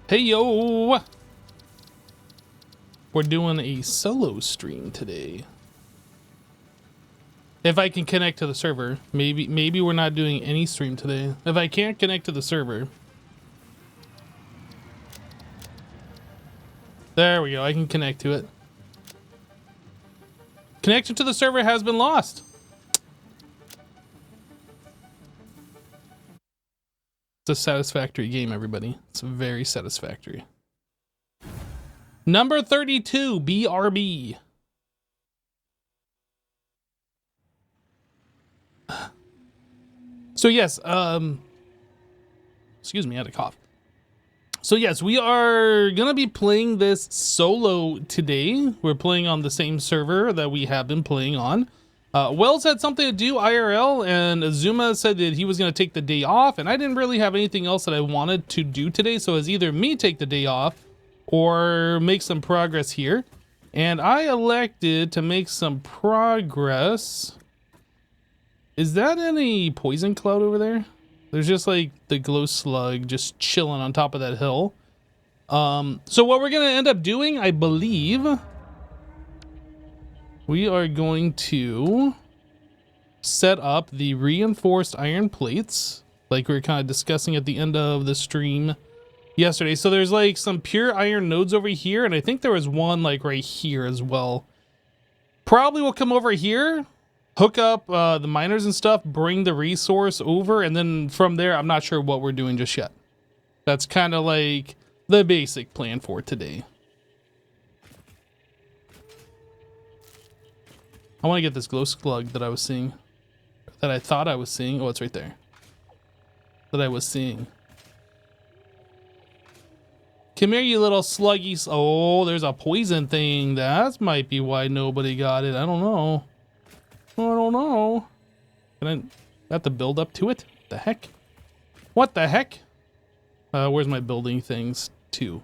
Hey yo! We're doing a solo stream today. If I can connect to the server. Maybe we're not doing any stream today. If I can't connect to the server. There we go, I can connect to it. Connection to the server has been lost. It's a satisfactory game, everybody. It's very satisfactory. Number 32, BRB. So yes, excuse me, I had a cough. So yes, we are gonna be playing this solo today. We're playing on the same server that we have been playing on. Wells had something to do IRL, and Azuma said that he was gonna take the day off, and I didn't really have anything else that I wanted to do today, so it was either me take the day off or make some progress here. And I elected to make some progress. Is that any poison cloud over there? There's just like the glow slug just chilling on top of that hill. So what we're gonna end up doing, I believe, we are going to set up the reinforced iron plates like we were kind of discussing at the end of the stream yesterday. So there's like some pure iron nodes over here, and I think there was one like right here as well. Probably will come over here, hook up the miners and stuff, bring the resource over, and then from there, I'm not sure what we're doing just yet. That's kind of like the basic plan for today. I want to get this glow slug that I was seeing, that I thought I was seeing. Oh, it's right there. That I was seeing. Come here, you little sluggies. Oh, there's a poison thing. That might be why nobody got it. I don't know. I don't know. Can I have to build up to it? The heck? What the heck? Where's my building things? Two.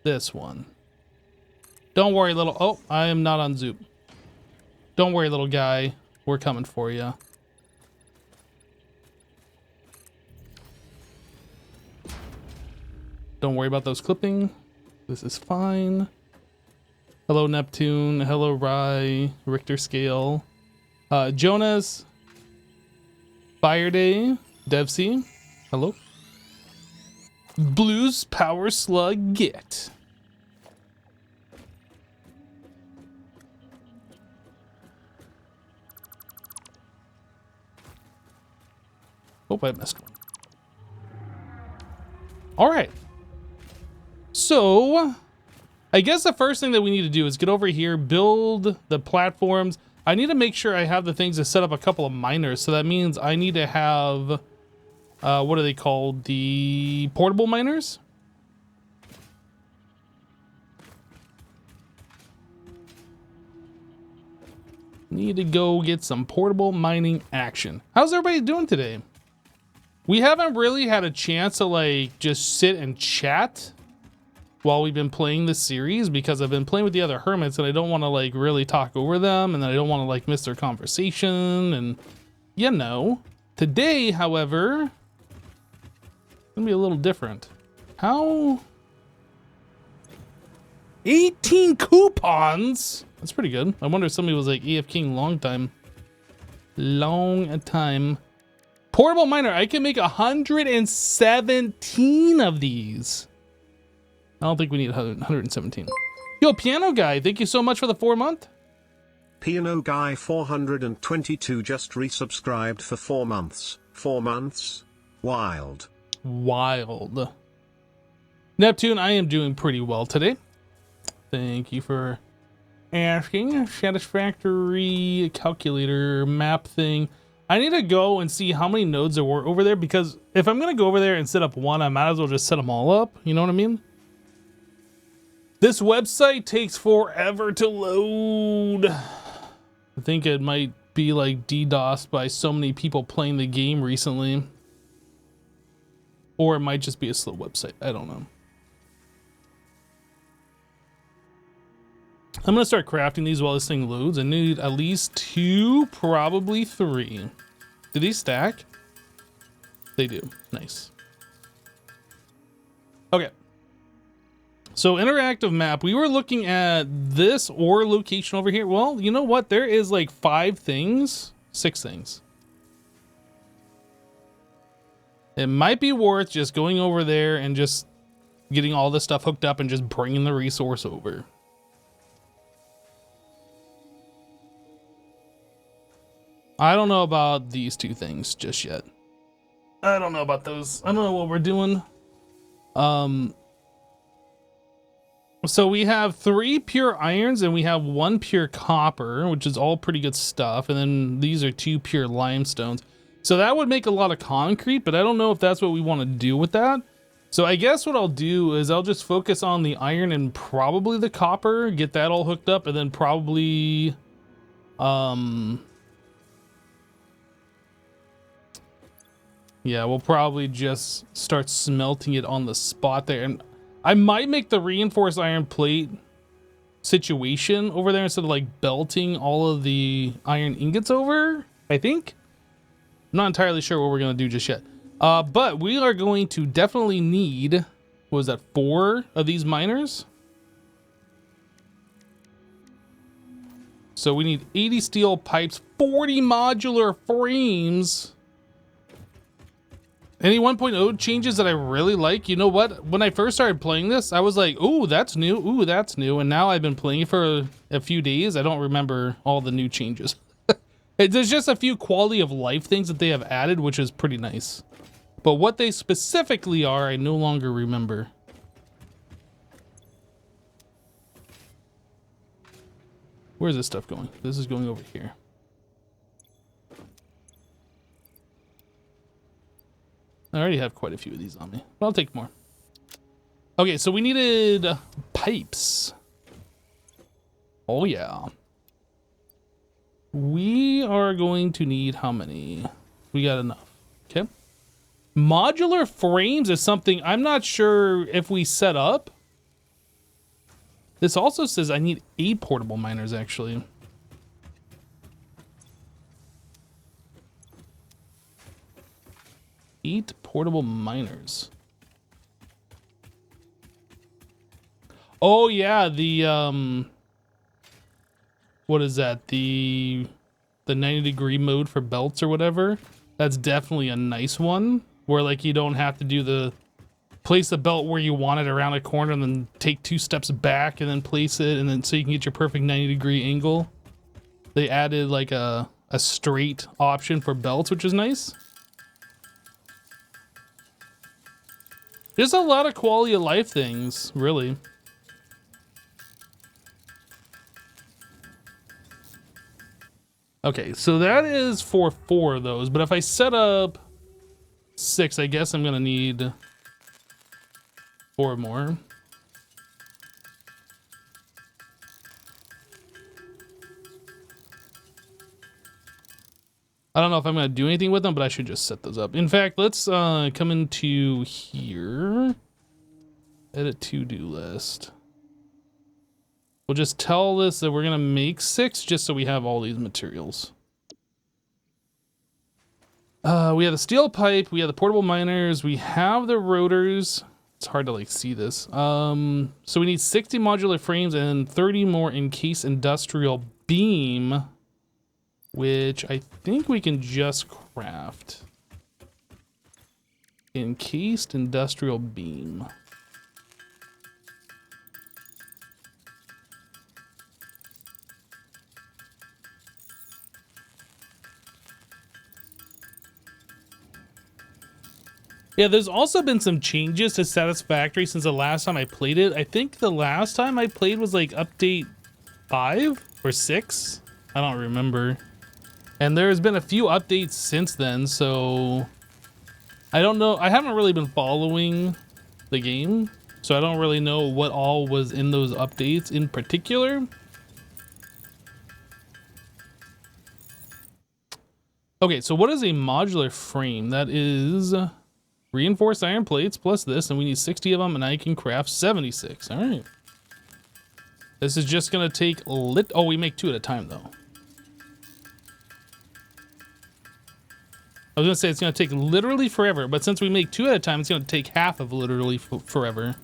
This one. Don't worry, little... Oh, I am not on Zoop. Don't worry, little guy. We're coming for you. Don't worry about those clipping. This is fine. Hello, Neptune. Hello, Rye. Richter scale. Jonas. Fire Day. Devc. Hello. Blues Power Slug Get. Hope I missed one. All right. So, I guess the first thing that we need to do is get over here, build the platforms. I need to make sure I have the things to set up a couple of miners. So that means I need to have, what are they called? The portable miners? Need to go get some portable mining action. How's everybody doing today? We haven't really had a chance to like just sit and chat while we've been playing this series because I've been playing with the other hermits and I don't want to like really talk over them, and then I don't want to like miss their conversation, and you know. Today, however, it's gonna be a little different. How? 18 coupons? That's pretty good. I wonder if somebody was like AFKing long time. Portable miner, I can make 117 of these. I don't think we need 117. Yo, Piano Guy, thank you so much for the 4-month. Piano Guy 422 just resubscribed for 4 months. 4 months? Wild. Wild. Neptune, I am doing pretty well today. Thank you for asking. Satisfactory calculator map thing. I need to go and see how many nodes there were over there, because if I'm going to go over there and set up one, I might as well just set them all up. You know what I mean? This website takes forever to load. I think it might be like DDoSed by so many people playing the game recently. Or it might just be a slow website. I don't know. I'm going to start crafting these while this thing loads. I need at least 2, probably 3. Do these stack? They do. Nice. Okay. So interactive map, we were looking at this ore location over here. Well, you know what? There is like 6 things. It might be worth just going over there and just getting all this stuff hooked up and just bringing the resource over. I don't know about these 2 things just yet. I don't know about those. I don't know what we're doing. So we have 3 pure irons and we have 1 pure copper, which is all pretty good stuff. And then these are 2 pure limestones. So that would make a lot of concrete, but I don't know if that's what we want to do with that. So I guess what I'll do is I'll just focus on the iron and probably the copper, get that all hooked up, and then probably, yeah, we'll probably just start smelting it on the spot there. And I might make the reinforced iron plate situation over there instead of like belting all of the iron ingots over, I think. I'm not entirely sure what we're going to do just yet. But we are going to definitely need, what was that, 4 of these miners? So we need 80 steel pipes, 40 modular frames. Any 1.0 changes that I really like? You know what? When I first started playing this, I was like, ooh, that's new. Ooh, that's new. And now I've been playing it for a few days. I don't remember all the new changes. There's just a few quality of life things that they have added, which is pretty nice. But what they specifically are, I no longer remember. Where's this stuff going? This is going over here. I already have quite a few of these on me, but I'll take more. Okay, so we needed pipes. Oh yeah. We are going to need how many? We got enough. Okay. Modular frames is something I'm not sure if we set up. This also says I need 8 portable miners actually. Eight portable miners. Oh yeah, the what is that? The 90-degree mode for belts or whatever. That's definitely a nice one where like you don't have to do the place the belt where you want it around a corner and then take 2 steps back and then place it, and then so you can get your perfect 90-degree angle. They added like a straight option for belts, which is nice. There's a lot of quality of life things, really. Okay, so that is for 4 of those, but if I set up 6, I guess I'm gonna need 4 more. I don't know if I'm gonna do anything with them, but I should just set those up. In fact, let's come into here. Edit to-do list. We'll just tell this that we're gonna make 6 just so we have all these materials. We have the steel pipe, we have the portable miners, we have the rotors. It's hard to like see this. So we need 60 modular frames and 30 more encased industrial beam, which I think we can just craft. Encased industrial beam. Yeah, there's also been some changes to Satisfactory since the last time I played it. I think the last time I played was like update 5 or 6. I don't remember. And there's been a few updates since then, so I don't know. I haven't really been following the game, so I don't really know what all was in those updates in particular. Okay, so what is a modular frame? That is reinforced iron plates plus this, and we need 60 of them, and I can craft 76. All right. This is just gonna take oh, we make 2 at a time though. I was gonna say it's gonna take literally forever, but since we make 2 at a time, it's gonna take half of literally forever.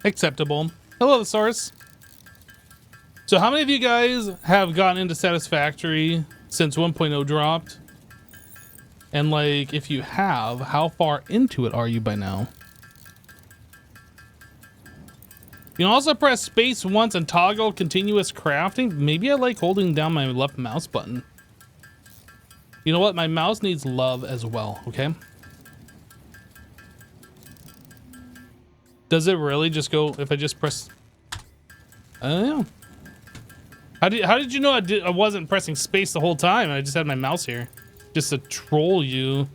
Acceptable. Hello, the source. So how many of you guys have gotten into Satisfactory since 1.0 dropped? And like, if you have, how far into it are you by now? You can also press space once and toggle continuous crafting. Maybe I like holding down my left mouse button. You know what? My mouse needs love as well, okay? Does it really just go if I just press? I don't know. How did you know I wasn't pressing space the whole time? I just had my mouse here, just to troll you.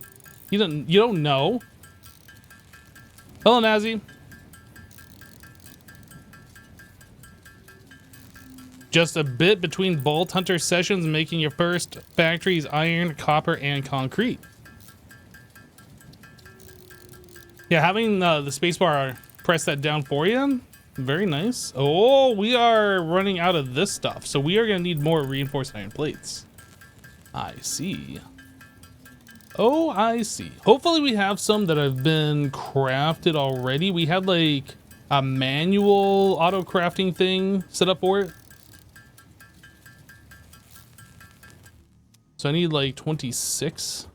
You don't know. Hello, Nazi. Just a bit between Bolt Hunter sessions, making your first factories iron, copper, and concrete. Yeah, having the spacebar press that down for you. Very nice. Oh, we are running out of this stuff, so we are going to need more reinforced iron plates. I see. Oh, I see. Hopefully we have some that have been crafted already. We had like a manual auto crafting thing set up for it. So I need like 26.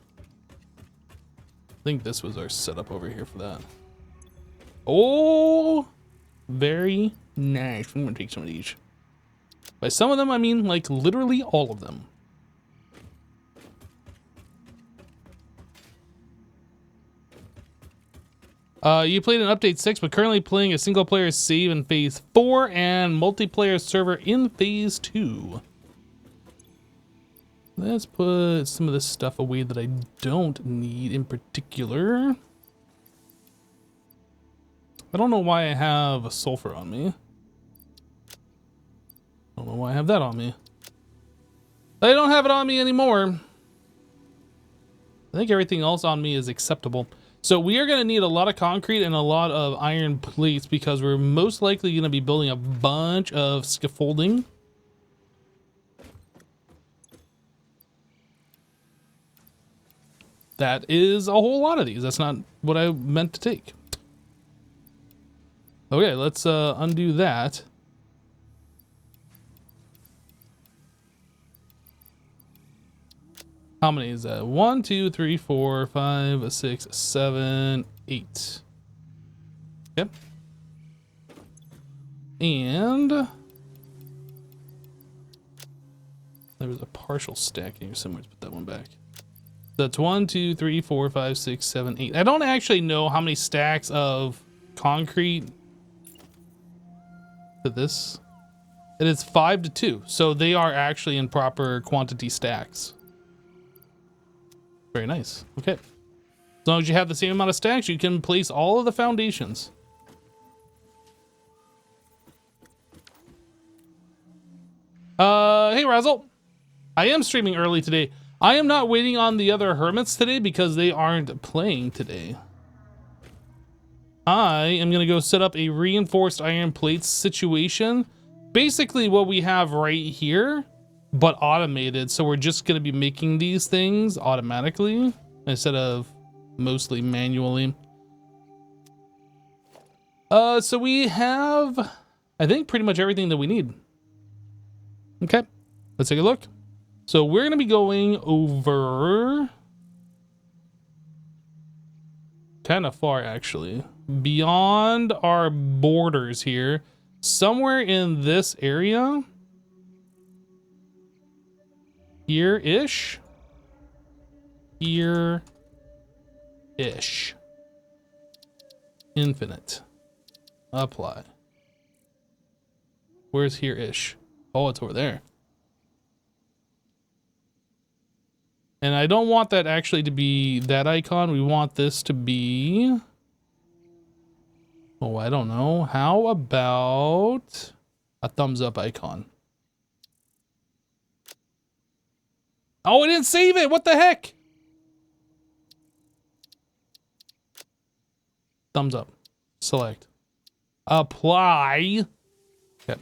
I think this was our setup over here for that. Oh, very nice. I'm gonna take some of these. By some of them, I mean like literally all of them. You played in update 6, but currently playing a single player save in phase 4 and multiplayer server in phase 2. Let's put some of this stuff away that I don't need in particular. I don't know why I have a sulfur on me. I don't know why I have that on me. I don't have it on me anymore. I think everything else on me is acceptable. So we are going to need a lot of concrete and a lot of iron plates because we're most likely going to be building a bunch of scaffolding. That is a whole lot of these. That's not what I meant to take. Okay, let's undo that. How many is that? 1, 2, 3, 4, 5, 6, 7, 8. Yep. And there was a partial stack in here somewhere. Let's put that one back. That's 1, 2, 3, 4, 5, 6, 7, 8. I don't actually know how many stacks of concrete to this. It is 5 to 2, so they are actually in proper quantity stacks. Very nice. Okay. As long as you have the same amount of stacks, you can place all of the foundations. Hey Razzle. I am streaming early today. I am not waiting on the other hermits today because they aren't playing today. I am going to go set up a reinforced iron plates situation. Basically what we have right here, but automated. So we're just going to be making these things automatically instead of mostly manually. So we have, I think, pretty much everything that we need. Okay, let's take a look. So we're going to be going over kind of far, actually, beyond our borders here, somewhere in this area. Here-ish. Here-ish. Infinite. Apply. Where's here-ish? Oh, it's over there. And I don't want that actually to be that icon. We want this to be... Oh, I don't know. How about a thumbs up icon. Oh, I didn't save it. What the heck? Thumbs up. Select. Apply. Okay.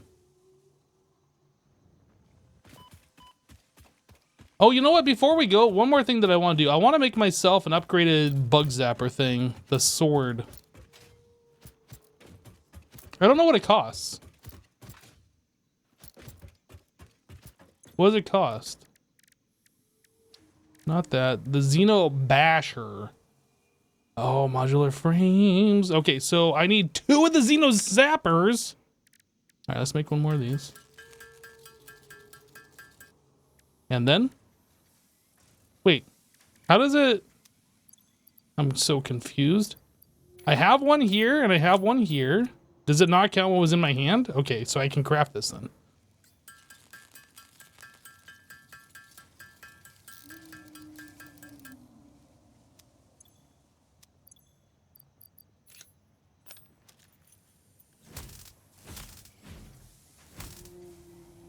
Oh, you know what? Before we go, one more thing that I want to do. I want to make myself an upgraded bug zapper thing. The sword. I don't know what it costs. What does it cost? Not that. The Xeno Basher. Oh, modular frames. Okay, so I need 2 of the Xeno Zappers. All right, let's make one more of these. And then? Wait, how does it... I'm so confused. I have one here and I have one here. Does it not count what was in my hand? Okay, so I can craft this then.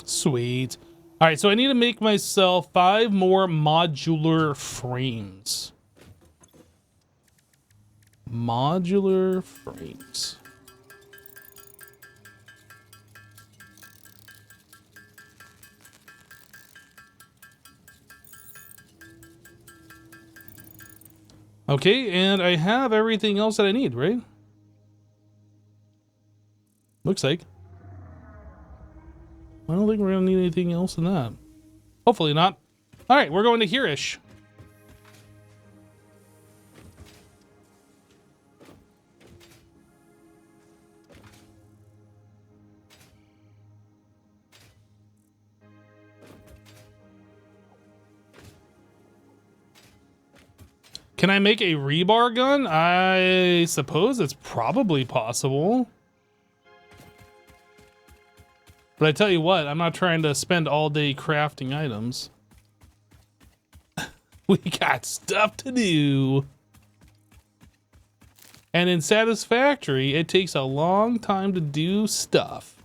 Sweet. All right, so I need to make myself 5 more modular frames. Modular frames. Okay, and I have everything else that I need, right? Looks like. I don't think we're gonna need anything else than that. Hopefully not. All right, we're going to here-ish. Can I make a rebar gun? I suppose it's probably possible. But I tell you what, I'm not trying to spend all day crafting items. We got stuff to do. And in Satisfactory, it takes a long time to do stuff.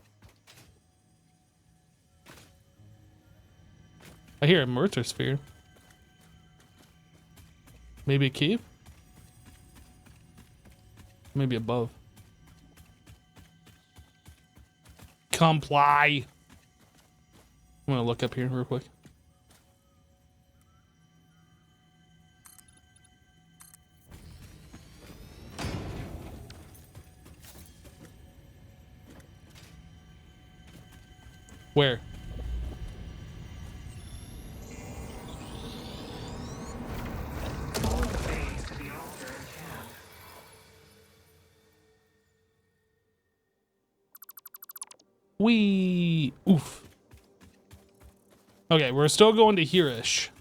I hear a mortar sphere. Maybe a cave? Maybe above. Comply. I'm gonna look up here real quick. Where? Wee. Oof. Okay, we're still going to here-ish.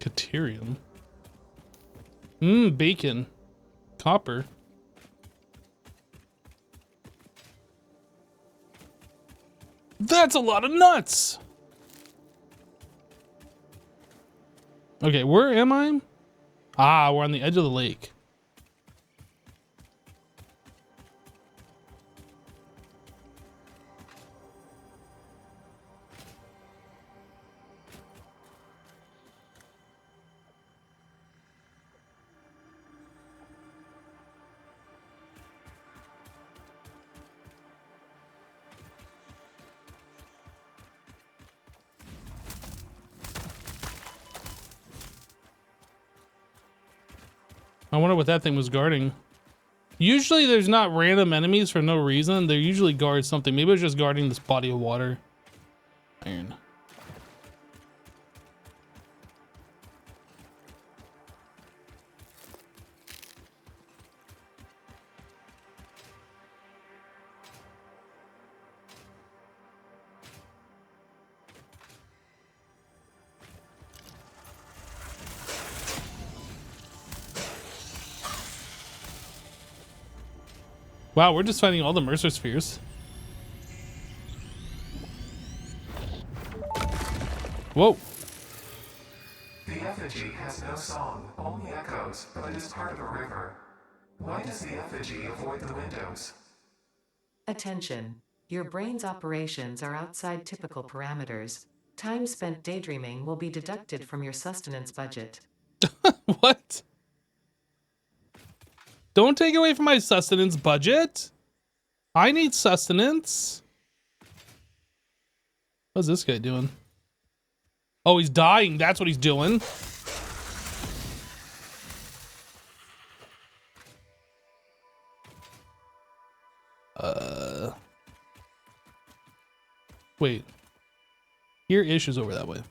Caterium. Bacon. Copper. That's a lot of nuts! Okay, where am I? Ah, we're on the edge of the lake. I wonder what that thing was guarding. Usually there's not random enemies for no reason. They usually guard something. Maybe it was just guarding this body of water. Iron. Wow, we're just finding all the Mercer spheres. Whoa. The effigy has no song, only echoes, but it is part of a river. Why does the effigy avoid the windows? Attention. Your brain's operations are outside typical parameters. Time spent daydreaming will be deducted from your sustenance budget. What? Don't take away from my sustenance budget. I need sustenance. What's this guy doing? Oh, he's dying. That's what he's doing. Wait. Here issues over that way.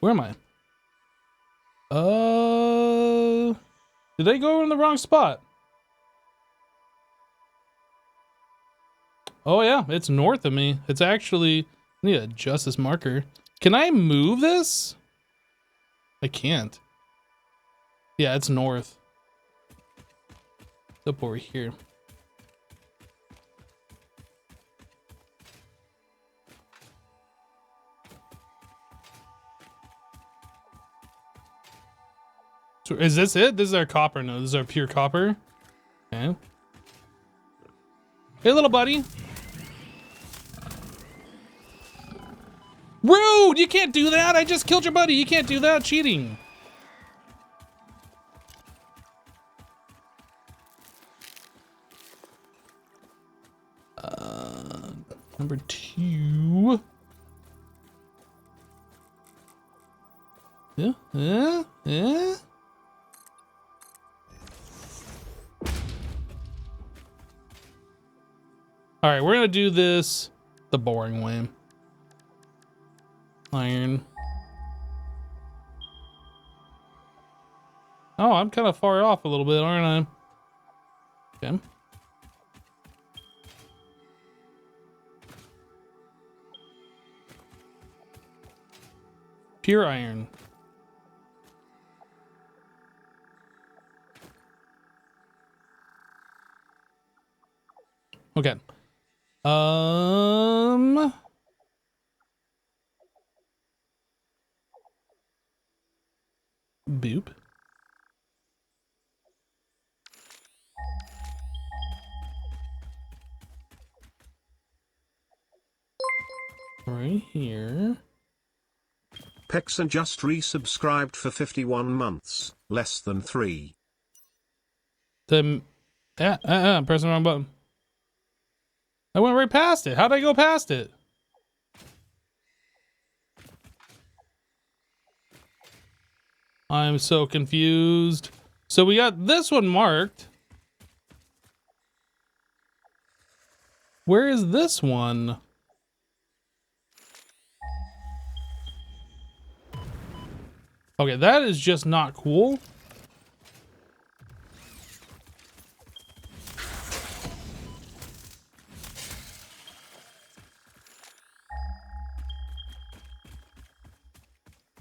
Where am I? Did I go in the wrong spot? Oh yeah, it's north of me. It's actually, I need to adjust this marker. Can I move this? I can't. Yeah, it's north. It's up over here. So is this it? This is our copper. No, this is our pure copper. Okay. Hey, little buddy. Rude! You can't do that! I just killed your buddy! You can't do that! Cheating! Number 2. Yeah. Alright, we're gonna do this the boring way. Iron. Oh, I'm kind of far off a little bit, aren't I? Okay. Pure iron. Okay. Boop. Right here. Pexon just resubscribed for 51 months, less than 3. Pressing the wrong button. I went right past it. How'd I go past it? I'm so confused. So we got this one marked. Where is this one? Okay, that is just not cool.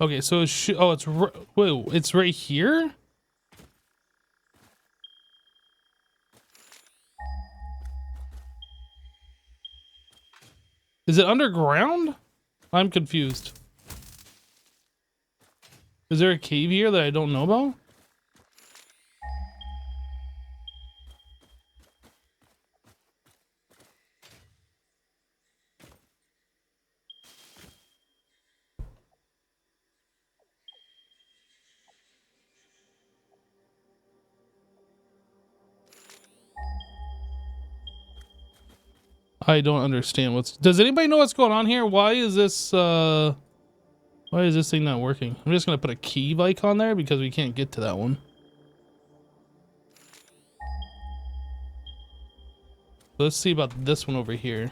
Okay, so wait, it's right here? Is it underground? I'm confused. Is there a cave here that I don't know about? I don't understand does anybody know what's going on here? Why is this thing not working? I'm just gonna put a key icon there because we can't get to that one. Let's see about this one over here.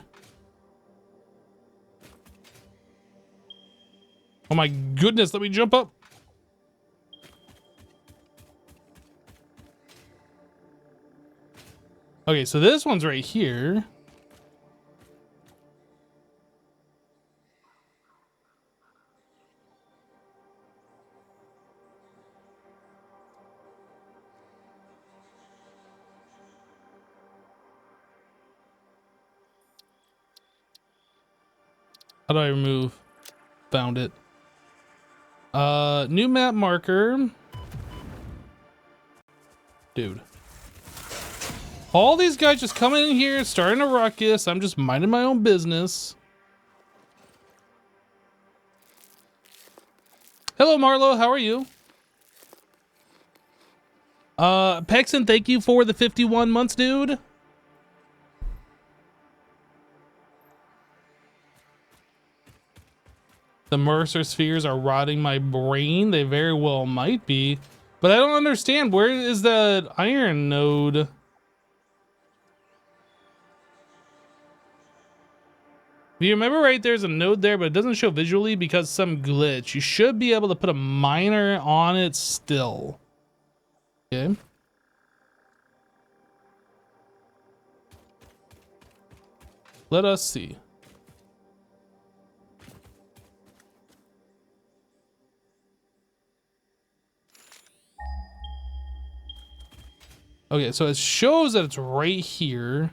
Oh my goodness, let me jump up. Okay, so this one's right here. How do I remove? Found it. New map marker. Dude. All these guys just coming in here, starting a ruckus. I'm just minding my own business. Hello, Marlo. How are you? Pexon, thank you for the 51 months, dude. The Mercer spheres are rotting my brain. They very well might be. But I don't understand. Where is that iron node? If you remember right, there's a node there, but it doesn't show visually because some glitch. You should be able to put a miner on it still. Okay. Let us see. Okay, so it shows that it's right here.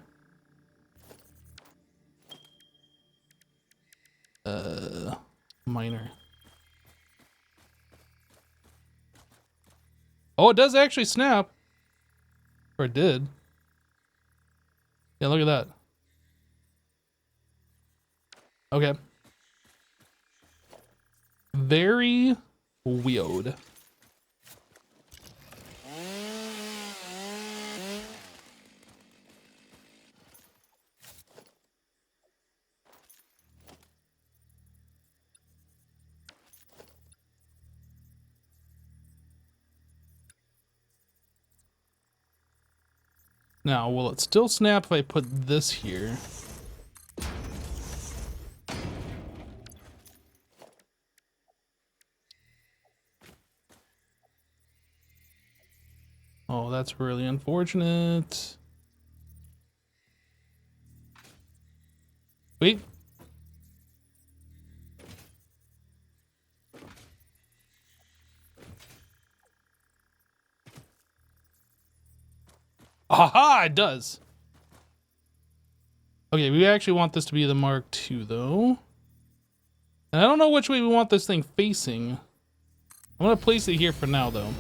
Miner. Oh, it does actually snap. Or it did. Yeah, look at that. Okay. Very weird. Now, will it still snap if I put this here? Oh, that's really unfortunate. Wait. Aha, it does. Okay, we actually want this to be the Mark II, though. And I don't know which way we want this thing facing. I'm gonna place it here for now, though.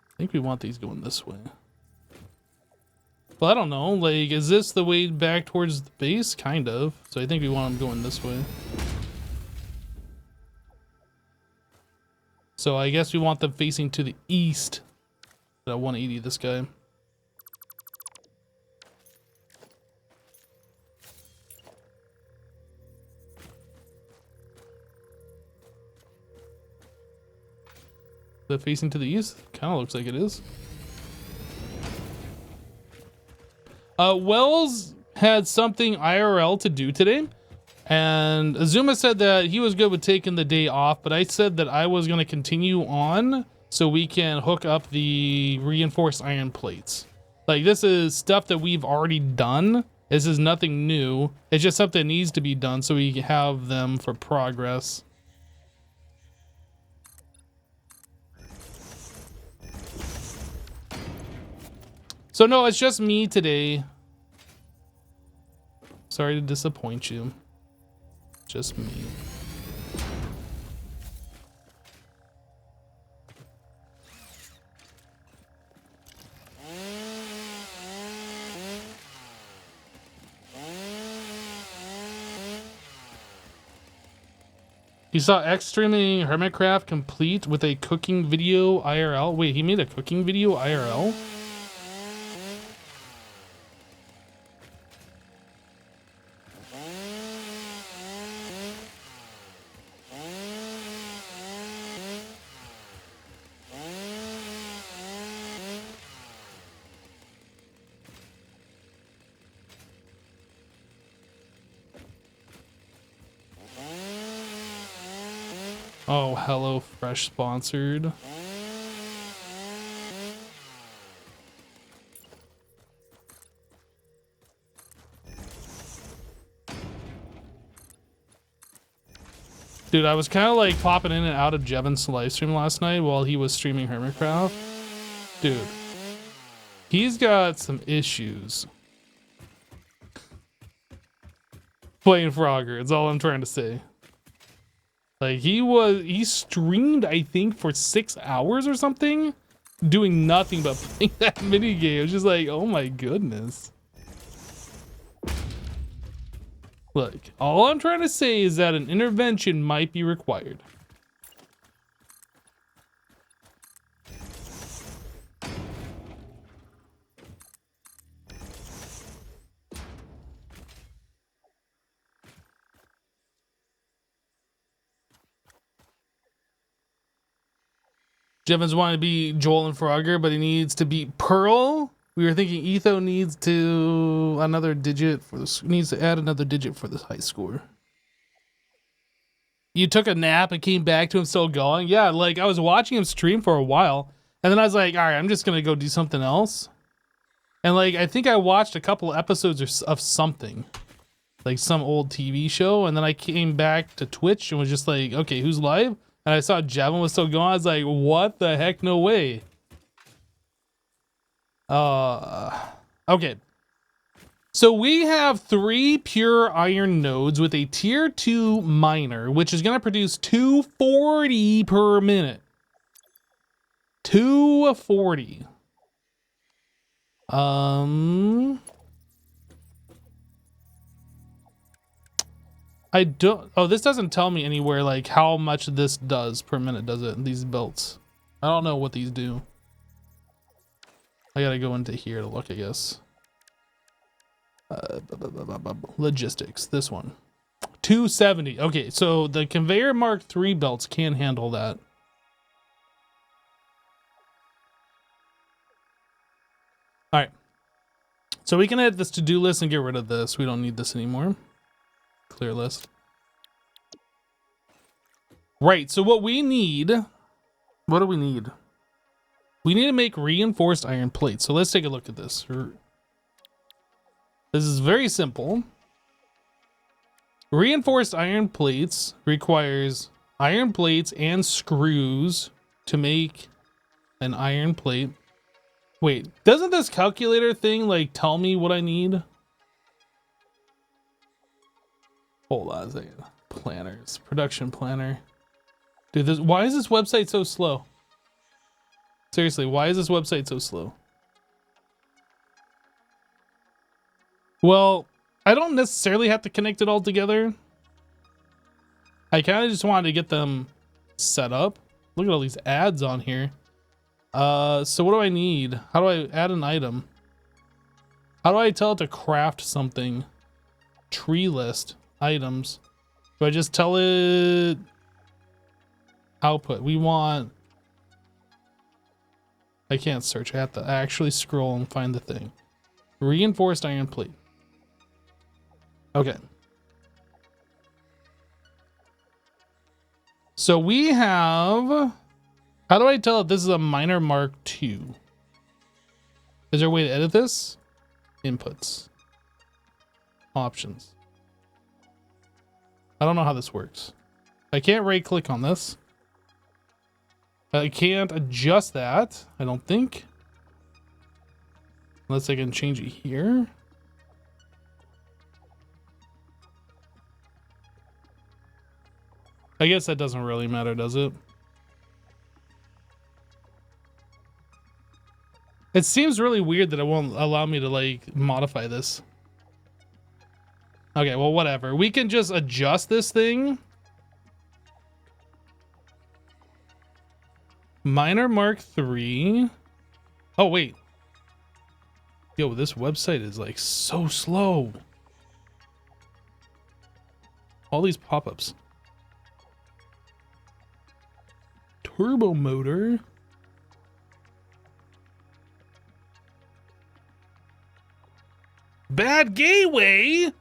I think we want these going this way. Well, I don't know. Like, is this the way back towards the base? Kind of. So I think we want them going this way. So I guess we want them facing to the east. At 180, this guy. Is that facing to the east? Kind of looks like it is. Wells had something IRL to do today, and Azuma said that he was good with taking the day off, but I said that I was going to continue on so we can hook up the reinforced iron plates. Like, this is stuff that we've already done. This is nothing new. It's just something that needs to be done so we can have them for progress. So no, it's just me today. Sorry to disappoint you. Just me. You saw X streaming HermitCraft complete with a cooking video IRL. Wait, he made a cooking video IRL? Oh, Hello Fresh sponsored. Dude, I was kind of like popping in and out of Jevin's live stream last night while he was streaming HermitCraft. Dude, he's got some issues. Playing Frogger, it's all I'm trying to say. Like he streamed, I think, for 6 hours or something, doing nothing but playing that mini game. It's just like, oh my goodness. Look, all I'm trying to say is that an intervention might be required. Jevons wanted to be Joel and Frogger, but he needs to beat Pearl. We were thinking Etho needs to another digit for this, needs to add another digit for this high score. You took a nap and came back to him still going? Yeah, like I was watching him stream for a while, and then I was like, all right, I'm just gonna go do something else. And like I think I watched a couple episodes of something, like some old TV show, and then I came back to Twitch and was just like, okay, who's live? And I saw Javin was still going. I was like, what the heck? No way. Okay. So we have 3 pure iron nodes with a tier 2 miner, which is going to produce 240 per minute. 240. I don't, oh, this doesn't tell me anywhere like how much this does per minute, does it? These belts. I don't know what these do. I gotta go into here to look, I guess. Logistics, this one. 270. Okay, so the conveyor Mark III belts can handle that. All right. So we can add this to-do list and get rid of this. We don't need this anymore. Clear list. Right, so what we need, what do we need? We need to make reinforced iron plates. So let's take a look at this. This is very simple. Reinforced iron plates requires iron plates and screws to make an iron plate. Wait, doesn't this calculator thing like tell me what I need? Hold on a second. Planners, production planner. Dude, why is this website so slow? Seriously, why is this website so slow? Well, I don't necessarily have to connect it all together. I kind of just wanted to get them set up. Look at all these ads on here. So what do I need? How do I add an item? How do I tell it to craft something? Tree list. Items. Do I just tell it output? We want, I can't search. I have to actually scroll and find the thing. Reinforced iron plate. Okay. So we have, how do I tell it this is a miner Mark II? Is there a way to edit this? Inputs. Options. I don't know how this works. I can't right click on this. I can't adjust that, I don't think. Unless I can change it here. I guess that doesn't really matter, does it? It seems really weird that it won't allow me to like modify this. Okay, well, whatever. We can just adjust this thing. Miner Mark III. Oh, wait. Yo, this website is like so slow. All these pop-ups. Turbo motor. Bad gateway.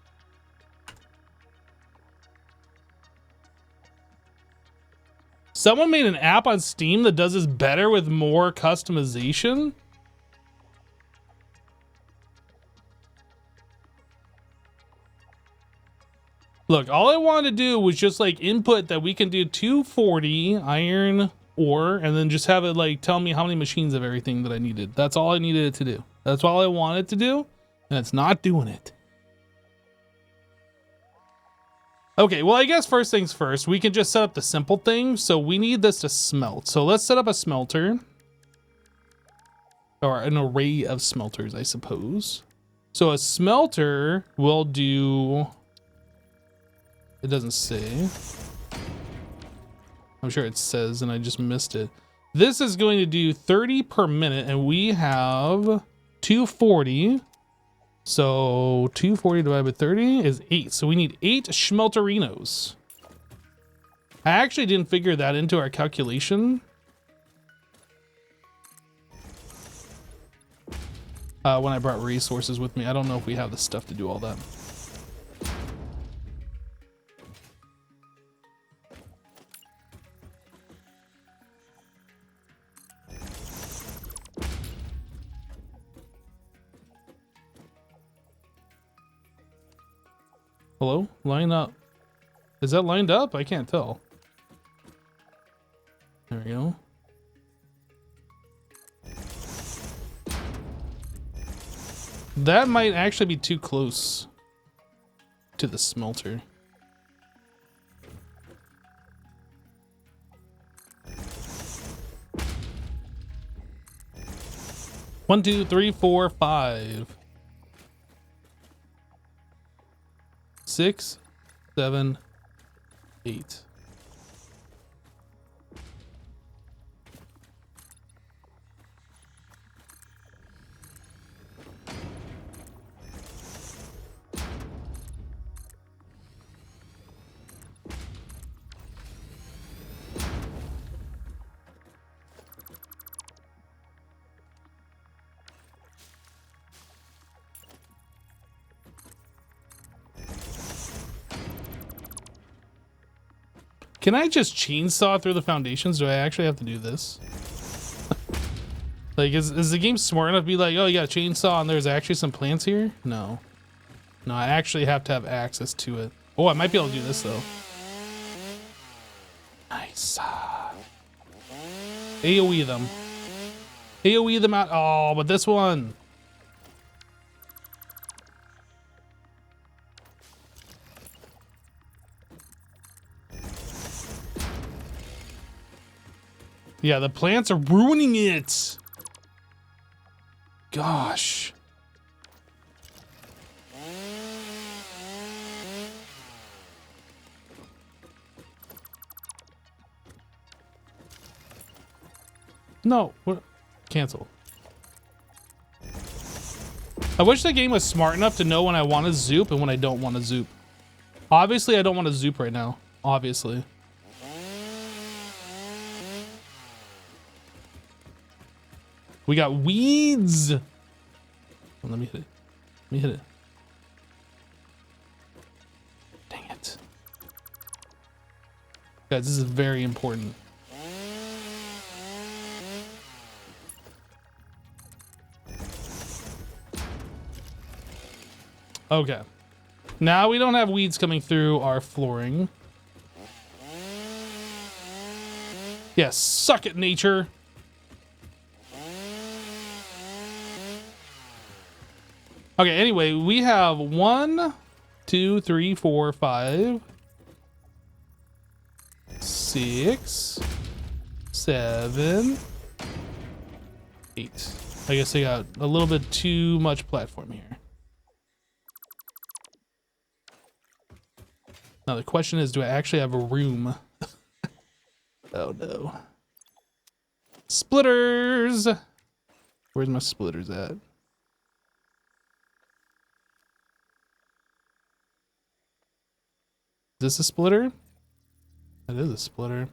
Someone made an app on Steam that does this better with more customization. Look, all I wanted to do was just like input that we can do 240 iron ore and then just have it like tell me how many machines of everything that I needed. That's all I needed it to do. That's all I wanted to do, and it's not doing it. Okay, well, I guess first things first, we can just set up the simple thing. So we need this to smelt. So let's set up a smelter. Or an array of smelters, I suppose. So a smelter will do... It doesn't say. I'm sure it says, and I just missed it. This is going to do 30 per minute, and we have 240. So 240 divided by 30 is 8. So we need 8 schmelterinos. I actually didn't figure that into our calculation. When I brought resources with me. I don't know if we have the stuff to do all that. Hello? Line up. Is that lined up? I can't tell. There we go. That might actually be too close to the smelter. One, two, three, four, 5. 6, 7, 8. Can I just chainsaw through the foundations? Do I actually have to do this? Like, is the game smart enough to be like, oh, you got a chainsaw and there's actually some plants here? No. No, I actually have to have access to it. Oh, I might be able to do this, though. Nice. AoE them. AoE them out. Oh, but this one. Yeah, the plants are ruining it. Gosh. No, what? Cancel. I wish the game was smart enough to know when I want to zoop and when I don't want to zoop. Obviously, I don't want to zoop right now. Obviously. We got weeds. Oh, let me hit it. Let me hit it. Dang it. Guys, this is very important. Okay. Now we don't have weeds coming through our flooring. Yes, suck it, nature. Okay, anyway, we have 1, 2, 3, 4, 5, 6, 7, 8. I guess I got a little bit too much platform here. Now the question is, do I actually have a room? Oh no. Splitters! Where's my splitters at? Is this a splitter? That is a splitter.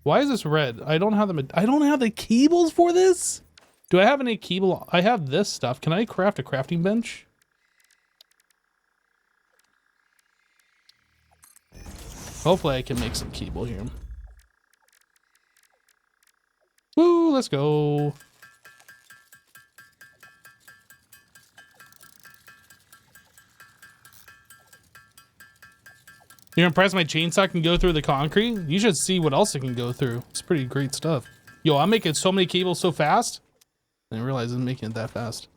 Why is this red? I don't have the cables for this? Do I have any cable? I have this stuff. Can I craft a crafting bench? Hopefully I can make some cable here. Woo, let's go. You're impressed my chainsaw can go through the concrete? You should see what else it can go through. It's pretty great stuff. Yo, I'm making so many cables so fast. I didn't realize I'm making it that fast.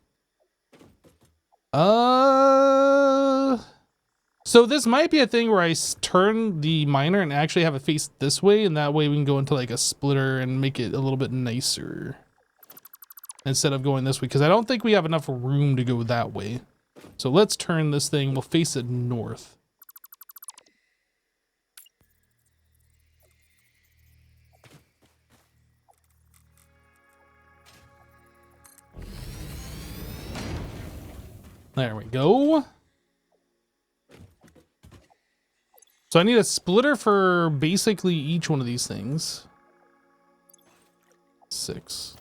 So this might be a thing where I turn the miner and actually have it face this way, and that way we can go into like a splitter and make it a little bit nicer. Instead of going this way, because I don't think we have enough room to go that way. So let's turn this thing, we'll face it north. There we go. So I need a splitter for basically each one of these things. 6.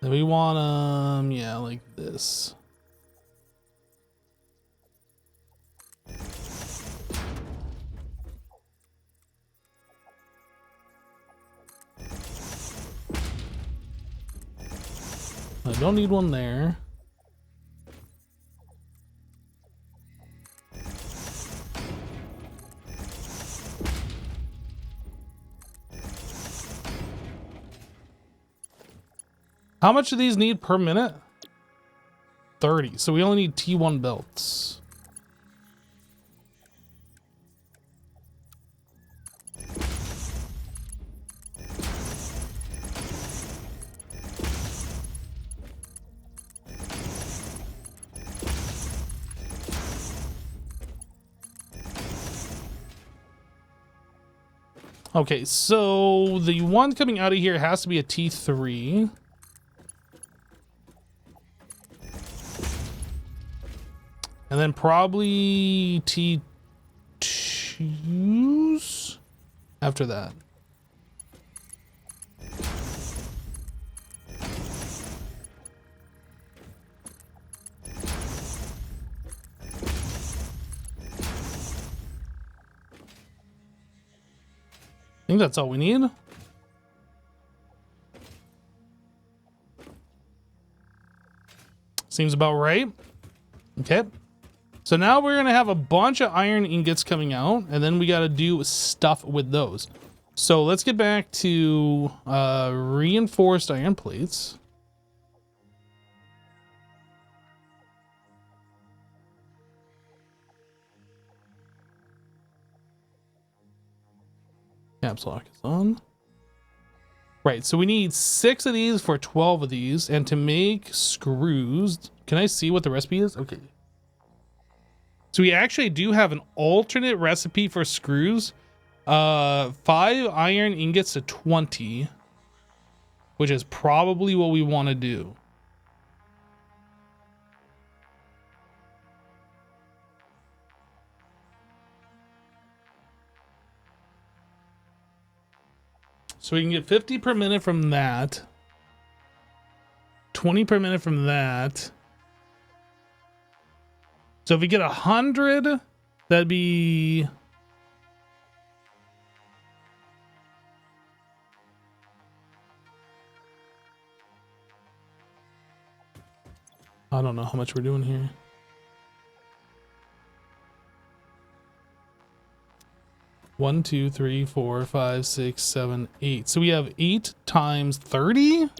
Then we want yeah, like this. I don't need one there. How much do these need per minute? 30. So we only need T1 belts. Okay, so the one coming out of here has to be a T3. And then probably T2s after that. I think that's all we need. Seems about right. Okay. So now we're going to have a bunch of iron ingots coming out, and then we got to do stuff with those. So let's get back to reinforced iron plates. Caps lock is on. Right, so we need 6 of these for 12 of these, and to make screws, can I see what the recipe is? Okay. So we actually do have an alternate recipe for screws. 5 iron ingots to 20, which is probably what we want to do. So we can get 50 per minute from that. 20 per minute from that. So if we get 100, that'd be... I don't know how much we're doing here. One, 2, 3, 4, 5, 6, 7, 8. So we have 8 times 30.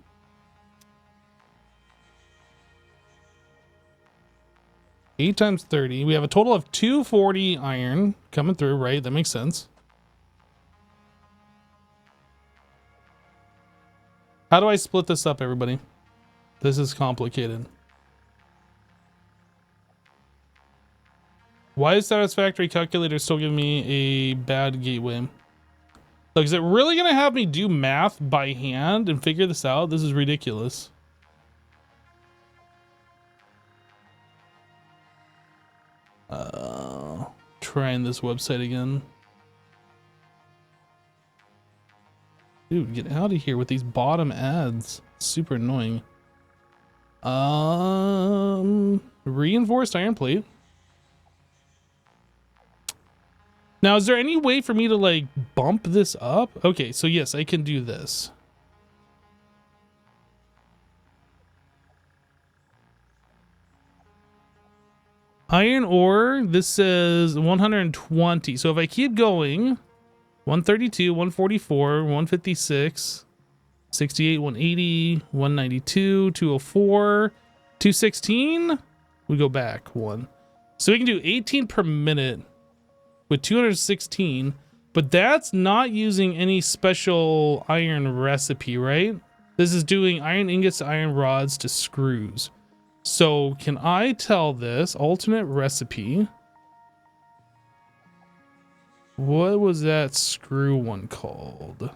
Eight times 30. We have a total of 240 iron coming through, right? That makes sense. How do I split this up, everybody? This is complicated. Why is Satisfactory calculator still giving me a bad gateway? Like, is it really gonna have me do math by hand and figure this out? This is ridiculous. Trying this website again. Dude, get out of here with these bottom ads. Super annoying. Reinforced iron plate. Now, is there any way for me to like bump this up? Okay, so yes, I can do this. Iron ore, this says 120. So if I keep going, 132, 144, 156, 68, 180, 192, 204, 216. We go back one. So we can do 18 per minute with 216, but that's not using any special iron recipe, right? This is doing iron ingots to iron rods to screws. So can I tell this alternate recipe? What was that screw one called?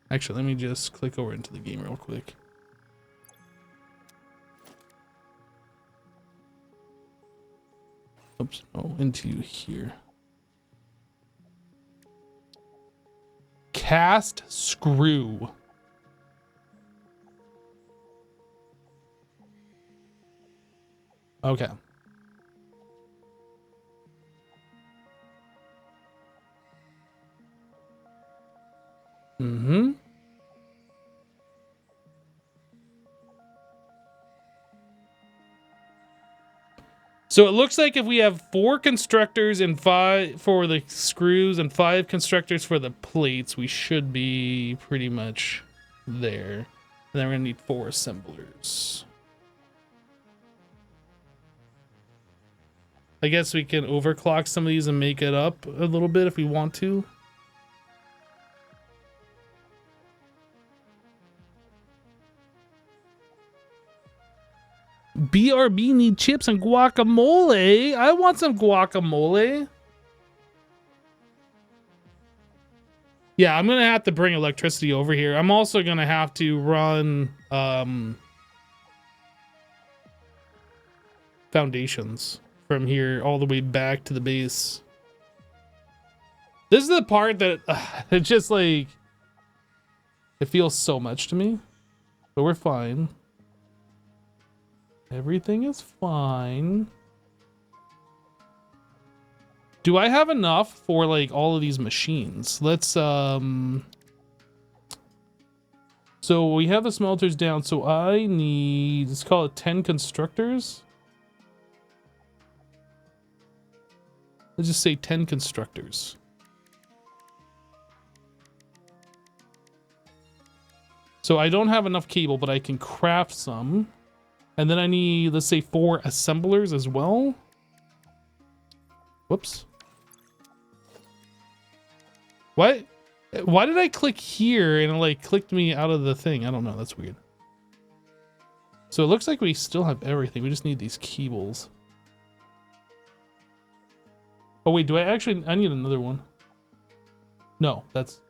Actually, let me just click over into the game real quick. Oops, oh, into here. Cast screw. Okay. Mm-hmm. So it looks like if we have 4 constructors and 5 for the screws and 5 constructors for the plates, we should be pretty much there. And then we're gonna need 4 assemblers. I guess we can overclock some of these and make it up a little bit if we want to. BRB need chips and guacamole. I want some guacamole. Yeah, I'm gonna have to bring electricity over here. I'm also gonna have to run foundations from here all the way back to the base. This is the part that it's just like it feels so much to me, but we're fine. Everything is fine. Do I have enough for like all of these machines? Let's so we have the smelters down, so I need, let's call it 10 constructors. Let's just say 10 constructors. So I don't have enough cable, but I can craft some. And then I need, let's say 4 assemblers as well. Whoops. What? Why did I click here and it like clicked me out of the thing? I don't know. That's weird. So it looks like we still have everything. We just need these cables. Oh wait, do I actually, I need another one. No, that's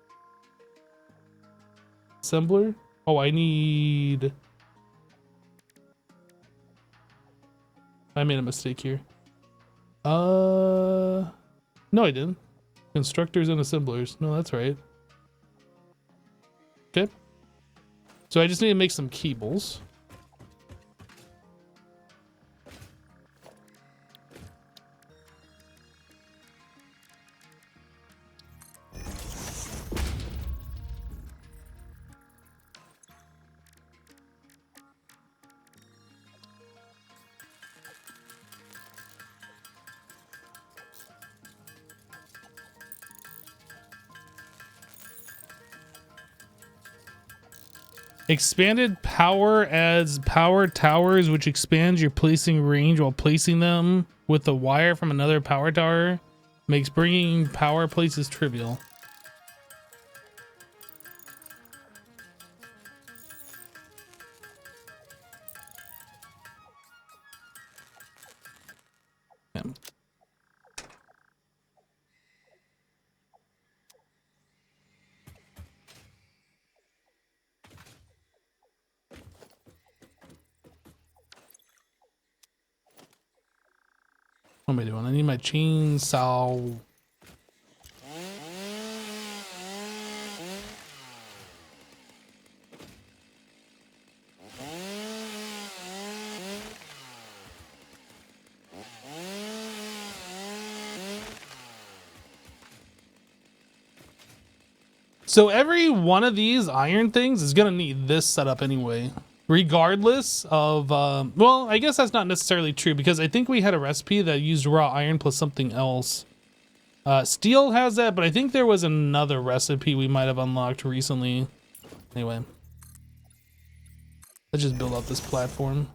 assembler. Oh, I need, I made a mistake here. No, I didn't. Constructors and assemblers. No, that's right. Okay. So I just need to make some cables. Expanded power adds power towers, which expands your placing range while placing them with a wire from another power tower. Makes bringing power places trivial. Yeah. What am I doing? I need my chainsaw. So every one of these iron things is going to need this setup anyway, regardless of, well, I guess that's not necessarily true because I think we had a recipe that used raw iron plus something else. Steel has that, but I think there was another recipe we might have unlocked recently. Anyway, let's just build out this platform.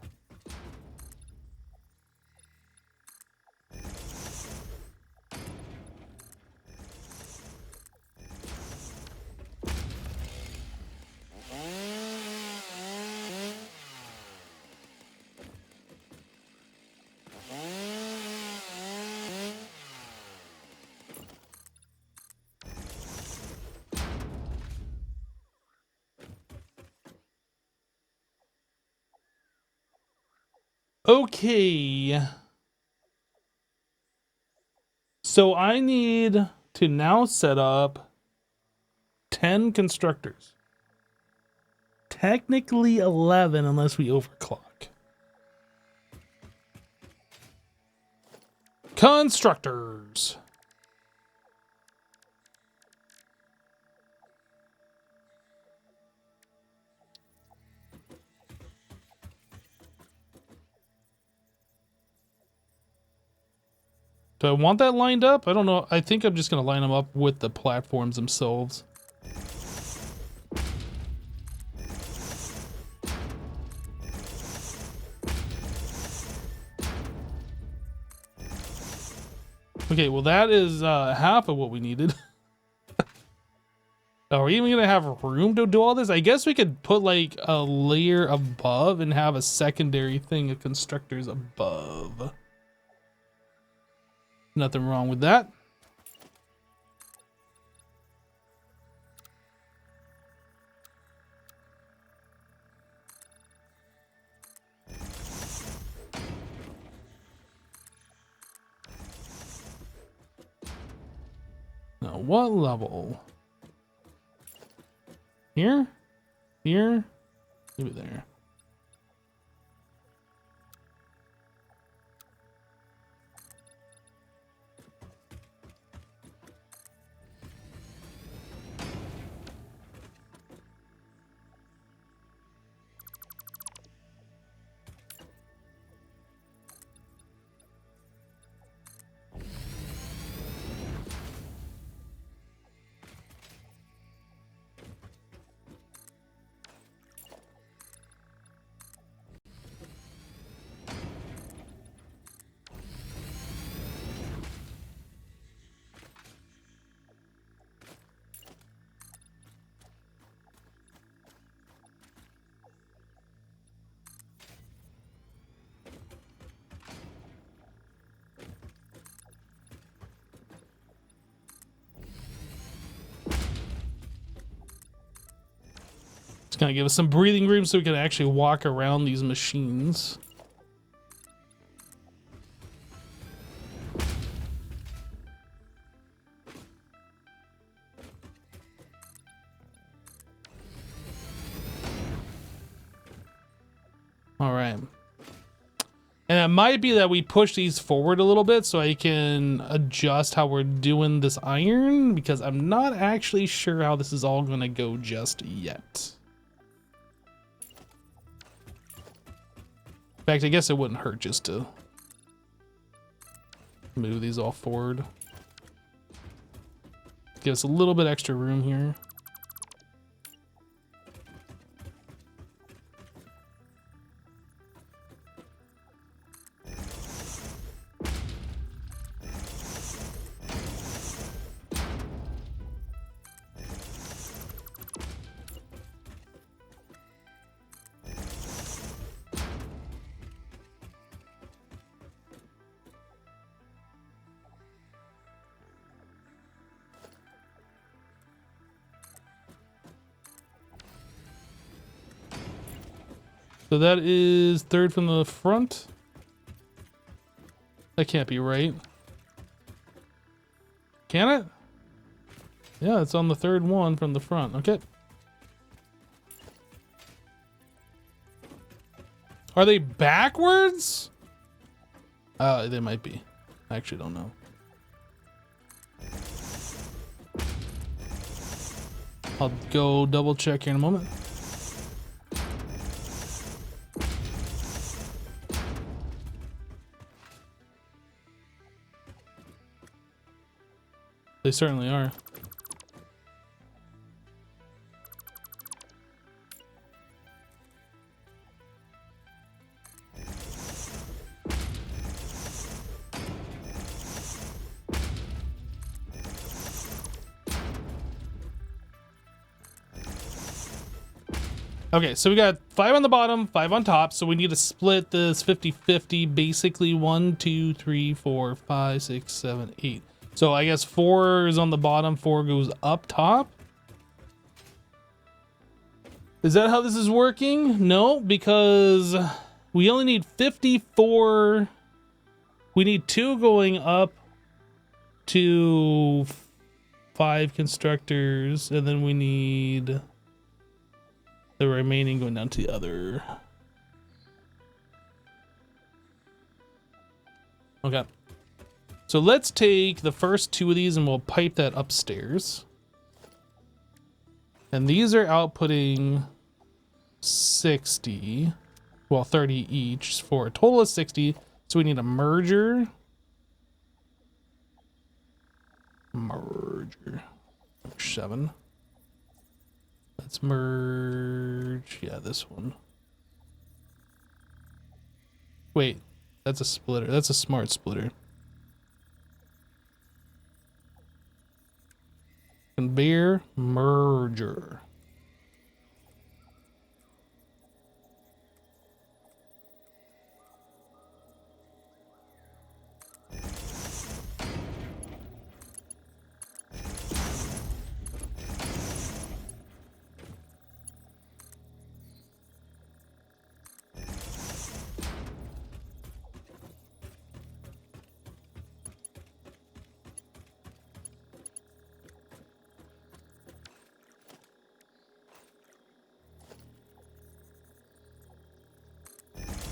Okay. So I need to now set up 10 constructors. Technically 11 unless we overclock. Constructors. Do I want that lined up? I don't know. I think I'm just going to line them up with the platforms themselves. Okay, well that is half of what we needed. Are we even going to have room to do all this? I guess we could put like a layer above and have a secondary thing of constructors above. Nothing wrong with that. Now, what level? Here? Here? Maybe there. It's gonna give us some breathing room so we can actually walk around these machines. All right. And it might be that we push these forward a little bit so I can adjust how we're doing this iron, because I'm not actually sure how this is all going to go just yet. In fact, I guess it wouldn't hurt just to move these all forward. Give us a little bit extra room here. So that is third from the front. That can't be right. Can it? Yeah, it's on the third one from the front. Okay. Are they backwards? They might be. I actually don't know. I'll go double check here in a moment. They certainly are. Okay, so we got 5 on the bottom, 5 on top, so we need to split this 50-50, basically 1, 2, 3, 4, 5, 6, 7, 8. So I guess 4 is on the bottom, 4 goes up top. Is that how this is working? No, because we only need 54. We need 2 going up to 5 constructors, and then we need the remaining going down to the other. Okay. So let's take the first 2 of these and we'll pipe that upstairs. And these are outputting 60. Well, 30 each for a total of 60. So we need a merger. Merger. 7. Let's merge. Yeah, this one. Wait, that's a splitter. That's a smart splitter. Conveyor merger.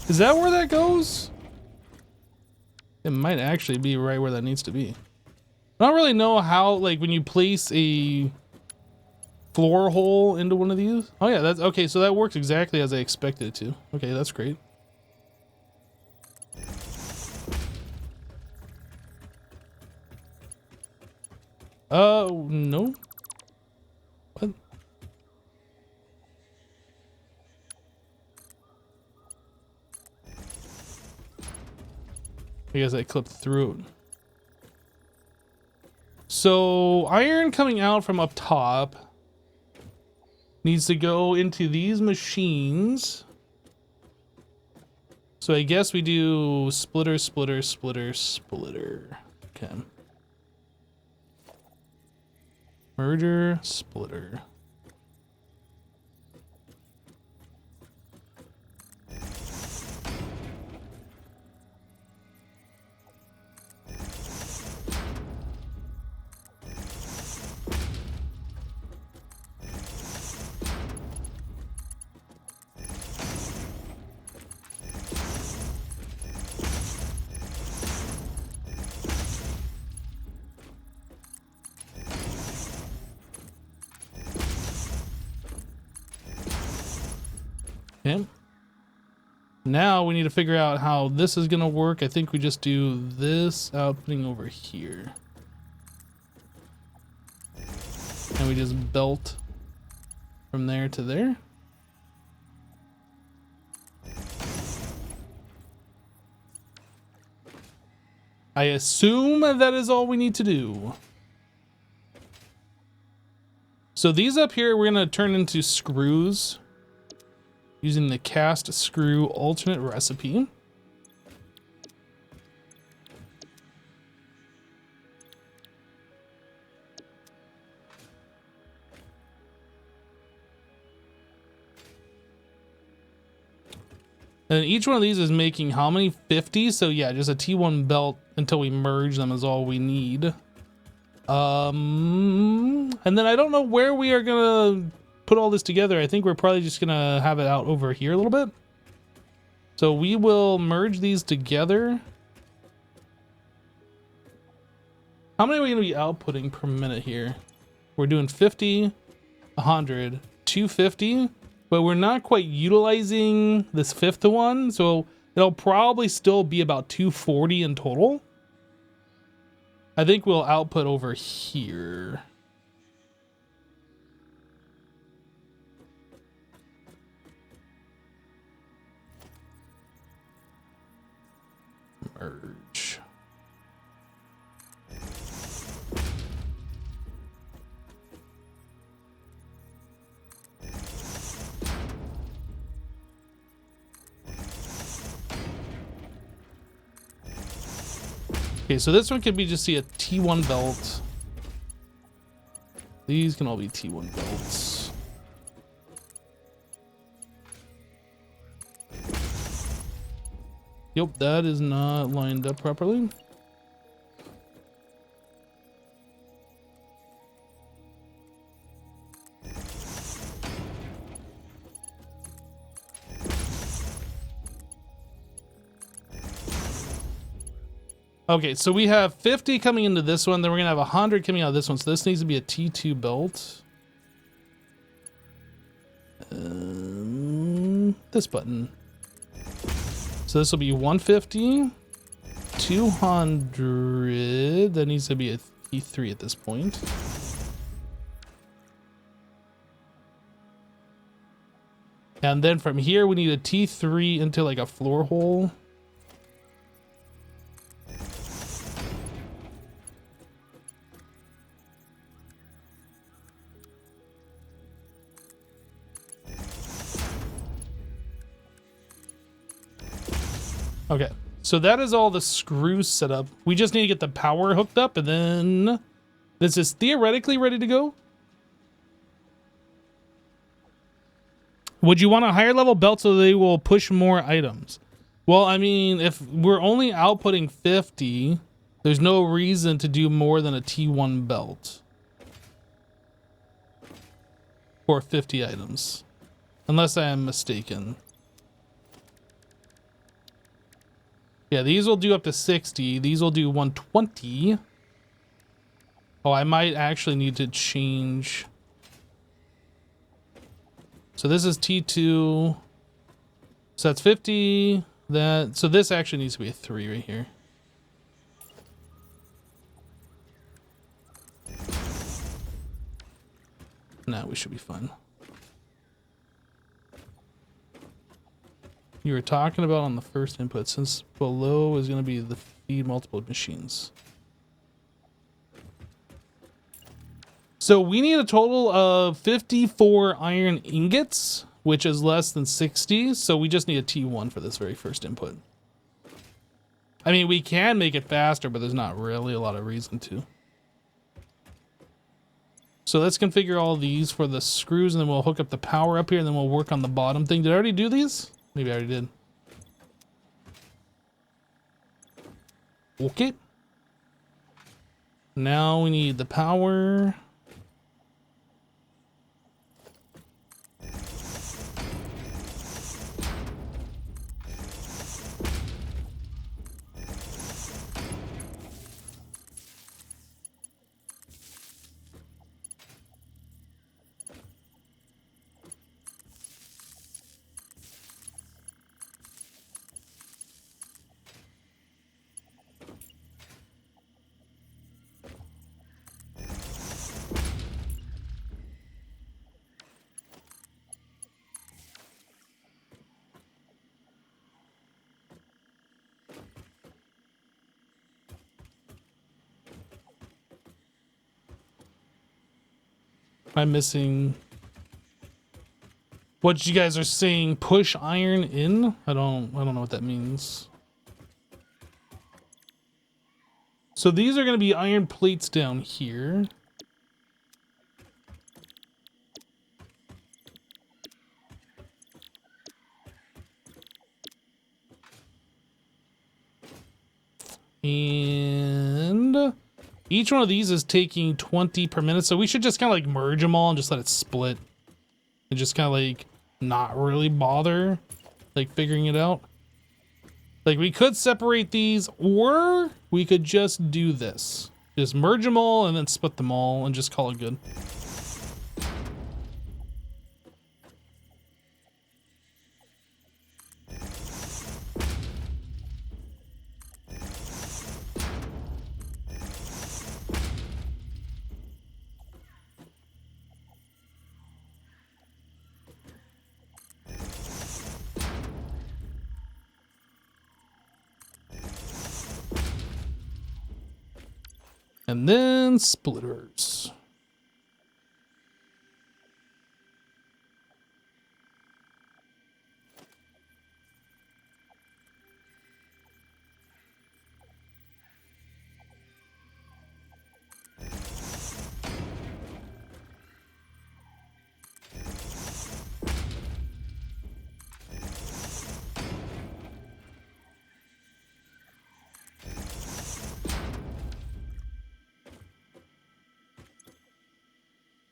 Is that where that goes? It might actually be right where that needs to be. I don't really know how, like, when you place a floor hole into one of these. Oh yeah, that's okay. So that works exactly as I expected it to. Okay, that's great. No. What? I guess I clipped through it. So iron coming out from up top needs to go into these machines. So I guess we do splitter, splitter, splitter, splitter. Okay. Merger, splitter. Okay. Now we need to figure out how this is gonna work. I think we just do this outputting over here. And we just belt from there to there. I assume that is all we need to do. So these up here, we're gonna turn into screws using the cast screw alternate recipe. And each one of these is making how many? 50? So yeah, just a T1 belt until we merge them is all we need. And then I don't know where we are gonna put all this together. I think we're probably just gonna have it out over here a little bit. So we will merge these together. How many are we gonna be outputting per minute here? We're doing 50. 100, 250, but we're not quite utilizing this fifth one, so it'll probably still be about 240 in total. I think we'll output over here. Merge. Okay, so this one could be just a T1 belt. These can all be T1 belts. Yep, that is not lined up properly. Okay, so we have 50 coming into this one, then we're gonna have 100 coming out of this one, so this needs to be a T2 belt. This button. So this will be 150, 200, that needs to be a T3 at this point. And then from here, we need a T3 into like a floor hole. Okay, so that is all the screws set up. We just need to get the power hooked up, and then this is theoretically ready to go. Would you want a higher level belt so they will push more items? Well, I mean, if we're only outputting 50, there's no reason to do more than a T1 belt for 50 items, unless I am mistaken. Yeah, these will do up to 60. These will do 120. Oh, I might actually need to change. So this is T2. So that's 50. So this actually needs to be a 3 right here. Nah, we should be fine. You were talking about on the first input, since below is going to be the feed multiple machines. So we need a total of 54 iron ingots, which is less than 60. So we just need a T1 for this very first input. I mean, we can make it faster, but there's not really a lot of reason to. So let's configure all these for the screws, and then we'll hook up the power up here, and then we'll work on the bottom thing. Did I already do these? Maybe I already did. Okay. Now we need the power. I'm missing what you guys are saying. Push iron in. I don't know what that means. So these are going to be iron plates down here. And each one of these is taking 20 per minute, so we should just kind of like merge them all and just let it split. And just kind of like not really bother like figuring it out. Like we could separate these, or we could just do this. Just merge them all and then split them all and just call it good. And then splitters.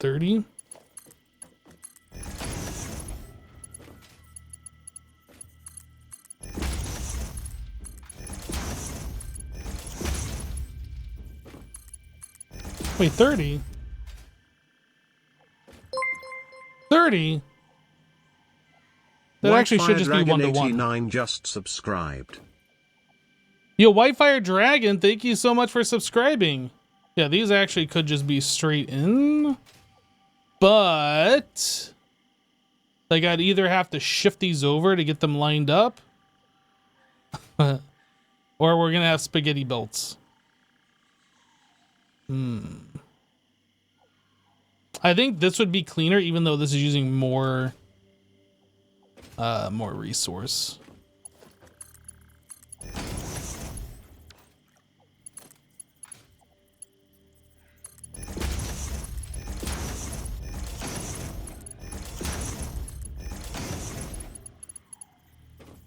$30. Wait, 30? 30? That actually should just be 1-to-1. 89 just subscribed. Yo, Whitefire Dragon, thank you so much for subscribing. Yeah, these actually could just be straight in. But like I'd either have to shift these over to get them lined up. Or we're gonna have spaghetti belts. I think this would be cleaner, even though this is using more resource.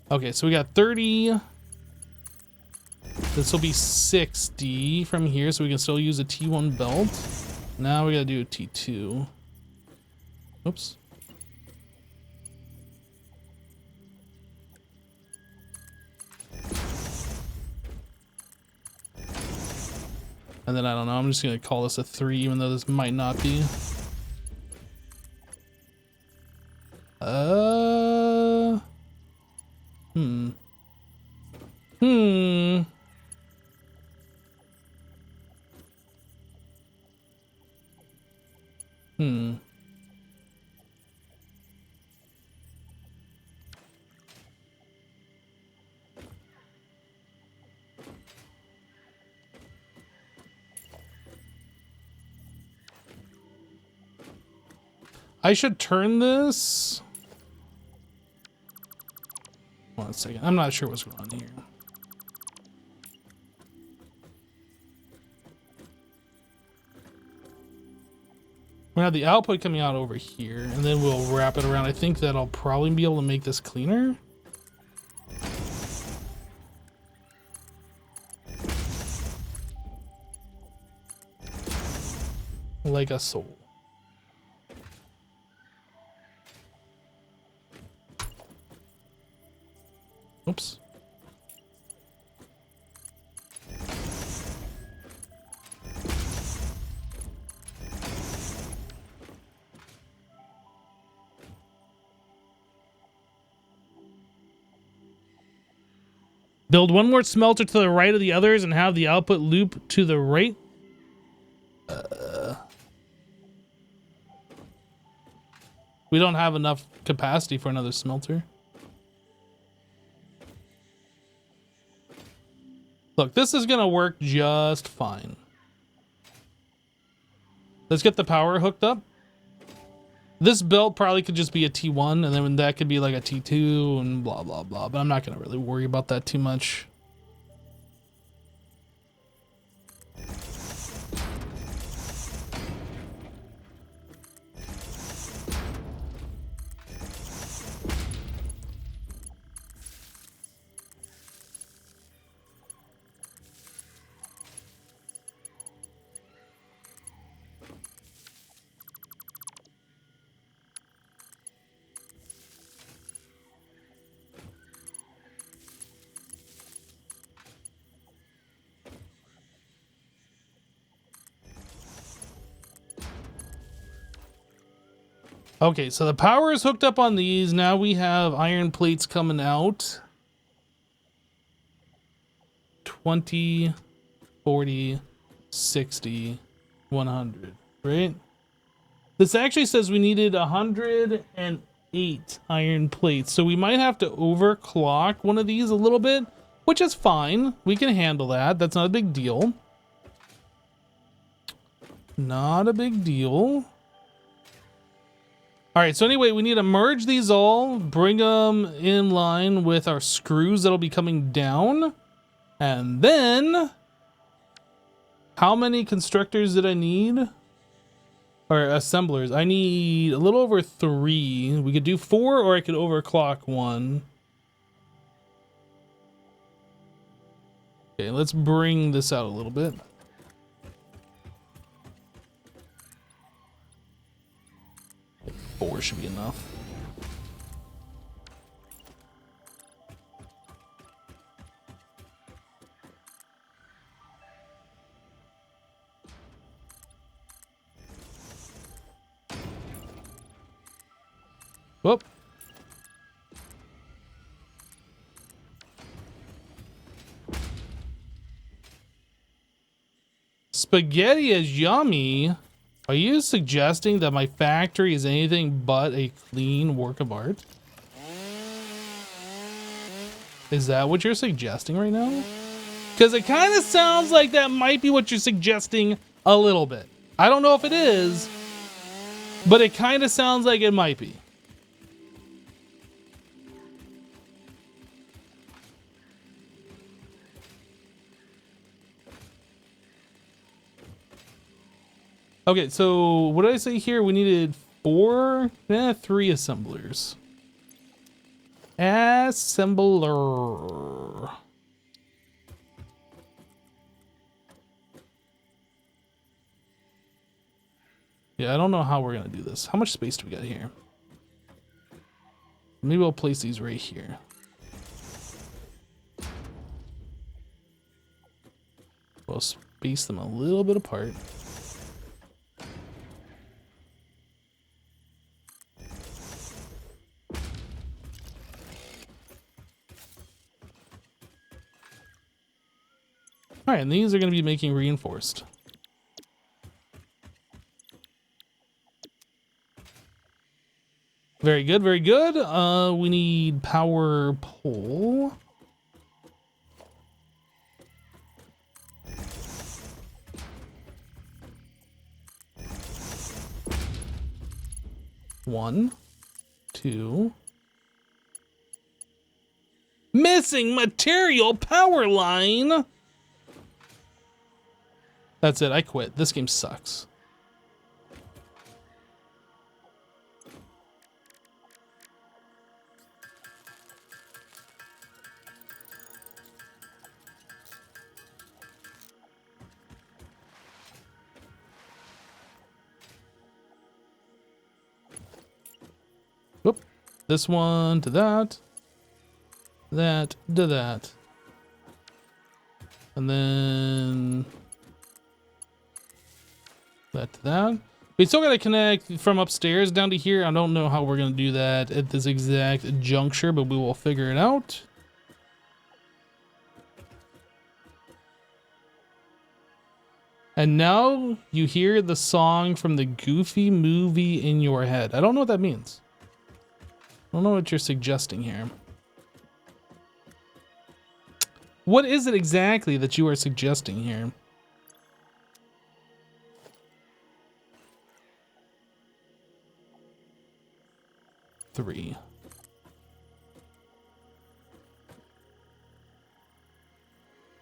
Okay, so we got 30. This will be 60 from here, so we can still use a T1 belt. Now we gotta do a T2. Oops. And then I don't know, I'm just gonna call this a 3, even though this might not be. I should turn this. 1 second. I'm not sure what's going on here. We'll have the output coming out over here, and then we'll wrap it around. I think that I'll probably be able to make this cleaner. Like a soul. Oops. Build one more smelter to the right of the others and have the output loop to the right. We don't have enough capacity for another smelter. Look, this is gonna work just fine. Let's get the power hooked up. This belt probably could just be a T1, and then that could be like a T2 and blah, blah, blah. But I'm not gonna really worry about that too much. Okay, so the power is hooked up on these. Now we have iron plates coming out. 20, 40, 60, 100, right? This actually says we needed 108 iron plates. So we might have to overclock one of these a little bit, which is fine. We can handle that. That's not a big deal. Not a big deal. All right, so anyway, we need to merge these all, bring them in line with our screws that'll be coming down. And then, how many constructors did I need? Or assemblers? I need a little over 3. We could do 4, or I could overclock 1. Okay, let's bring this out a little bit. Four should be enough. Whoop. Spaghetti is yummy. Are you suggesting that my factory is anything but a clean work of art? Is that what you're suggesting right now? Because it kind of sounds like that might be what you're suggesting a little bit. I don't know if it is, but it kind of sounds like it might be. Okay, so what did I say here? We needed 3 assemblers. Assembler. Yeah, I don't know how we're gonna do this. How much space do we got here? Maybe I'll place these right here. We'll space them a little bit apart. All right, and these are going to be making reinforced. Very good, very good. We need power pole. One, two. Missing material power line. That's it, I quit. This game sucks. Whoop. This one to that. That to that. And then that to that. We still gotta connect from upstairs down to here. I don't know how we're gonna do that at this exact juncture, but we will figure it out. And now you hear the song from the Goofy movie in your head. I don't know what that means. I don't know what you're suggesting here. What is it exactly that you are suggesting here? Three.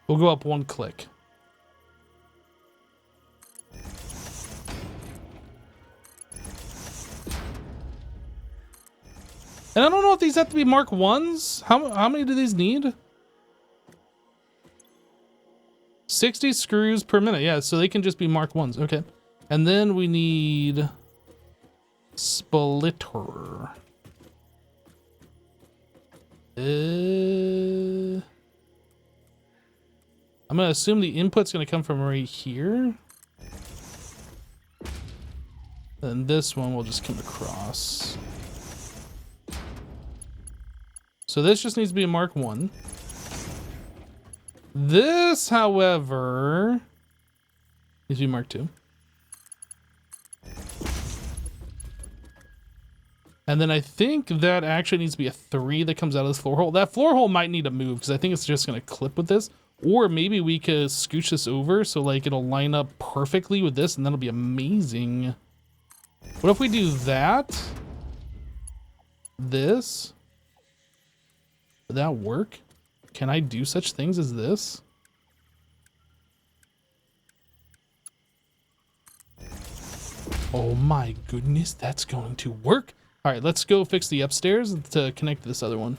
We'll go up 1 click. And I don't know if these have to be Mark 1s. How many do these need? 60 screws per minute. Yeah, so they can just be Mark 1s. Okay. And then we need splitter. I'm gonna assume the input's gonna come from right here. Then this one will just come across. So this just needs to be a Mark 1. This, however, needs to be Mark 2. And then I think that actually needs to be a 3 that comes out of this floor hole. That floor hole might need to move because I think it's just going to clip with this. Or maybe we could scooch this over so like it'll line up perfectly with this, and that'll be amazing. What if we do that? This? Would that work? Can I do such things as this? Oh my goodness, that's going to work. All right, let's go fix the upstairs to connect to this other one.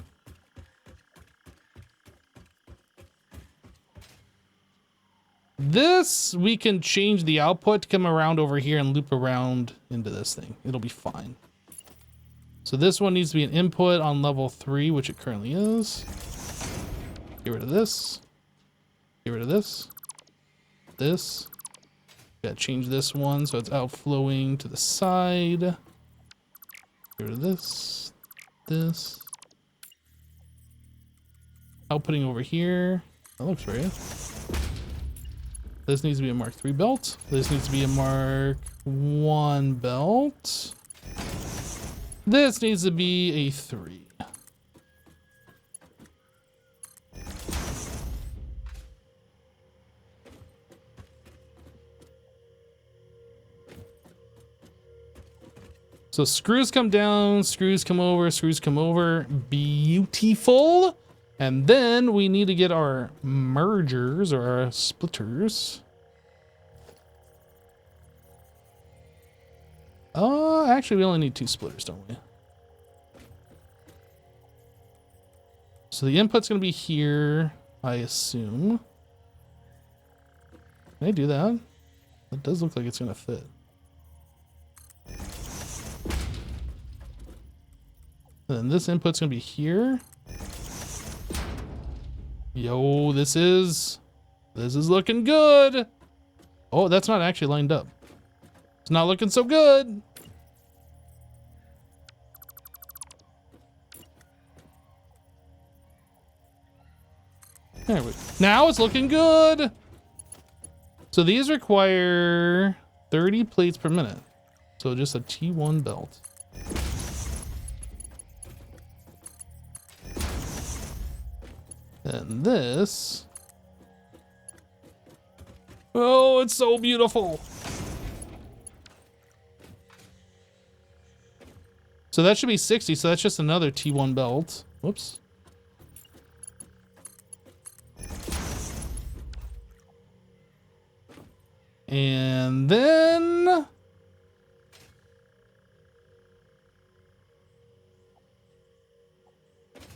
This, we can change the output to come around over here and loop around into this thing. It'll be fine. So this one needs to be an input on level 3, which it currently is. Get rid of this. Get rid of this. This. Gotta change this one so it's outflowing to the side. Get rid of this. This. Outputting over here. That looks right. This needs to be a Mark 3 belt. This needs to be a Mark 1 belt. This needs to be a 3. So screws come down, screws come over, screws come over. Beautiful. And then we need to get our mergers or our splitters. Actually, we only need 2 splitters, don't we? So the input's going to be here, I assume. Can I do that? It does look like it's going to fit. And then this input's going to be here. Yo, this is looking good. Oh, that's not actually lined up. It's not looking so good. There we go. Now it's looking good. So these require 30 plates per minute. So just a T1 belt. And this. Oh, it's so beautiful. So that should be 60. So that's just another T1 belt. Whoops. And then.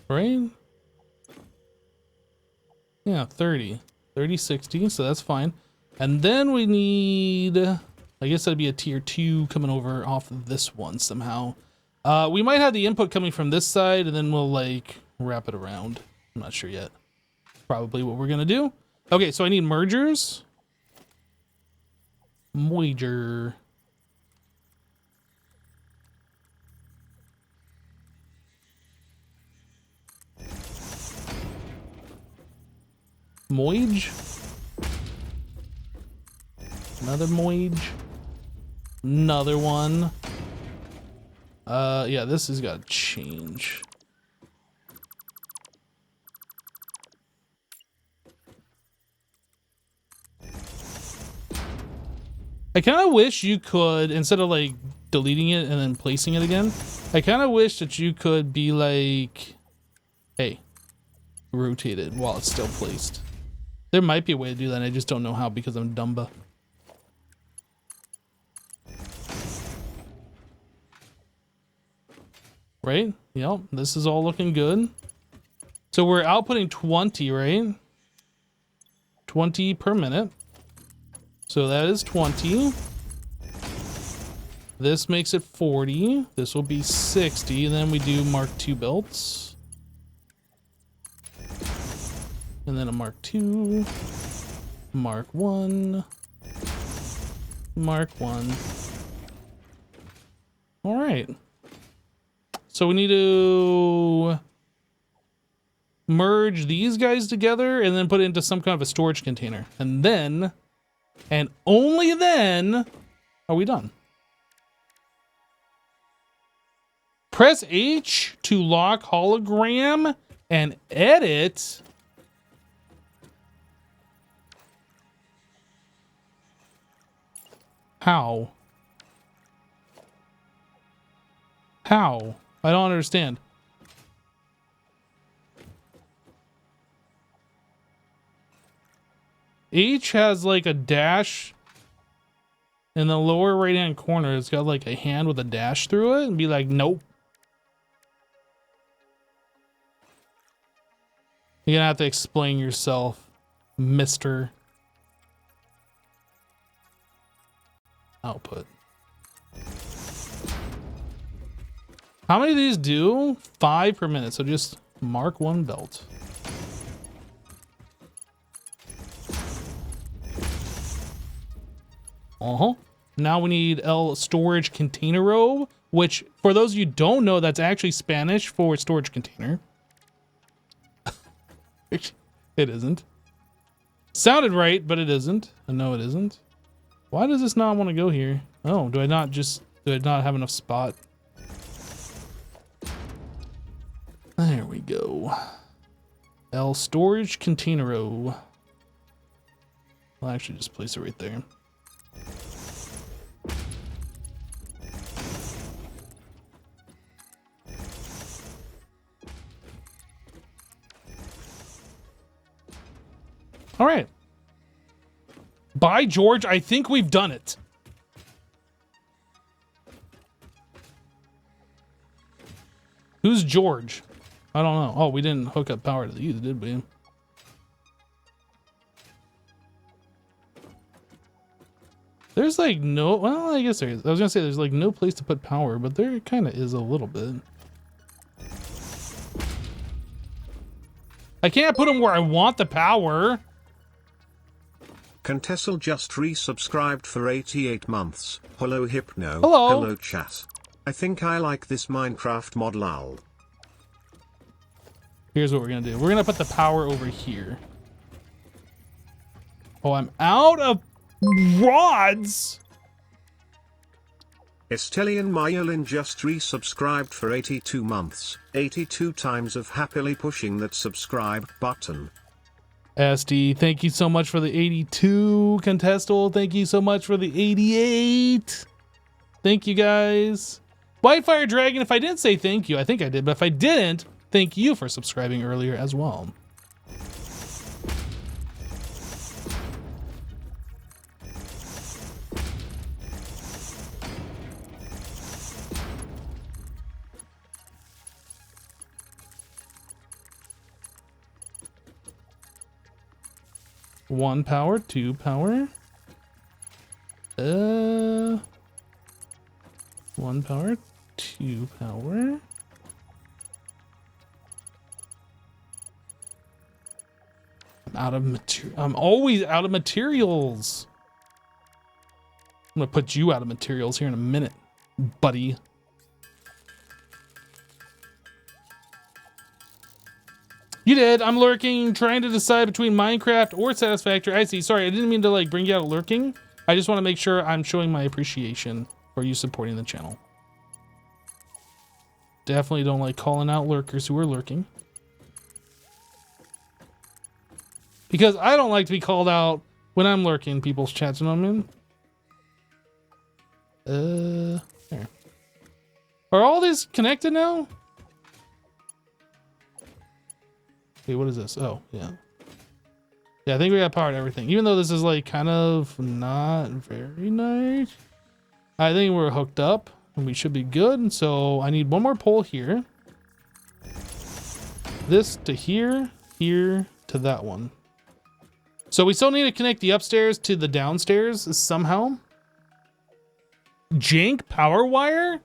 Right? Yeah, 30. 30, 60, so that's fine. And then we need, I guess that'd be a tier 2 coming over off of this one somehow. We might have the input coming from this side, and then we'll, like, wrap it around. I'm not sure yet. Probably what we're gonna do. Okay, so I need mergers. Merger. Moige. Another Moige. Another one. Yeah, this has got to change. I kind of wish you could, instead of like deleting it and then placing it again, I kind of wish that you could be like, hey, rotate it while it's still placed. There might be a way to do that, and I just don't know how because I'm Dumba. Right? Yep, this is all looking good. So we're outputting 20, right? 20 per minute. So that is 20. This makes it 40. This will be 60, and then we do Mark II belts. And then a Mark II, Mark 1, Mark 1. All right. So we need to merge these guys together and then put it into some kind of a storage container. And then, and only then, are we done. Press H to lock hologram and edit. How? How? I don't understand. H has like a dash in the lower right hand corner. It's got like a hand with a dash through it and be like, nope. You're gonna have to explain yourself, Mr. Output. How many of these do? 5 per minute. So just mark one belt. Now we need L storage container row, which for those of you who don't know, that's actually Spanish for storage container. It isn't. Sounded right, but it isn't. No, it isn't. Why does this not want to go here? Oh, do I not have enough spot? There we go. L storage container row. I'll actually just place it right there. All right. By George, I think we've done it. Who's George? I don't know. Oh, we didn't hook up power to these, did we? There's like no, well, I guess there is. I was gonna say there's like no place to put power, but there kind of is a little bit. I can't put them where I want the power. Contessel just resubscribed for 88 months. Hello Hypno. Hello. Hello chat. I think I like this Minecraft mod lol. Here's what we're gonna do. We're gonna put the power over here. Oh, I'm out of rods. Estelian Myolin just resubscribed for 82 months. 82 times of happily pushing that subscribe button. SD, thank you so much for the 82. Contestal, thank you so much for the 88. Thank you guys. Whitefire Dragon, if I didn't say thank you, I think I did, but if I didn't, thank you for subscribing earlier as well. One power, two power. One power, two power. I'm out of material. I'm always out of materials. I'm gonna put you out of materials here in a minute, buddy. You did. I'm lurking, trying to decide between Minecraft or Satisfactory. I see. Sorry, I didn't mean to like bring you out of lurking. I just want to make sure I'm showing my appreciation for you supporting the channel. Definitely don't like calling out lurkers who are lurking. Because I don't like to be called out when I'm lurking in people's chats when I'm in. There. Are all these connected now? Wait, what is this? Oh, yeah. Yeah, I think we got power to everything. Even though this is like kind of not very nice. I think we're hooked up and we should be good. So I need one more pole here. This to here, here to that one. So we still need to connect the upstairs to the downstairs somehow. Jank power wire?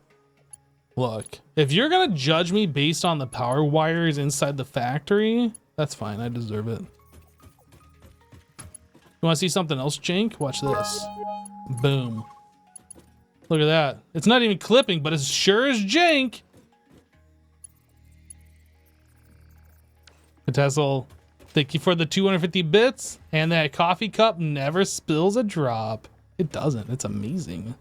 Look, if you're gonna judge me based on the power wires inside the factory, that's fine. I deserve it. You want to see something else, Jank? Watch this. Boom. Look at that. It's not even clipping, but it's sure as jank. Contessel, thank you for the 250 bits, and that coffee cup never spills a drop. It doesn't. It's amazing.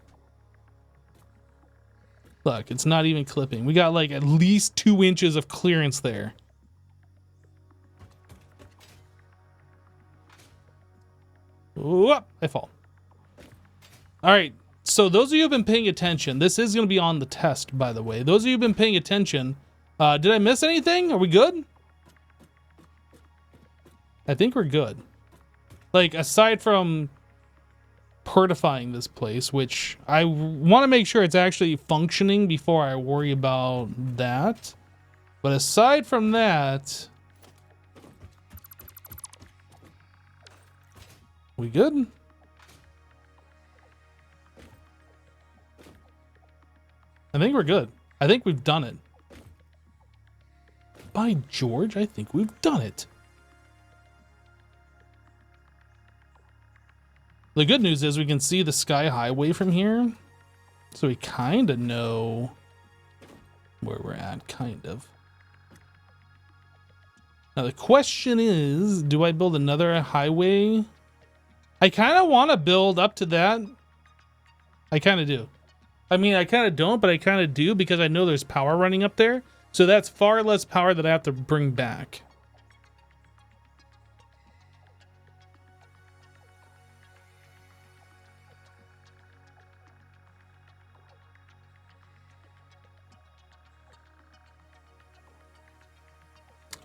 Look, it's not even clipping. We got like at least 2 inches of clearance there. Whoop, I fall. All right, So those of you who have been paying attention, this is going to be on the test, by the way. Those of you who have been paying attention, did I miss anything? Are we good? I think we're good. Like, aside from portifying this place, which I want to make sure it's actually functioning before I worry about that. But aside from that, we good? I think we're good. I think we've done it. By George, I think we've done it. The good news is we can see the sky highway from here. So we kind of know where we're at, kind of. Now the question is, do I build another highway? I kind of want to build up to that. I kind of do. I mean, I kind of don't, but I kind of do because I know there's power running up there. So that's far less power that I have to bring back.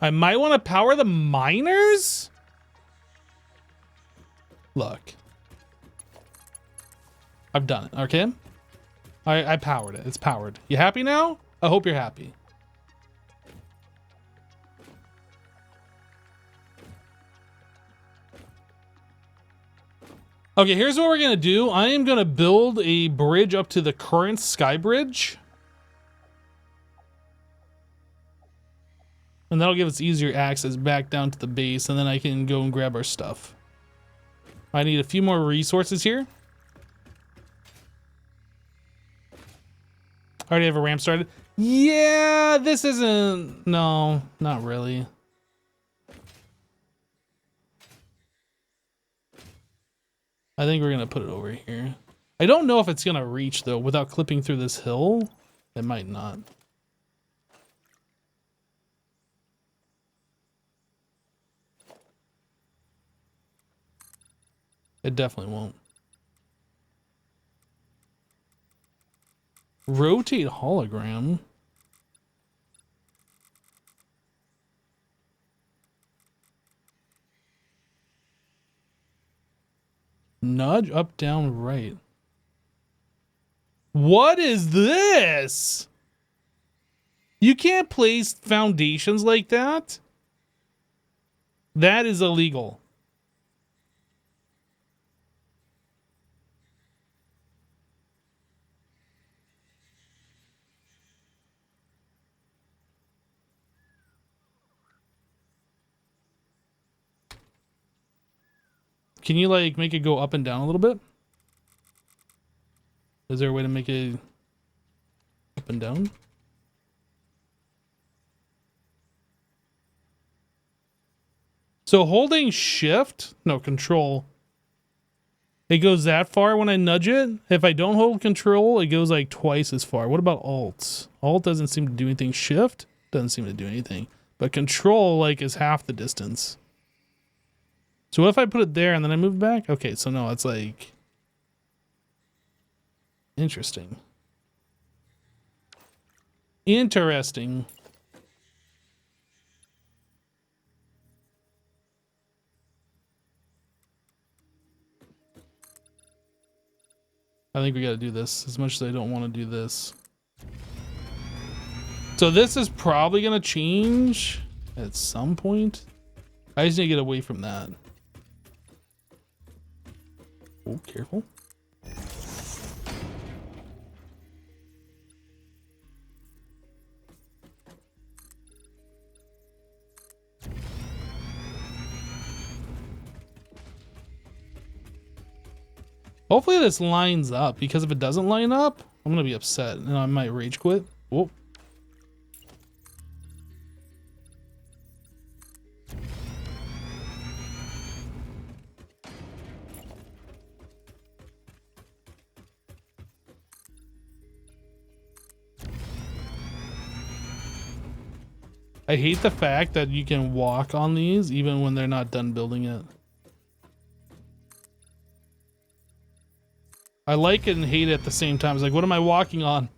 I might want to power the miners? Look. I've done it, okay? I powered it. It's powered. You happy now? I hope you're happy. Okay, here's what we're going to do. I am going to build a bridge up to the current sky bridge. And that'll give us easier access back down to the base, and then I can go and grab our stuff. I need a few more resources here. I already have a ramp started. Yeah, this isn't... No, not really. I think we're going to put it over here. I don't know if it's going to reach, though, without clipping through this hill. It might not. It definitely won't. Rotate hologram. Nudge up, down, right. What is this? You can't place foundations like that. That is illegal. Can you like make it go up and down a little bit? Is there a way to make it up and down? So holding shift, no, control, it goes that far when I nudge it. If I don't hold control, it goes like twice as far. What about alt? Alt doesn't seem to do anything. Shift doesn't seem to do anything. But control like is half the distance. So what if I put it there and then I move back? Okay, so no, it's like... Interesting. Interesting. I think we gotta do this, as much as I don't want to do this. So this is probably gonna change at some point. I just need to get away from that. Oh, careful. Hopefully this lines up, because if it doesn't line up, I'm gonna be upset and I might rage quit. Whoa. I hate the fact that you can walk on these even when they're not done building it. I like it and hate it at the same time. It's like, what am I walking on?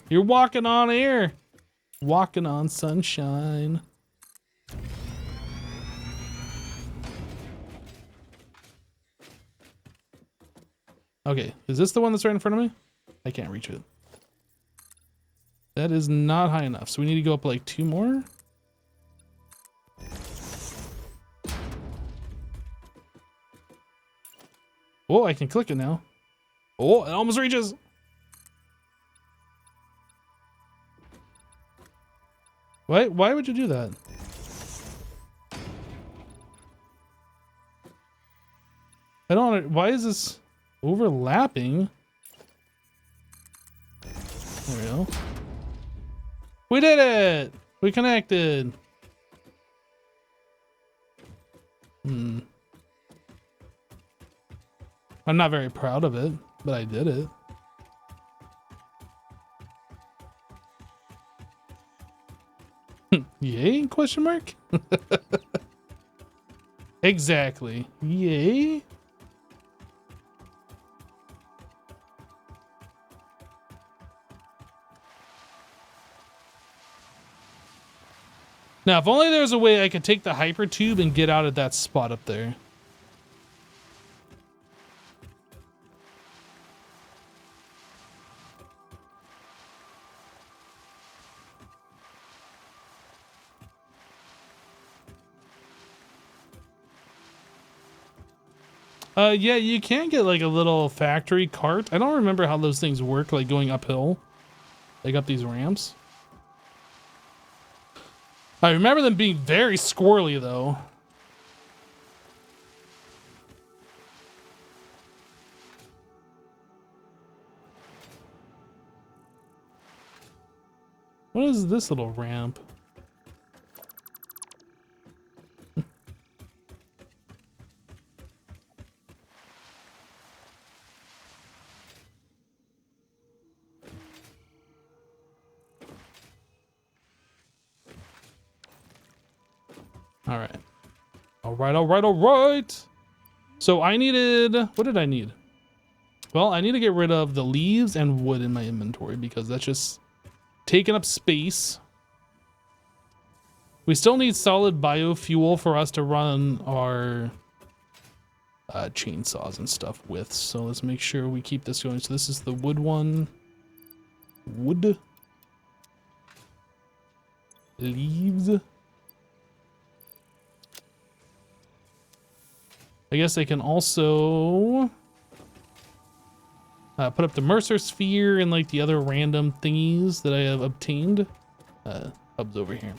You're walking on air. Walking on sunshine. Okay, is this the one that's right in front of me? I can't reach it. That is not high enough, so we need to go up like 2 more. Oh, I can click it now. Oh, it almost reaches. Why would you do that? I don't, why is this overlapping? There we go. We did it! We connected. I'm not very proud of it, but I did it. Yay? Question mark? Exactly. Yay? Now, if only there was a way I could take the hyper tube and get out at that spot up there. Yeah, you can get like a little factory cart. I don't remember how those things work, like going uphill, like up these ramps. I remember them being very squirrely though. What is this little ramp? All right. All right, all right, all right. So I needed, what did I need? Well, I need to get rid of the leaves and wood in my inventory because that's just taking up space. We still need solid biofuel for us to run our chainsaws and stuff with. So let's make sure we keep this going. So this is the wood one. Wood. Leaves. I guess they can also put up the Mercer sphere and like the other random thingies that I have obtained. Hub's over here.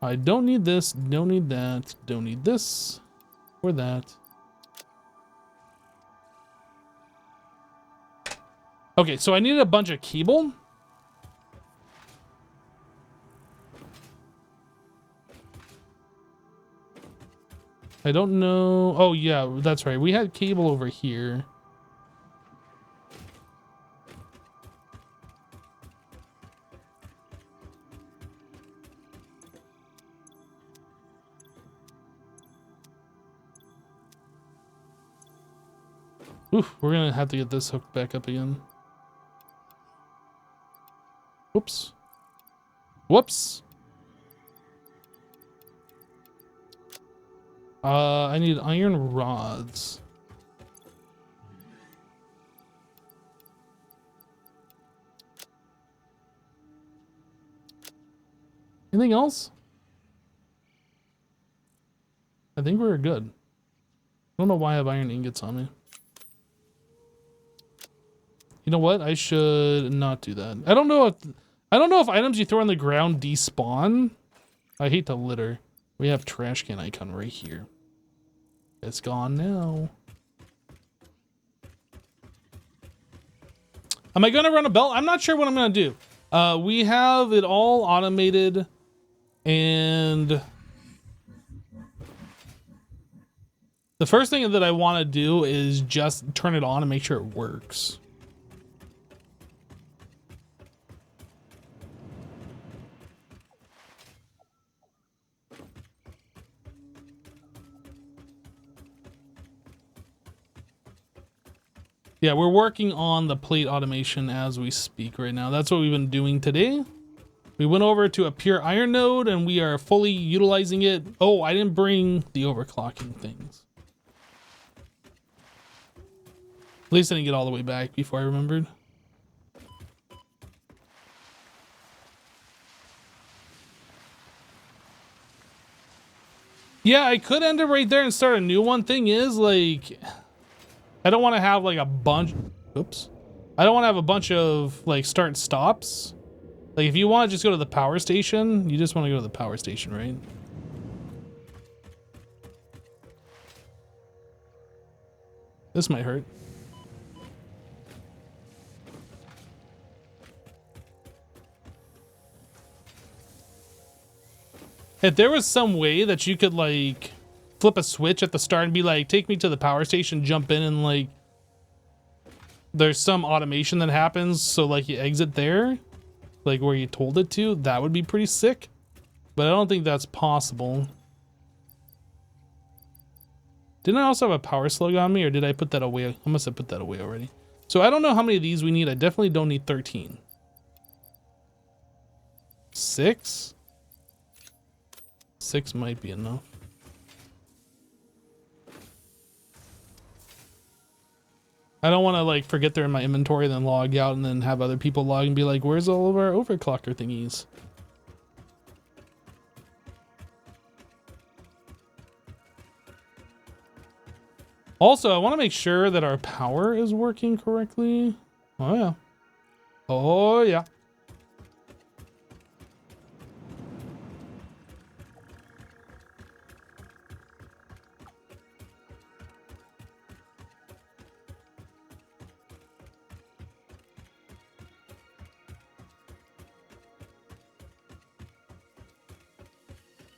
I don't need this, don't need that, don't need this or that. Okay, so I needed a bunch of cable. I don't know. Oh yeah, that's right. We had cable over here. Oof, we're gonna have to get this hooked back up again. Whoops. Whoops. I need iron rods. Anything else? I think we're good. I don't know why I have iron ingots on me. You know what? I should not do that. I don't know if items you throw on the ground despawn. I hate to litter. We have trash can icon right here. It's gone now. Am I gonna run a belt? I'm not sure what I'm gonna do. We have it all automated and The first thing that I want to do is just turn it on and make sure it works. Yeah, we're working on the plate automation as we speak right now. That's what we've been doing today. We went over to a pure iron node and we are fully utilizing it. Oh, I didn't bring the overclocking things. At least I didn't get all the way back before I remembered. Yeah, I could end it right there and start a new one. Thing is, like, I don't want to have like a bunch. Oops. I don't want to have a bunch of like start stops. Like, if you want to just go to the power station, you just want to go to the power station, right? This might hurt. If there was some way that you could like flip a switch at the start and be like, take me to the power station, jump in, and like there's some automation that happens, so like you exit there, like where you told it to, that would be pretty sick. But I don't think that's possible. Didn't I also have a power slug on me, or did I put that away? I must have put that away already. So I don't know how many of these we need. I definitely don't need 13. 6? 6 might be enough. I don't want to like forget they're in my inventory, then log out, and then have other people log and be like, where's all of our overclocker thingies? Also, I want to make sure that our power is working correctly. Oh yeah. Oh yeah.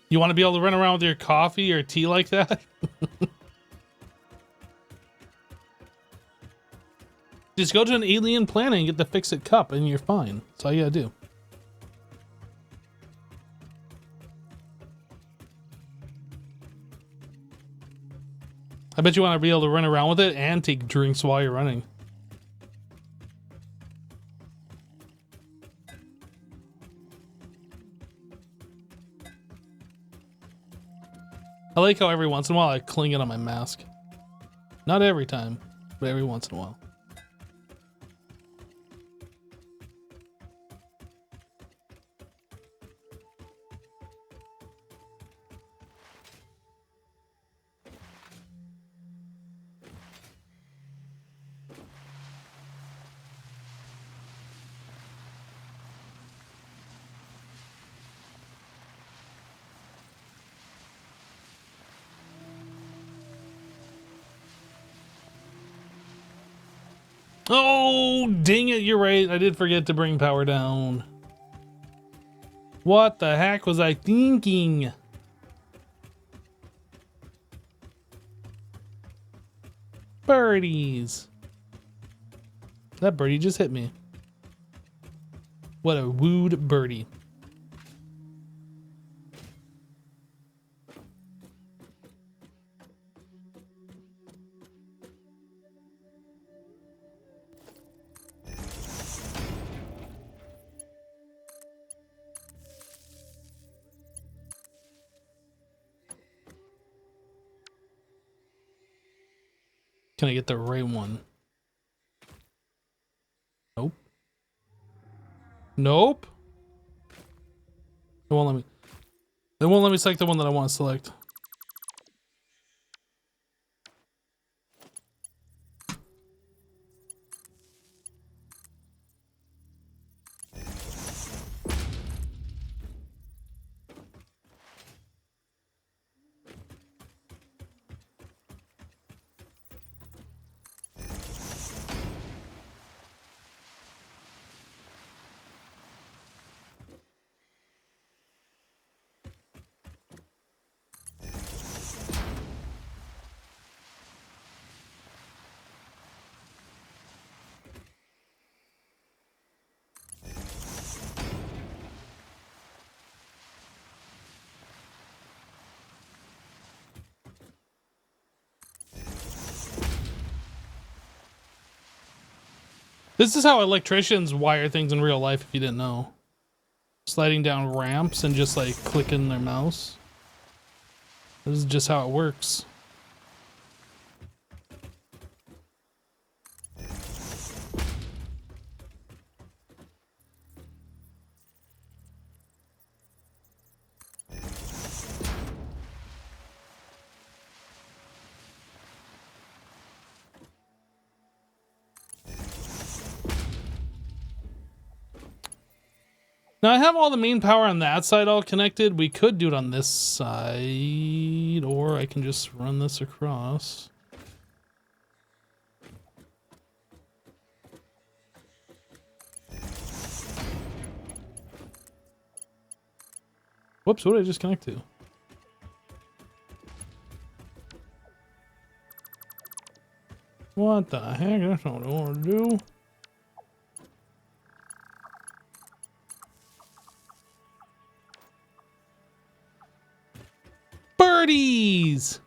You want to be able to run around with your coffee or tea like that? Just go to an alien planet and get the fix-it cup and you're fine. That's all you gotta do. I bet you want to be able to run around with it and take drinks while you're running. I like how every once in a while I cling it on my mask. Not every time, but every once in a while. Oh, dang it, you're right. I did forget to bring power down. What the heck was I thinking? Birdies. That birdie just hit me. What a wooed birdie. Can I get the right one? Nope. Nope. It won't let me. It won't let me select the one that I want to select. This is how electricians wire things in real life, if you didn't know. Sliding down ramps and just like clicking their mouse. This is just how it works. Now I have all the main power on that side all connected. We could do it on this side, or I can just run this across. Whoops, what did I just connect to? What the heck? That's not what I want to do. Birdies!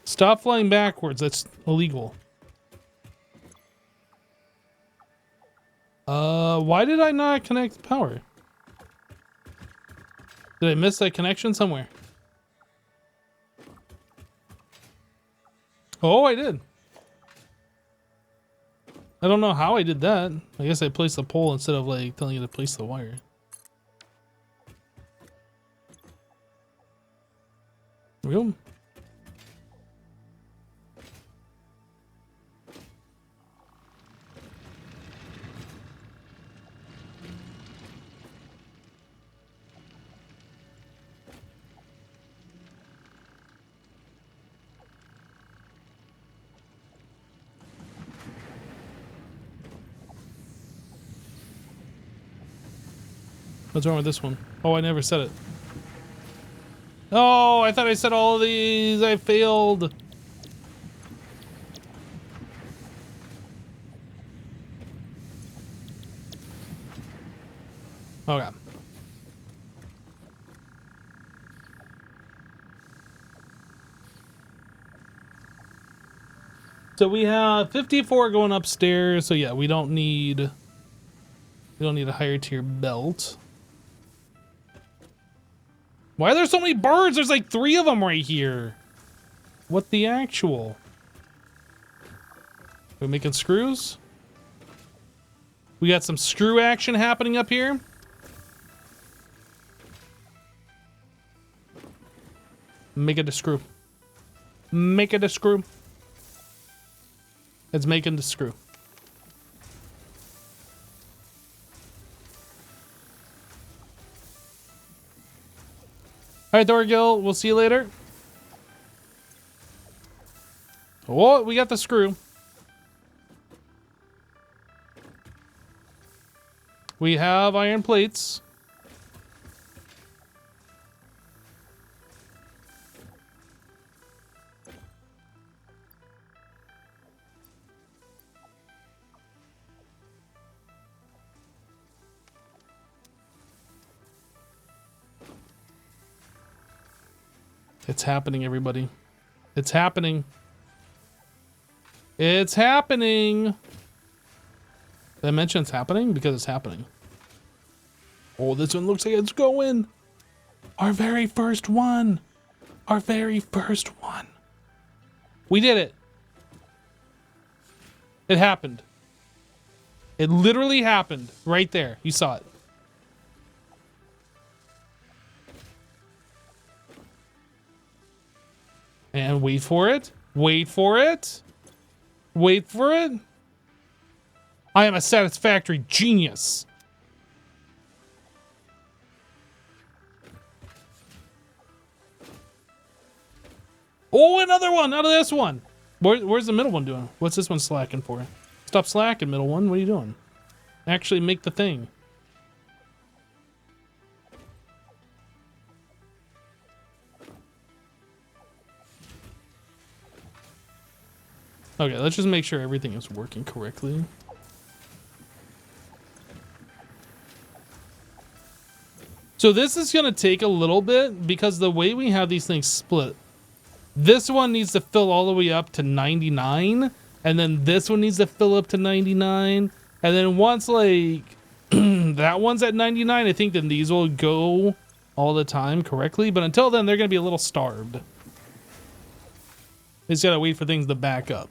Stop flying backwards. That's illegal. Why did I not connect power? Did I miss that connection somewhere? Oh, I did. I don't know how I did that. I guess I placed the pole instead of like telling you to place the wire. There we go. What's wrong with this one? Oh, I never said it. Oh, I thought I said all of these. I failed. Okay. So we have 54 going upstairs. So yeah, we don't need a higher tier belt. Why are there so many birds? There's like 3 of them right here. What the actual? We're making screws? We got some screw action happening up here. Make it a screw. Make it a screw. It's making the screw. All right, Dorgil, we'll see you later. Oh, we got the screw. We have iron plates. It's happening, everybody. It's happening. It's happening. Did I mention it's happening? Because it's happening. Oh, this one looks like it's going. Our very first one. Our very first one. We did it. It happened. It literally happened right there. You saw it. And wait for it. Wait for it. Wait for it. I am a Satisfactory genius. Oh, another one out of this one. Where's the middle one doing? What's this one slacking for? Stop slacking, middle one. What are you doing? Actually make the thing. Okay, let's just make sure everything is working correctly. So this is going to take a little bit because the way we have these things split, this one needs to fill all the way up to 99, and then this one needs to fill up to 99, and then once like that one's at 99, I think then these will go all the time correctly, but until then they're going to be a little starved. They just got to wait for things to back up.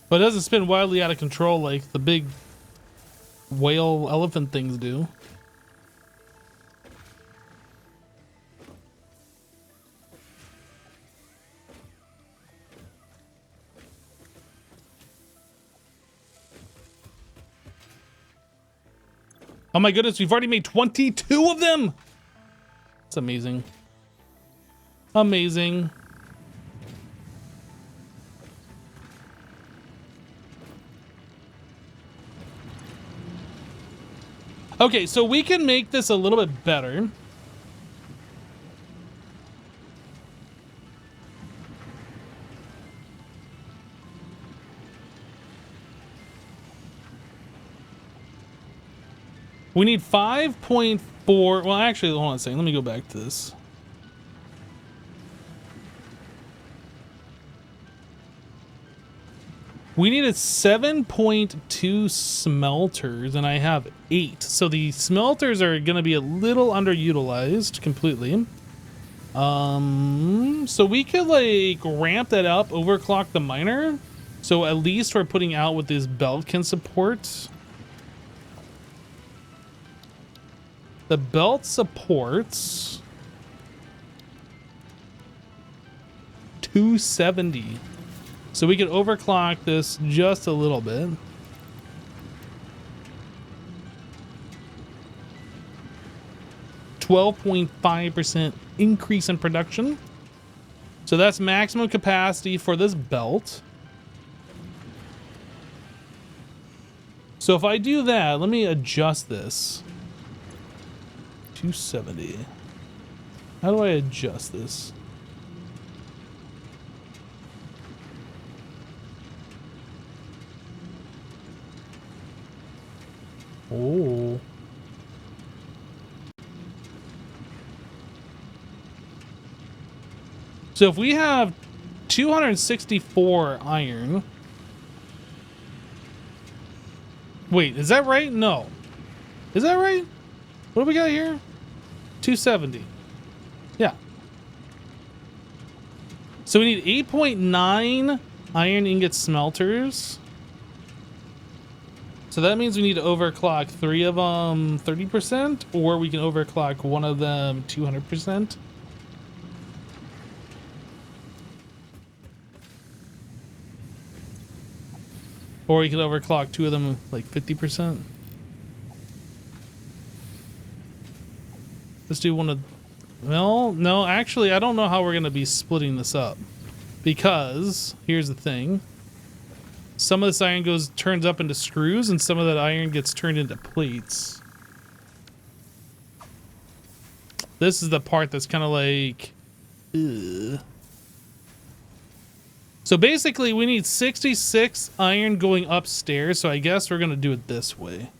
But it doesn't spin wildly out of control like the big whale elephant things do. Oh my goodness, we've already made 22 of them! It's amazing. Amazing. Okay, so we can make this a little bit better. We need 5.4. Well, actually, hold on a second. Let me go back to this. We needed 7.2 smelters, and I have 8. So the smelters are going to be a little underutilized completely. So we could like ramp that up, overclock the miner. So at least we're putting out what this belt can support. The belt supports 270. So we can overclock this just a little bit. %12.5% increase in production. So that's maximum capacity for this belt. So if I do that, let me adjust this. 270. How do I adjust this? Oh. So if we have 264 iron. Wait, is that right? No. Is that right? What do we got here? 270. Yeah. So we need 8.9 iron ingot smelters. So that means we need to overclock 3 of them 30%, or we can overclock 1 of them 200%. Or we can overclock 2 of them like 50%. Let's do one of... Well, no, actually, I don't know how we're going to be splitting this up. Because, here's the thing. Some of this iron turns up into screws, and some of that iron gets turned into plates. This is the part that's kind of like... Ugh. So basically, we need 66 iron going upstairs, so I guess we're going to do it this way.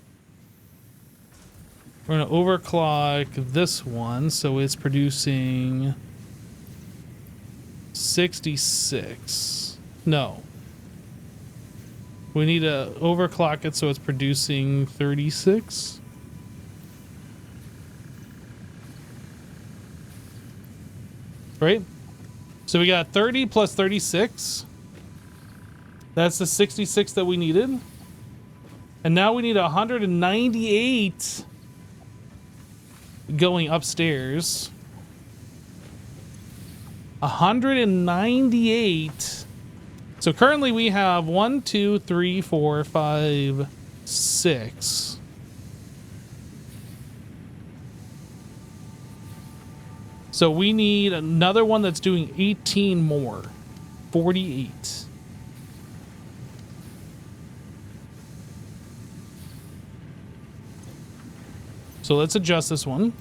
We're going to overclock this one, so it's producing 66. No. We need to overclock it so it's producing 36. Right? So we got 30 plus 36. That's the 66 that we needed. And now we need 198 going upstairs. 198. So currently we have 1, 2, 3, 4, 5, 6. So we need another one that's doing 18 more. 48. So let's adjust this one.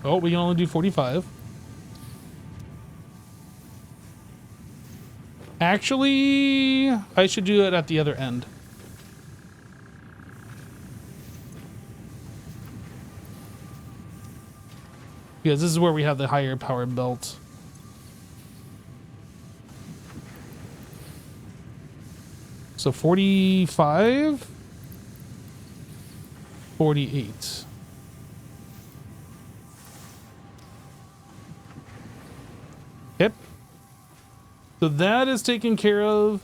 Oh, we can only do 45. Actually, I should do it at the other end. Because this is where we have the higher power belt. So 45, 48. Yep. So that is taken care of.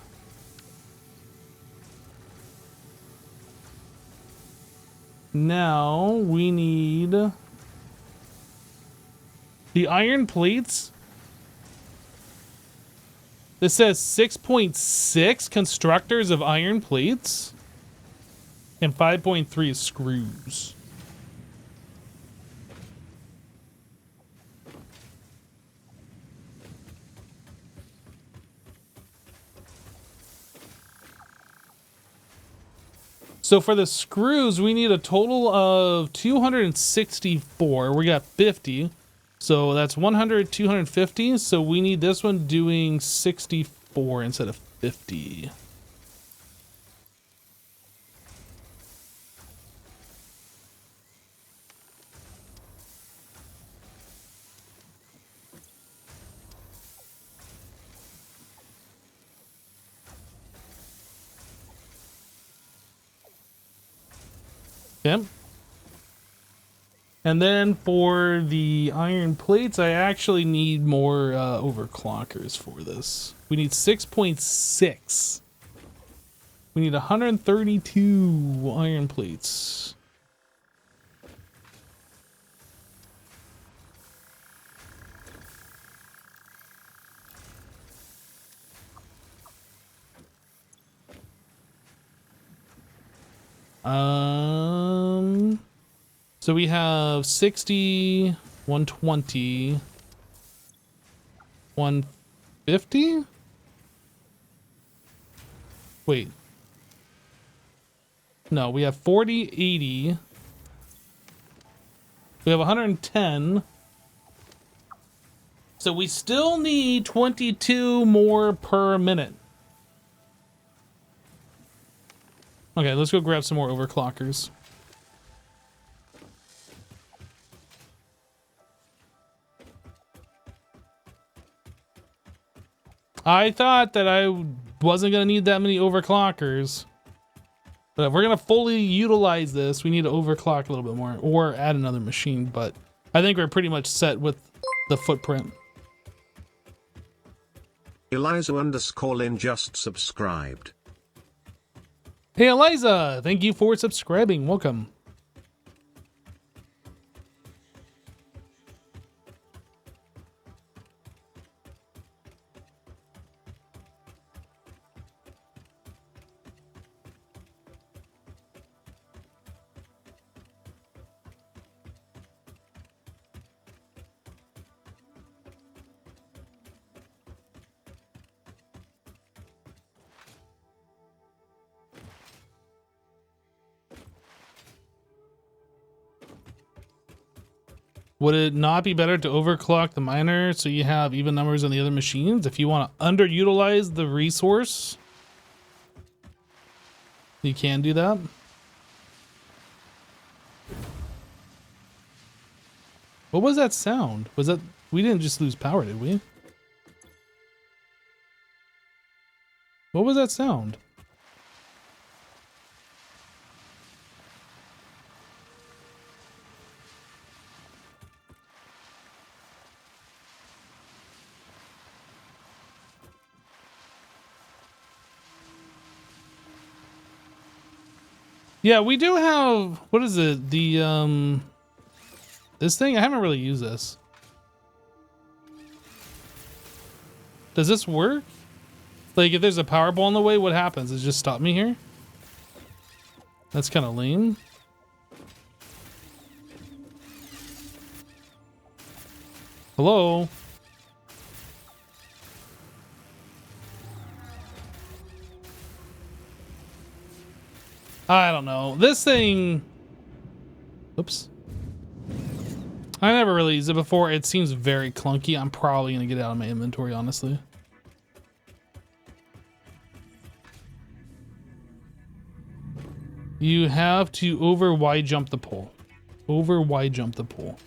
Now we need the iron plates. This says 6.6 constructors of iron plates and 5.3 screws. So for the screws, we need a total of 264. We got 50. So that's 100, 250. So we need this one doing 64 instead of 50. Okay. And then for the iron plates, I actually need more overclockers for this. We need 6.6. We need 132 iron plates. So we have 60, 120, 150? Wait. No, we have 40, 80. We have 110. So we still need 22 more per minute. Okay, let's go grab some more overclockers. I thought that I wasn't going to need that many overclockers. But if we're going to fully utilize this, we need to overclock a little bit more or add another machine. But I think we're pretty much set with the footprint. Eliza_Lin just subscribed. Hey, Eliza, thank you for subscribing. Welcome. Would it not be better to overclock the miner so you have even numbers on the other machines? If you want to underutilize the resource, you can do that. What was that sound? Was that... We didn't just lose power, did we? What was that sound? Yeah, we do have, what is it? The This thing, I haven't really used this. Does this work? Like, if there's a power pole in the way, what happens? Does it just stop me here? That's kind of lame. Hello? I don't know. This thing... Oops. I never really used it before. It seems very clunky. I'm probably going to get it out of my inventory, honestly. You have to over Y jump the pole. Over Y jump the pole.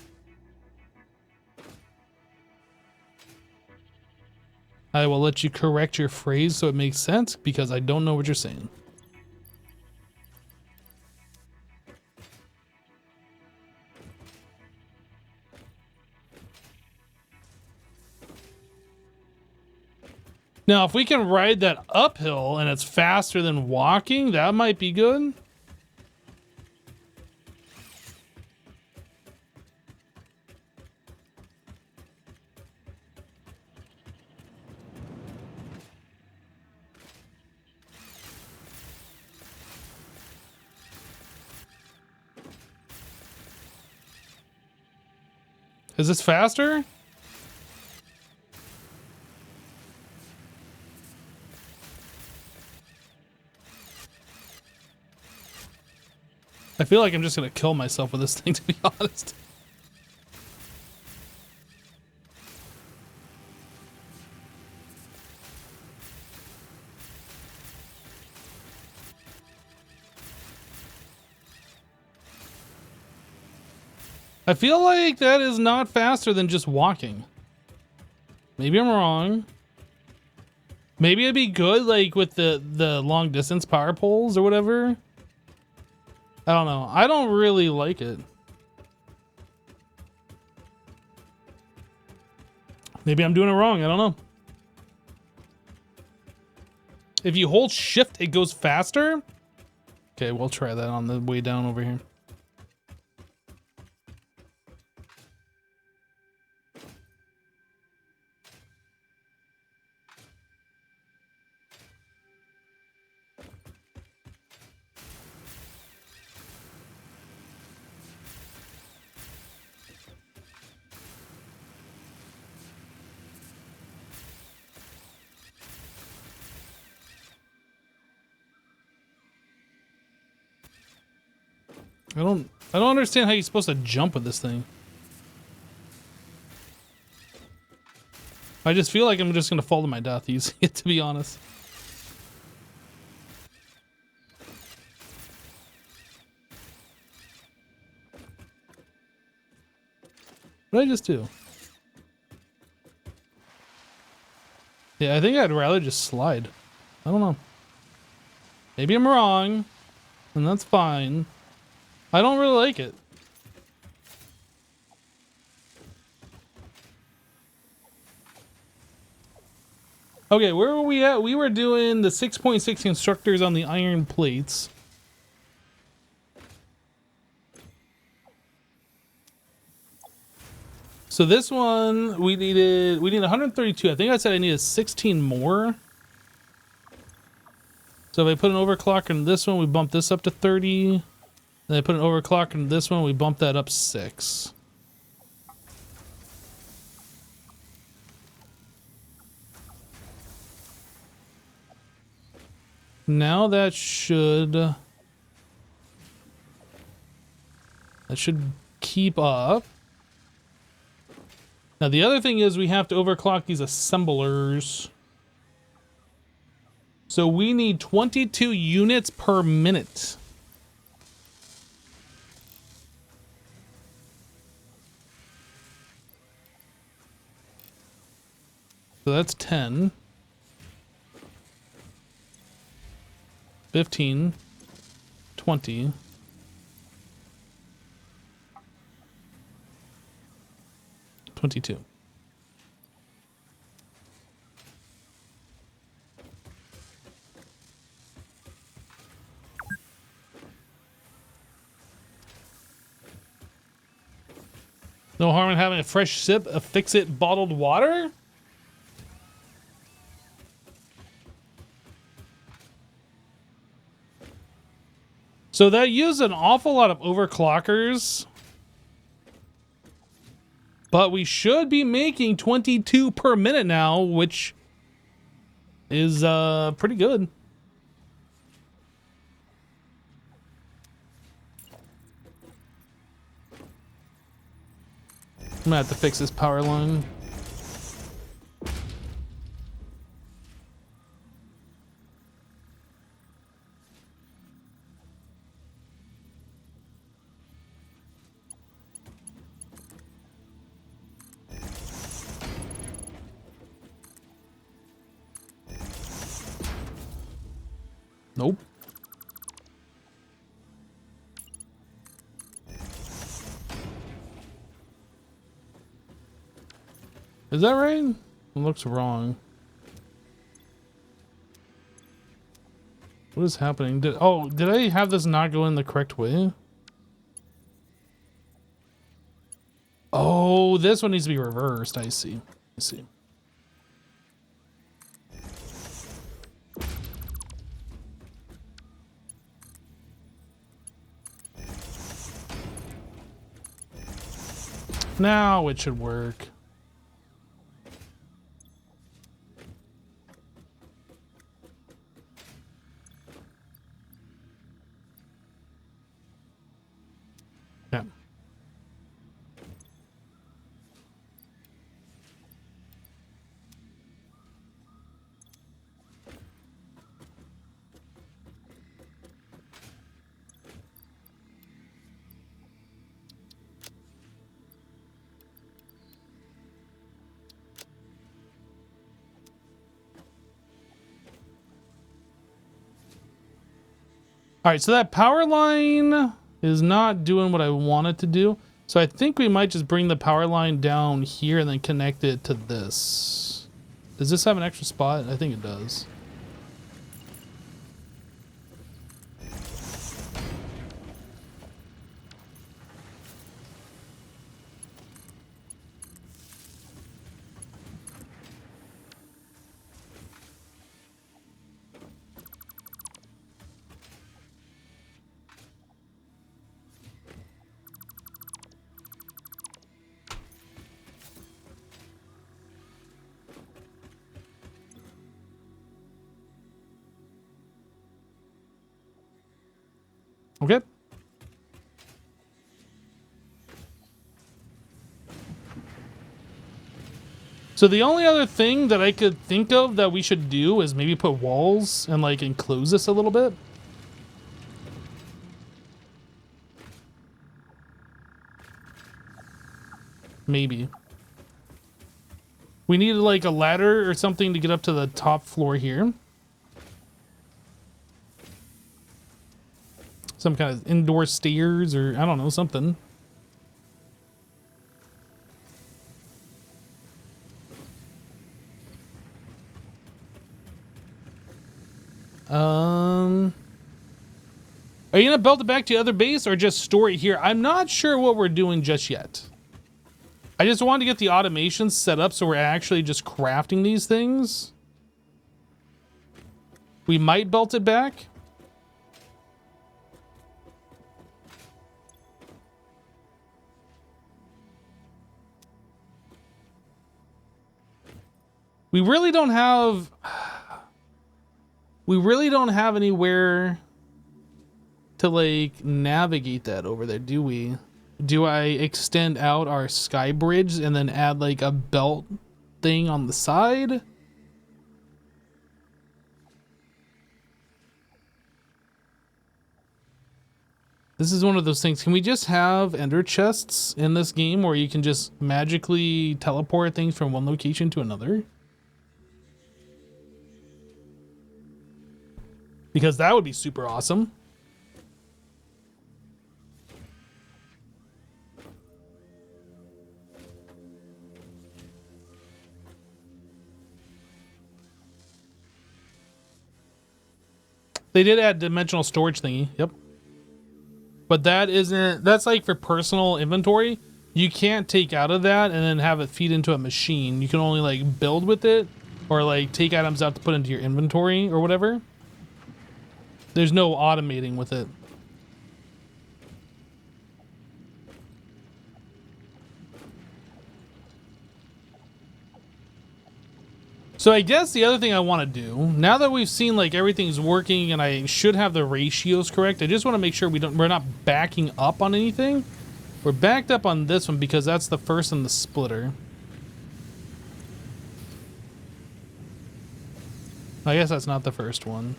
I will let you correct your phrase so it makes sense because I don't know what you're saying. Now, if we can ride that uphill and it's faster than walking, that might be good. Is this faster? I feel like I'm just gonna kill myself with this thing, to be honest. I feel like that is not faster than just walking. Maybe I'm wrong. Maybe it'd be good like with the long distance power poles or whatever. I don't know. I don't really like it. Maybe I'm doing it wrong. I don't know. If you hold shift, it goes faster. Okay, we'll try that on the way down over here. I don't understand how you're supposed to jump with this thing. I just feel like I'm just gonna fall to my death using it, to be honest. What did I just do? Yeah, I think I'd rather just slide. I don't know. Maybe I'm wrong, and that's fine. I don't really like it. Okay, where were we at? We were doing the 6.6 constructors on the iron plates. So this one, we need 132. I think I said I needed 16 more. So if I put an overclock in this one, we bump this up to 30. Then I put an overclock in this one, we bump that up 6. Now that should keep up. Now the other thing is we have to overclock these assemblers. So we need 22 units per minute. So that's 10. 15. 20. 22. No harm in having a fresh sip of Fix-It bottled water? So that used an awful lot of overclockers. But we should be making 22 per minute now, which is pretty good. I'm gonna have to fix this power line. Nope. Is that right? It looks wrong. What is happening? Did I have this not go in the correct way? Oh, this one needs to be reversed. I see. I see. Now it should work. Yeah. All right, so that power line is not doing what I want it to do. So I think we might just bring the power line down here and then connect it to this. Does this have an extra spot? I think it does. Okay. So the only other thing that I could think of that we should do is maybe put walls and like enclose this a little bit. Maybe. We need like a ladder or something to get up to the top floor here. Some kind of indoor stairs or I don't know, something. Are you gonna belt it back to the other base or just store it here? I'm not sure what we're doing just yet. I just wanted to get the automation set up so we're actually just crafting these things. We might belt it back. We really don't have anywhere to like navigate that over there, do we? Do I extend out our sky bridge and then add like a belt thing on the side? This is one of those things. Can we just have ender chests in this game where you can just magically teleport things from one location to another? Because that would be super awesome. They did add dimensional storage thingy. Yep. But that isn't, that's like for personal inventory. you can't take out of that and then have it feed into a machine. You can only like build with it or like take items out to put into your inventory or whatever. There's no automating with it. So I guess the other thing I want to do, now that we've seen like everything's working and I should have the ratios correct, I just want to make sure we're not backing up on anything. We're backed up on this one because that's the first in the splitter. I guess that's not the first one.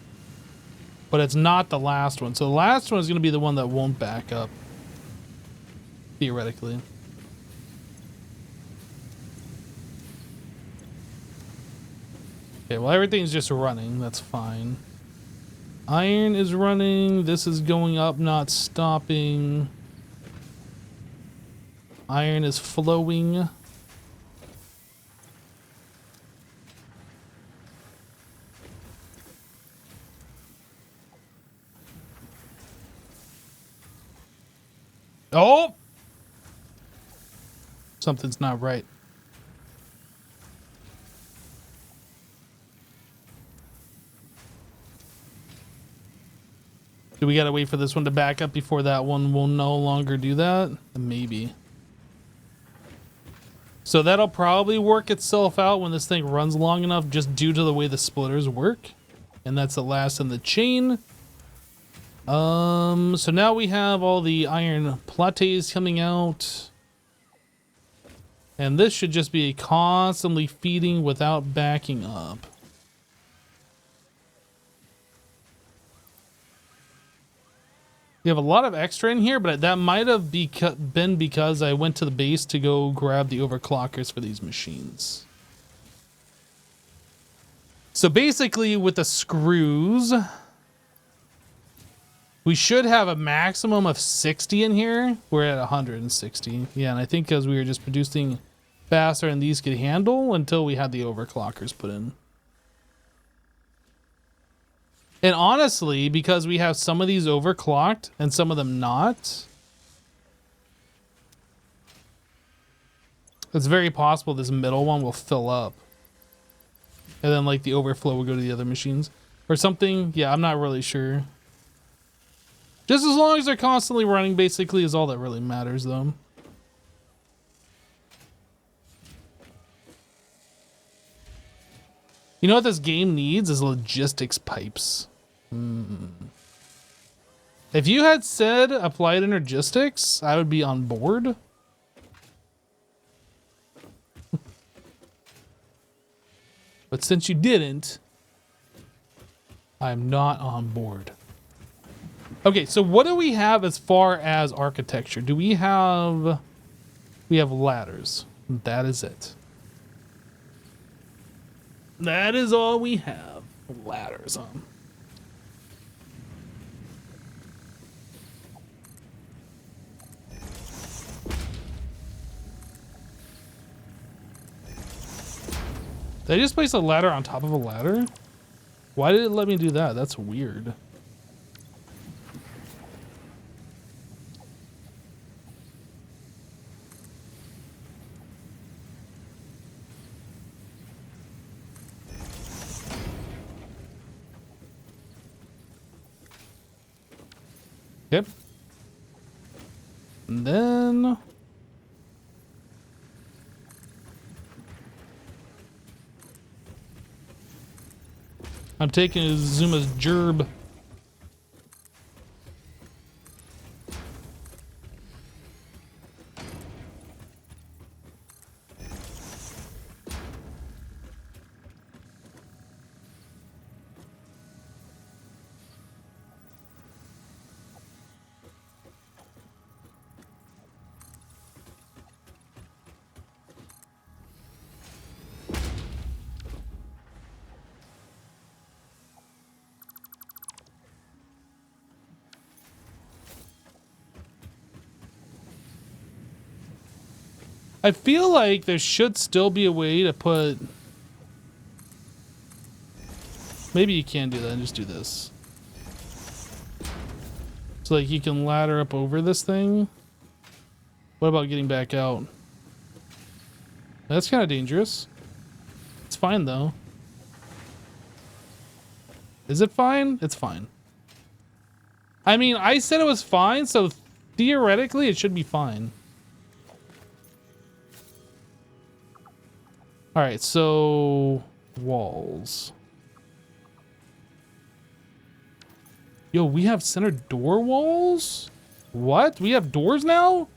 But it's not the last one. So the last one is going to be the one that won't back up. Theoretically. Okay, well everything's just running. That's fine. Iron is running. This is going up, not stopping. Iron is flowing. Oh! Something's not right. Do we gotta wait for this one to back up before that one will no longer do that? Maybe. So that'll probably work itself out when this thing runs long enough just due to the way the splitters work. And that's the last in the chain. So now we have all the iron plates coming out. And this should just be constantly feeding without backing up. We have a lot of extra in here, but that might have been because I went to the base to go grab the overclockers for these machines. So basically with the screws, we should have a maximum of 60 in here. We're at 160. Yeah, and I think because we were just producing faster and these could handle until we had the overclockers put in. And honestly, because we have some of these overclocked and some of them not, it's very possible this middle one will fill up. And then like the overflow will go to the other machines or something. Yeah, I'm not really sure. Just as long as they're constantly running basically is all that really matters though. You know what this game needs is logistics pipes. If you had said applied energistics, I would be on board. But since you didn't, I'm not on board. Okay, so what do we have as far as architecture? We have ladders. That is it. That is all we have. Ladders on. Did I just place a ladder on top of a ladder? Why did it let me do that? That's weird. Yep. And then I'm taking Zuma's gerb. I feel like there should still be a way to put... Maybe you can do that and just do this. So like you can ladder up over this thing. What about getting back out? That's kind of dangerous. It's fine though. Is it fine? It's fine. I mean, I said it was fine, so theoretically it should be fine. All right, so walls. Yo, we have center door walls? What? We have doors now?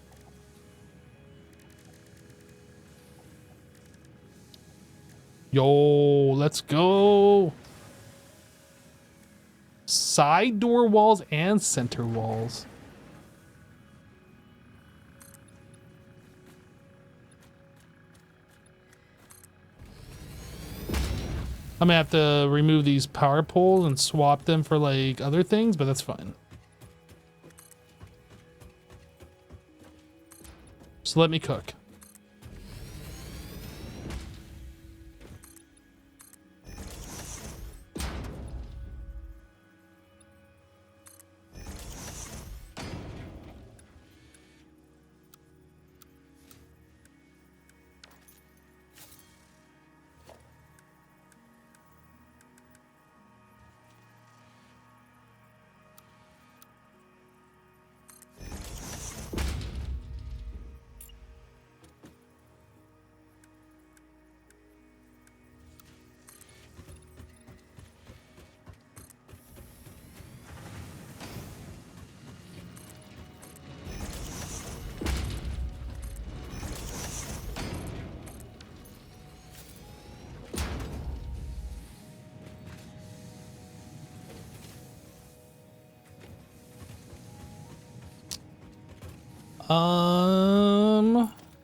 Yo, let's go. Side door walls and center walls. I'm gonna have to remove these power poles and swap them for like other things, but that's fine. So let me cook.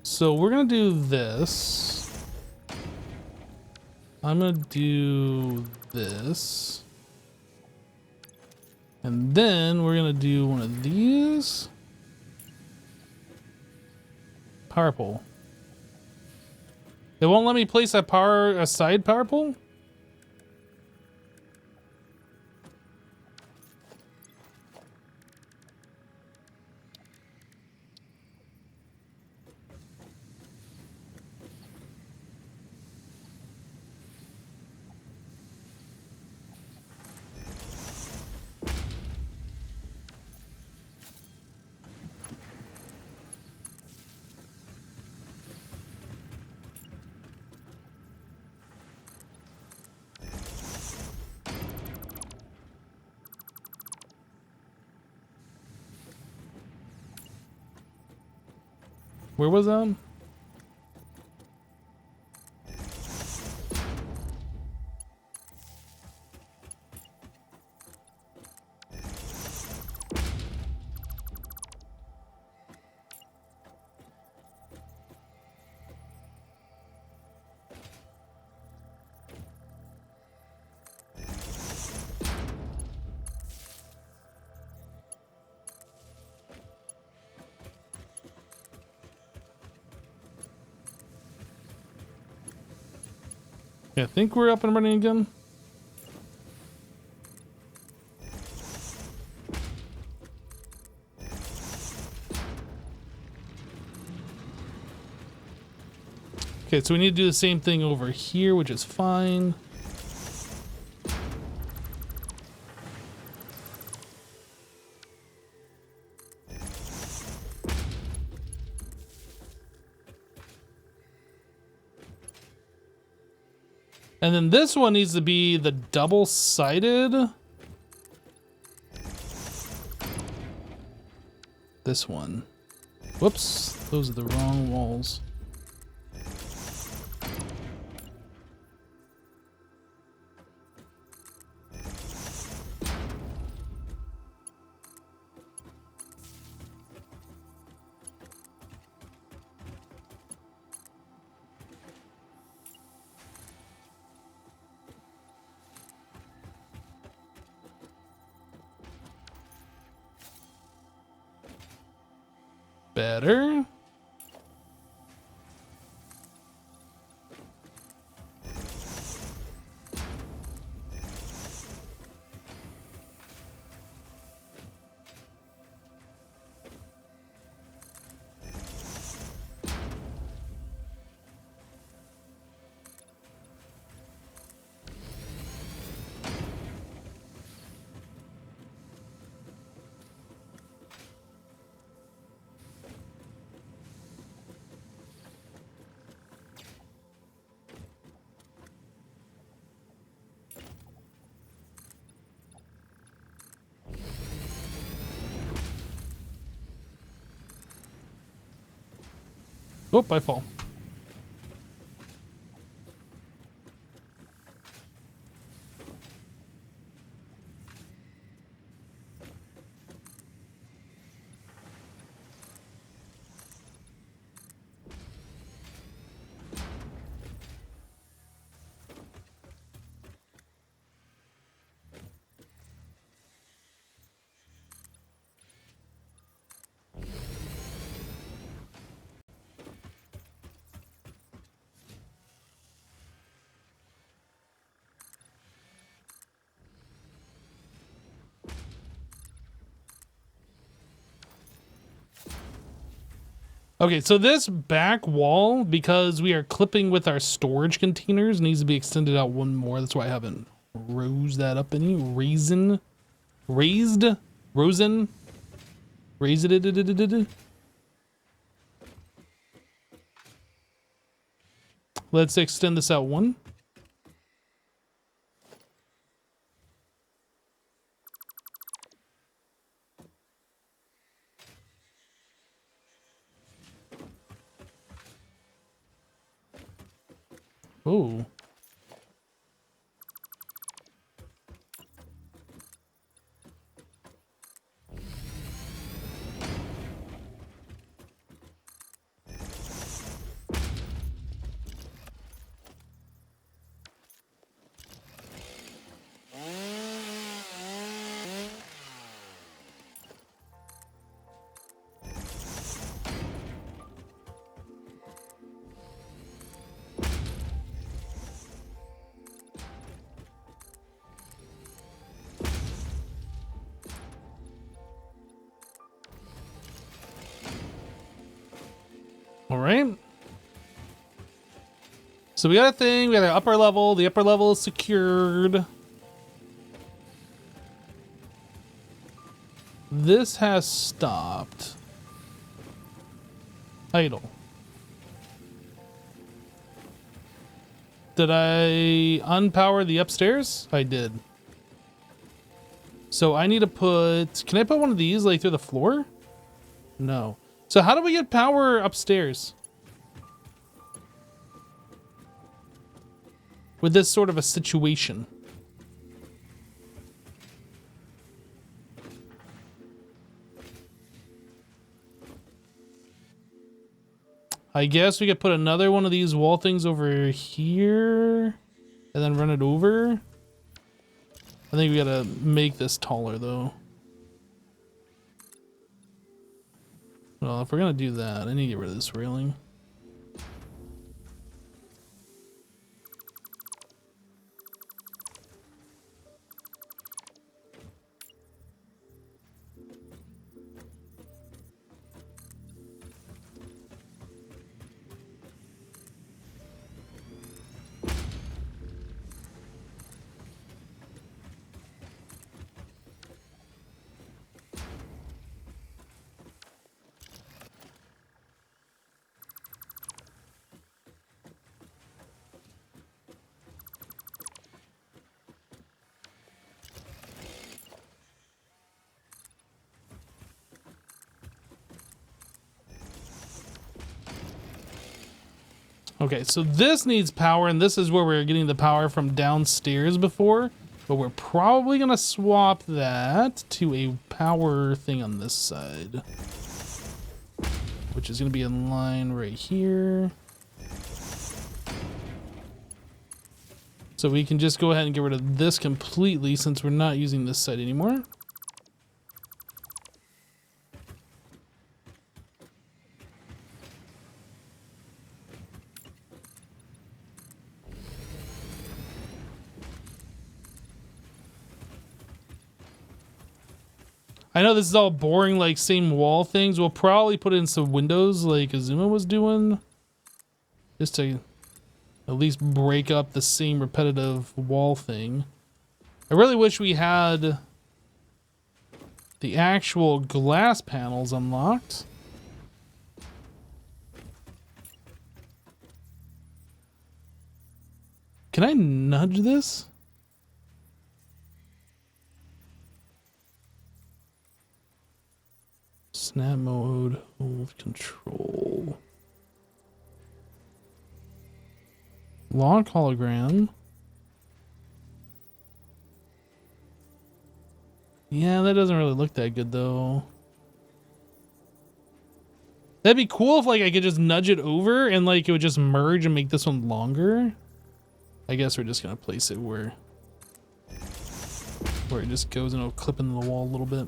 So we're gonna do this. I'm gonna do this. And then we're gonna do one of these. Power pole. It won't let me place a side power pole? Where was that? I think we're up and running again. Okay, so we need to do the same thing over here, which is fine. And then this one needs to be the double-sided. This one. Whoops, those are the wrong walls. Better. Oh, I fall. Okay, so this back wall, because we are clipping with our storage containers, needs to be extended out one more. That's why I haven't raised that up any. Raised it. Let's extend this out one. Oh. All right. So we got a thing. We got an upper level. The upper level is secured. This has stopped. Idle. Did I unpower the upstairs? I did. So I need to put... Can I put one of these like through the floor? No. So how do we get power upstairs? With this sort of a situation. I guess we could put another one of these wall things over here and then run it over. I think we gotta make this taller though. Well, if we're gonna do that, I need to get rid of this railing. Okay, so this needs power, and this is where we're getting the power from downstairs before, but we're probably gonna swap that to a power thing on this side, which is gonna be in line right here. So we can just go ahead and get rid of this completely since we're not using this side anymore. I know this is all boring, like same wall things. We'll probably put in some windows like Azuma was doing, just to at least break up the same repetitive wall thing. I really wish we had the actual glass panels unlocked. Can I nudge this? Snap mode, hold control. Log hologram. Yeah, that doesn't really look that good though. That'd be cool if like I could just nudge it over and like it would just merge and make this one longer. I guess we're just gonna place it where it just goes and it'll clip into the wall a little bit.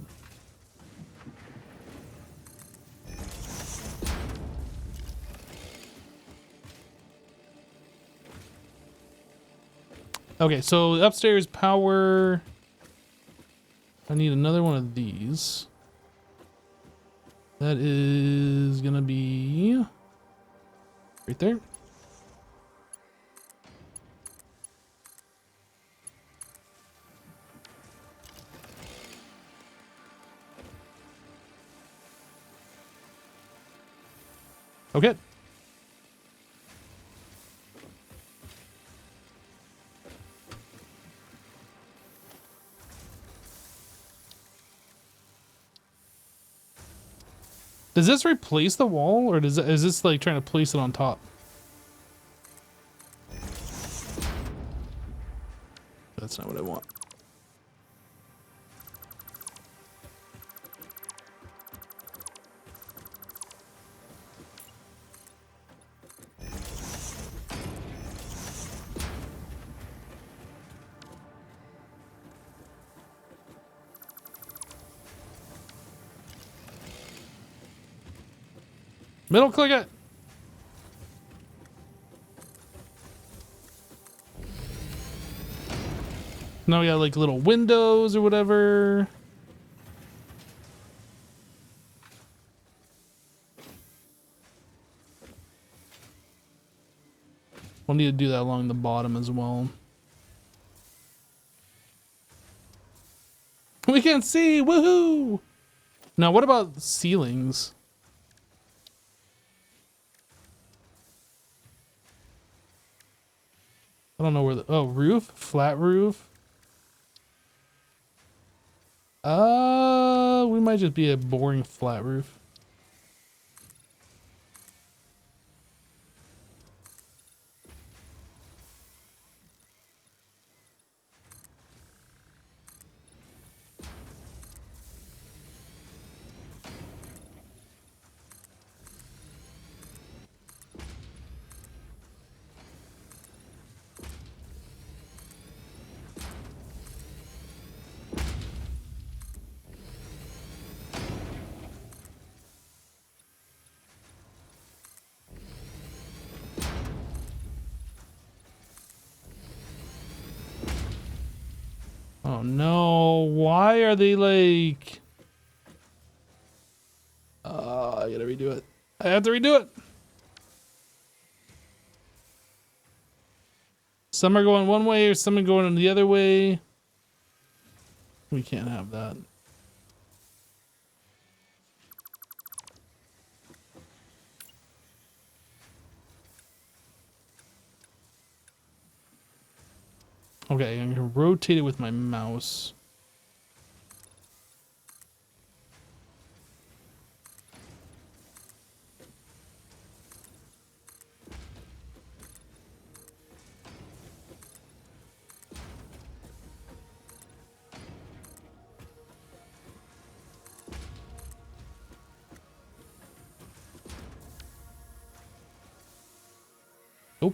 Okay, so upstairs power. I need another one of these. That is gonna be right there. Okay. Does this replace the wall, or is this like trying to place it on top? That's not what I want. Middle click it. Now we got like little windows or whatever. We'll need to do that along the bottom as well. We can see, woohoo! Now what about ceilings? I don't know where the, oh, roof? Flat roof? We might just be a boring flat roof. Oh no, why are they like... I gotta redo it. I have to redo it! Some are going one way or some are going the other way. We can't have that. Okay, I'm gonna rotate it with my mouse. Oh.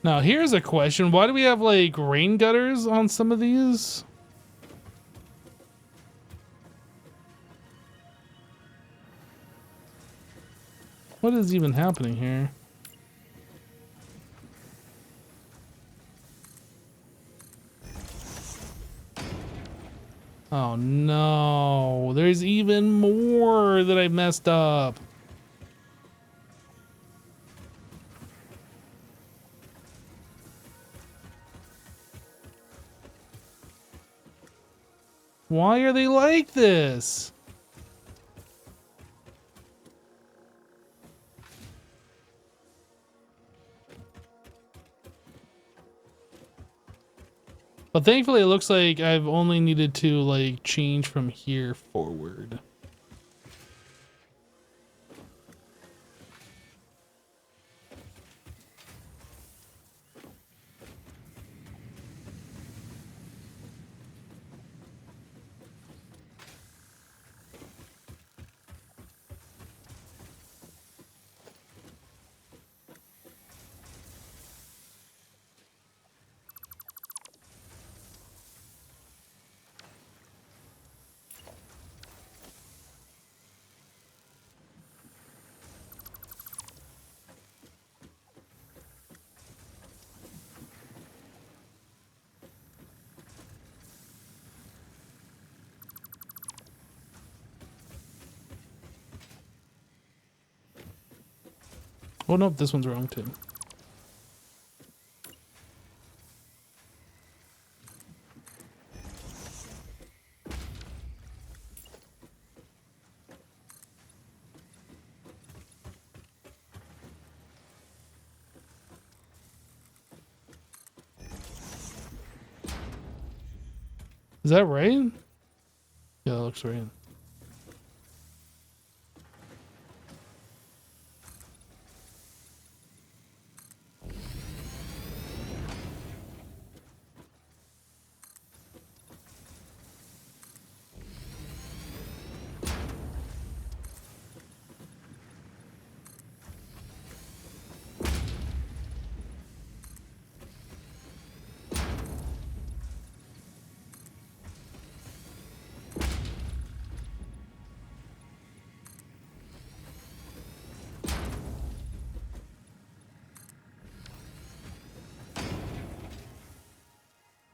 Now here's a question. Why do we have like rain gutters on some of these? What is even happening here? Oh no, there's even more that I messed up. Why are they like this? But thankfully it looks like I've only needed to like change from here forward. Oh no, this one's wrong too. Is that right? Yeah, that looks right.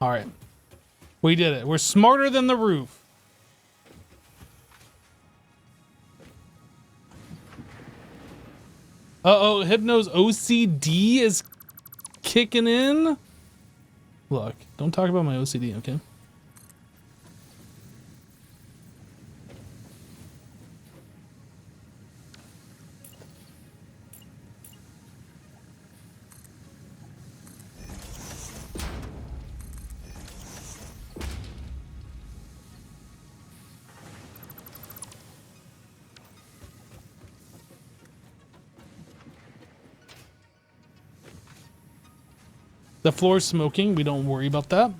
All right. We did it. We're smarter than the roof. Uh-oh, Hypno's OCD is kicking in. Look, don't talk about my OCD, okay? The floor's smoking. We don't worry about that.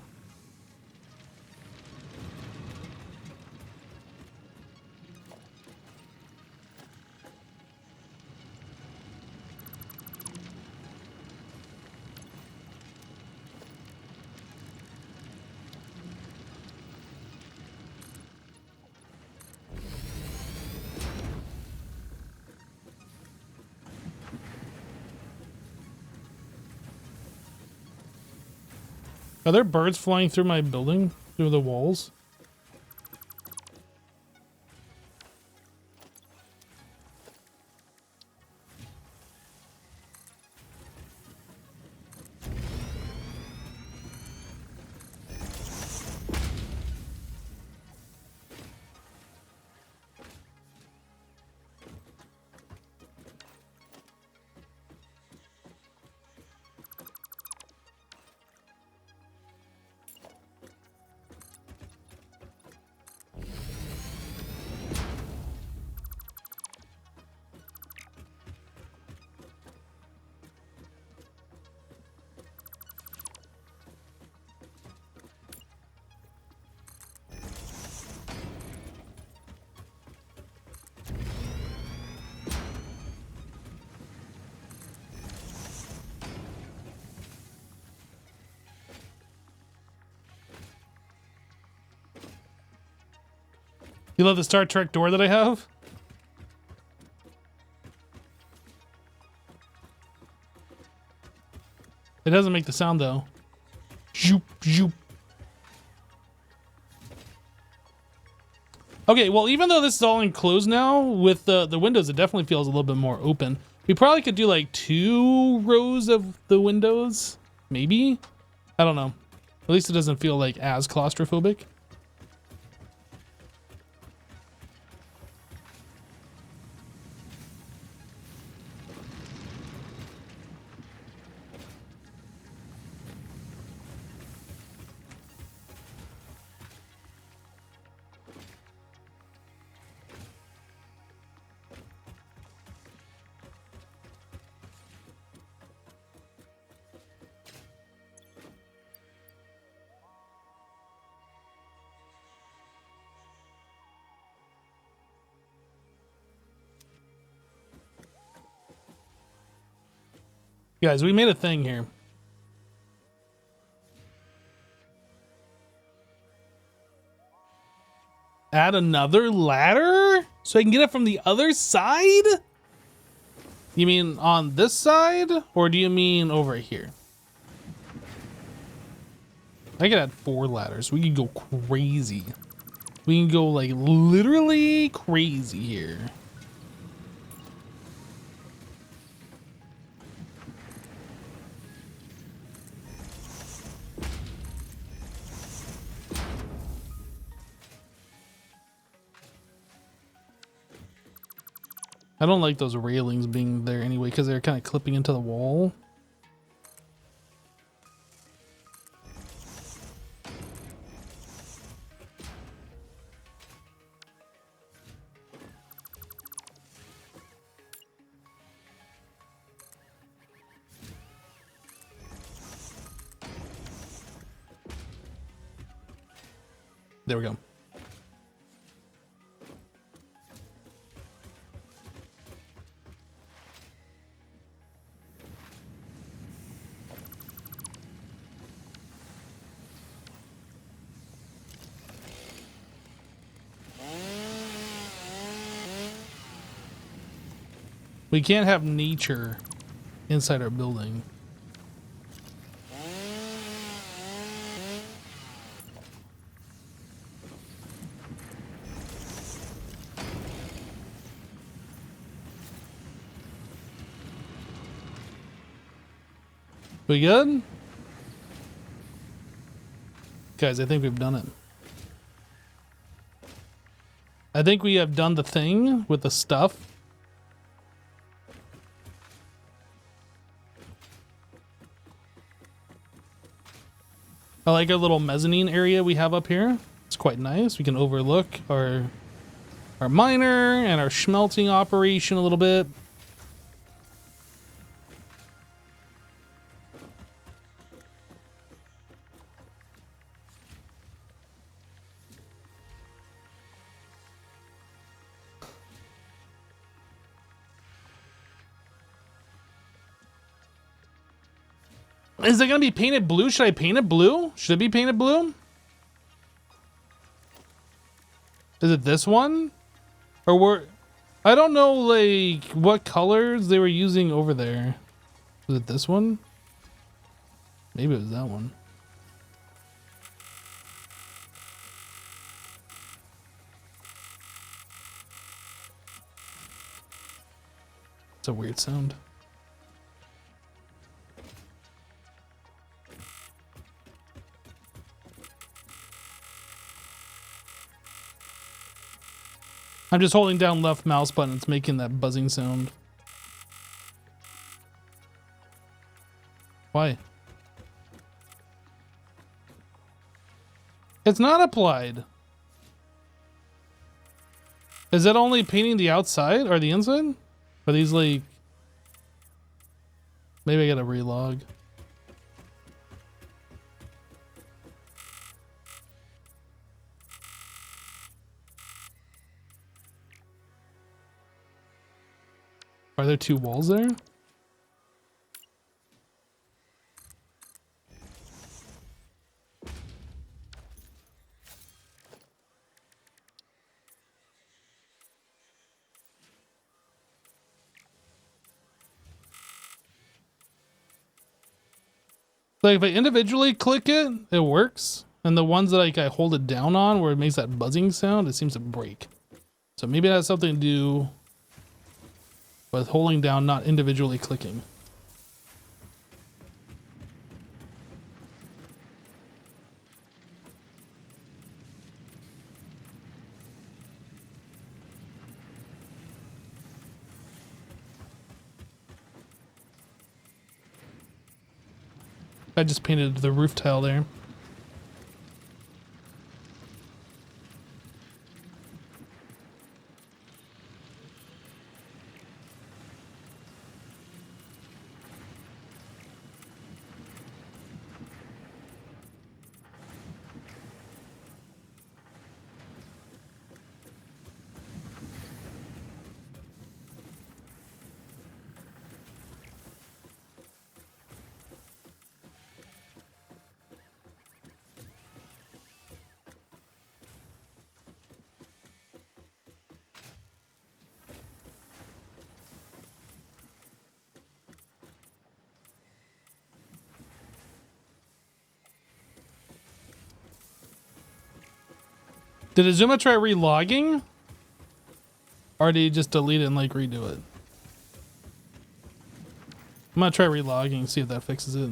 Are there birds flying through my building? Through the walls? You love the Star Trek door that I have? It doesn't make the sound though. Zoop, zoop. Okay, well, even though this is all enclosed now, with the windows, it definitely feels a little bit more open. We probably could do like 2 rows of the windows, maybe? I don't know. At least it doesn't feel like as claustrophobic. Guys, we made a thing here. Add another ladder? So I can get it from the other side? You mean on this side? Or do you mean over here? I could add 4 ladders. We could go crazy. We can go like literally crazy here. I don't like those railings being there anyway because they're kind of clipping into the wall. There we go. We can't have nature inside our building. We good? Guys, I think we've done it. I think we have done the thing with the stuff. I like our little mezzanine area we have up here. It's quite nice. We can overlook our miner and our smelting operation a little bit. Is it gonna be painted blue? Should I paint it blue? Should it be painted blue? Is it this one? Or were... I don't know, like, what colors they were using over there. Was it this one? Maybe it was that one. It's a weird sound. I'm just holding down left mouse button. It's making that buzzing sound. Why? It's not applied. Is that only painting the outside or the inside? Are these like... Maybe I gotta relog. Are there 2 walls there? Like if I individually click it, it works. And the ones that like I hold it down on where it makes that buzzing sound, it seems to break. So maybe it has something to do with holding down, not individually clicking. I just painted the roof tile there. Did Azuma try relogging? Or did he just delete it and like redo it? I'm gonna try relogging, see if that fixes it.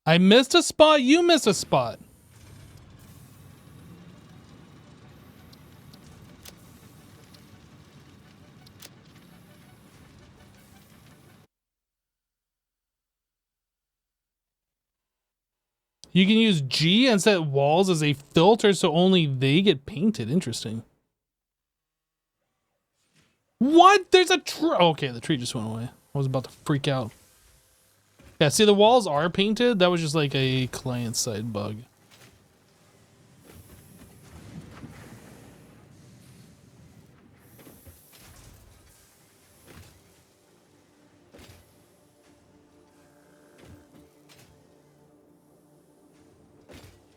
I missed a spot, you missed a spot. You can use G and set walls as a filter so only they get painted. Interesting. What? There's a tree. Okay, the tree just went away. I was about to freak out. Yeah, see, the walls are painted. That was just like a client-side bug.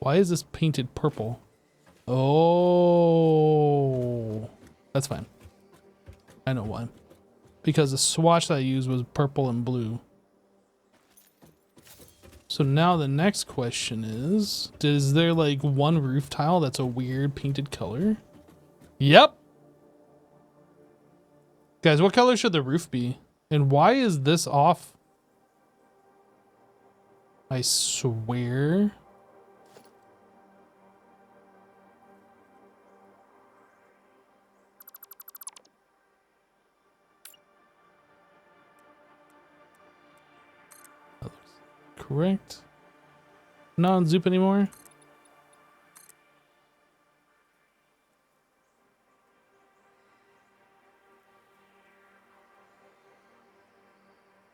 Why is this painted purple? Oh, that's fine. I know why. Because the swatch that I used was purple and blue. So now the next question is there like one roof tile that's a weird painted color? Yep. Guys, what color should the roof be? And why is this off? I swear. Correct. Not on Zoop anymore.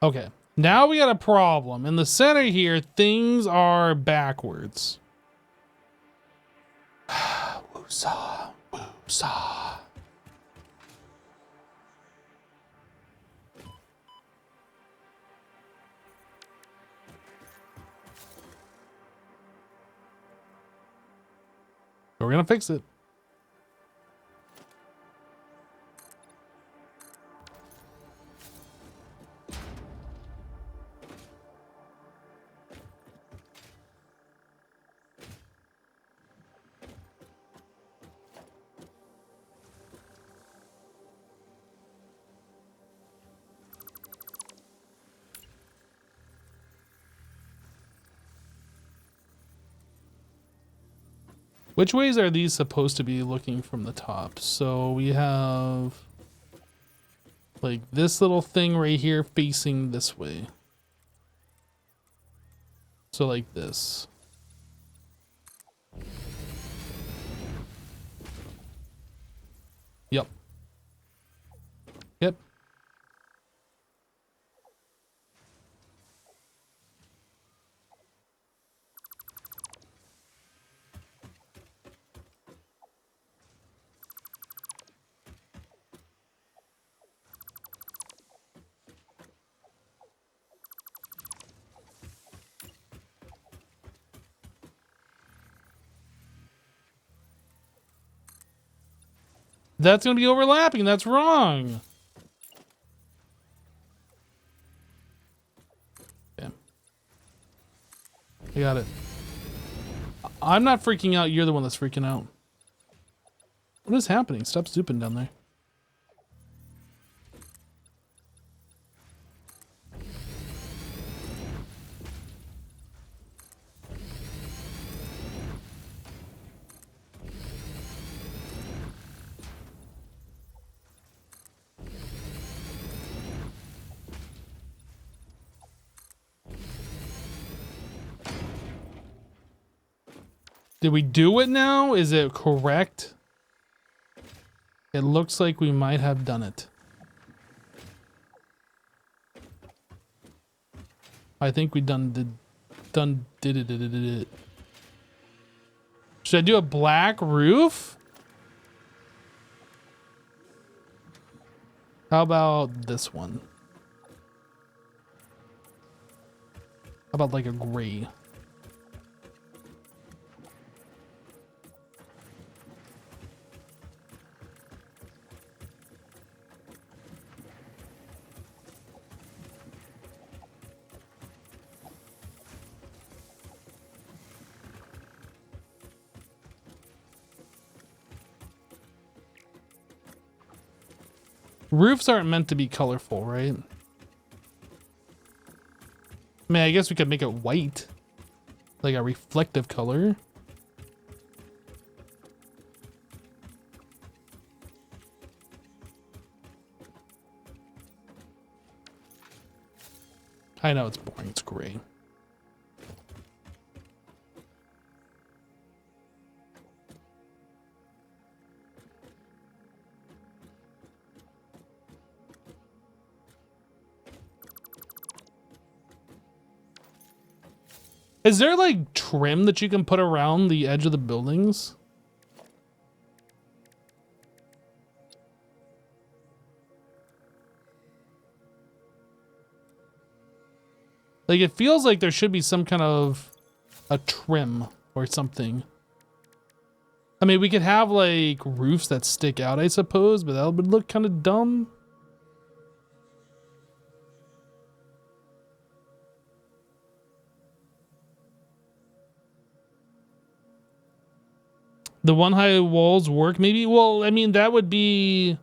Okay. Now we got a problem. In the center here, things are backwards. Woosah. Woosah. We're gonna fix it. Which ways are these supposed to be looking from the top? So we have like this little thing right here facing this way. So like this. Yep. Yep. That's going to be overlapping. That's wrong. got it. I'm not freaking out. You're the one that's freaking out. What is happening? Stop zooping down there. Did we do it now? Is it correct? It looks like we might have done it. I think we did it. Should I do a black roof? How about this one? How about like a gray? Roofs aren't meant to be colorful, right? I mean, I guess we could make it white. Like a reflective color. I know it's boring, it's gray. Is there like trim that you can put around the edge of the buildings? Like it feels like there should be some kind of a trim or something. I mean, we could have like roofs that stick out, I suppose, but that would look kind of dumb. The one high walls work maybe? Well, I mean, that would be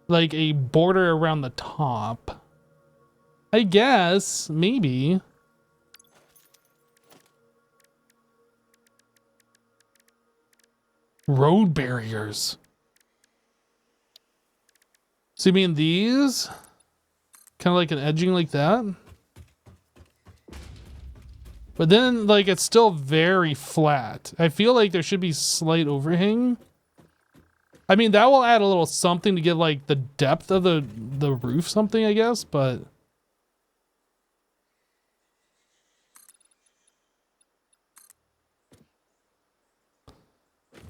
like a border around the top. I guess, maybe. Road barriers. So you mean these? Kind of like an edging like that? But then, like, it's still very flat. I feel like there should be slight overhang. I mean, that will add a little something to give, like, the depth of the roof something, I guess, but...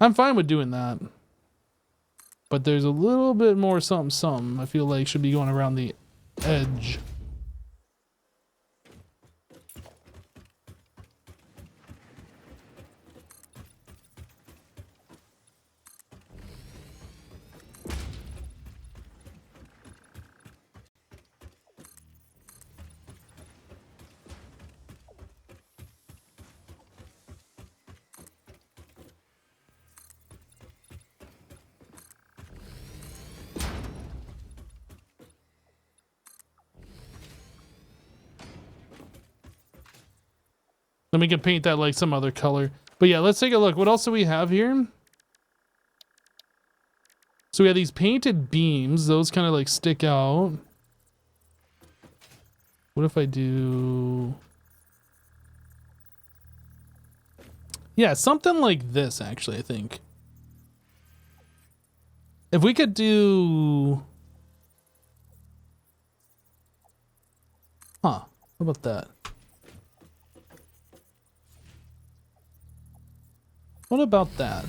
I'm fine with doing that. But there's a little bit more something I feel like should be going around the edge. Then we can paint that like some other color. But yeah, let's take a look. What else do we have here? So we have these painted beams. Those kind of like stick out. What if I do... Yeah, something like this, actually, I think. If we could do... Huh, how about that? What about that?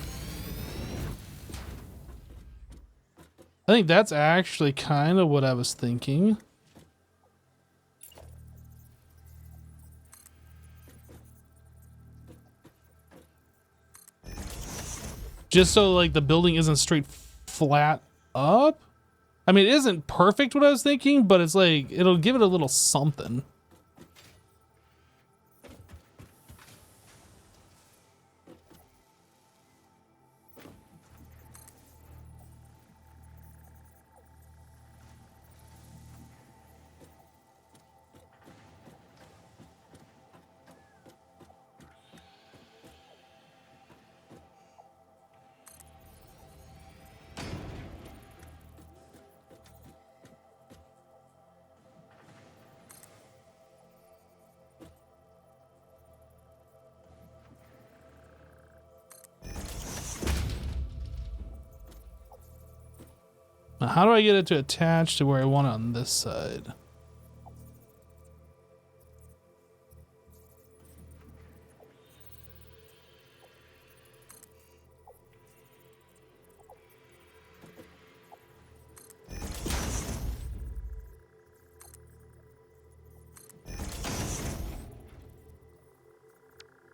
I think that's actually kind of what I was thinking. Just so like the building isn't straight flat up. I mean, it isn't perfect what I was thinking, but it's like, it'll give it a little something. Now, how do I get it to attach to where I want it on this side?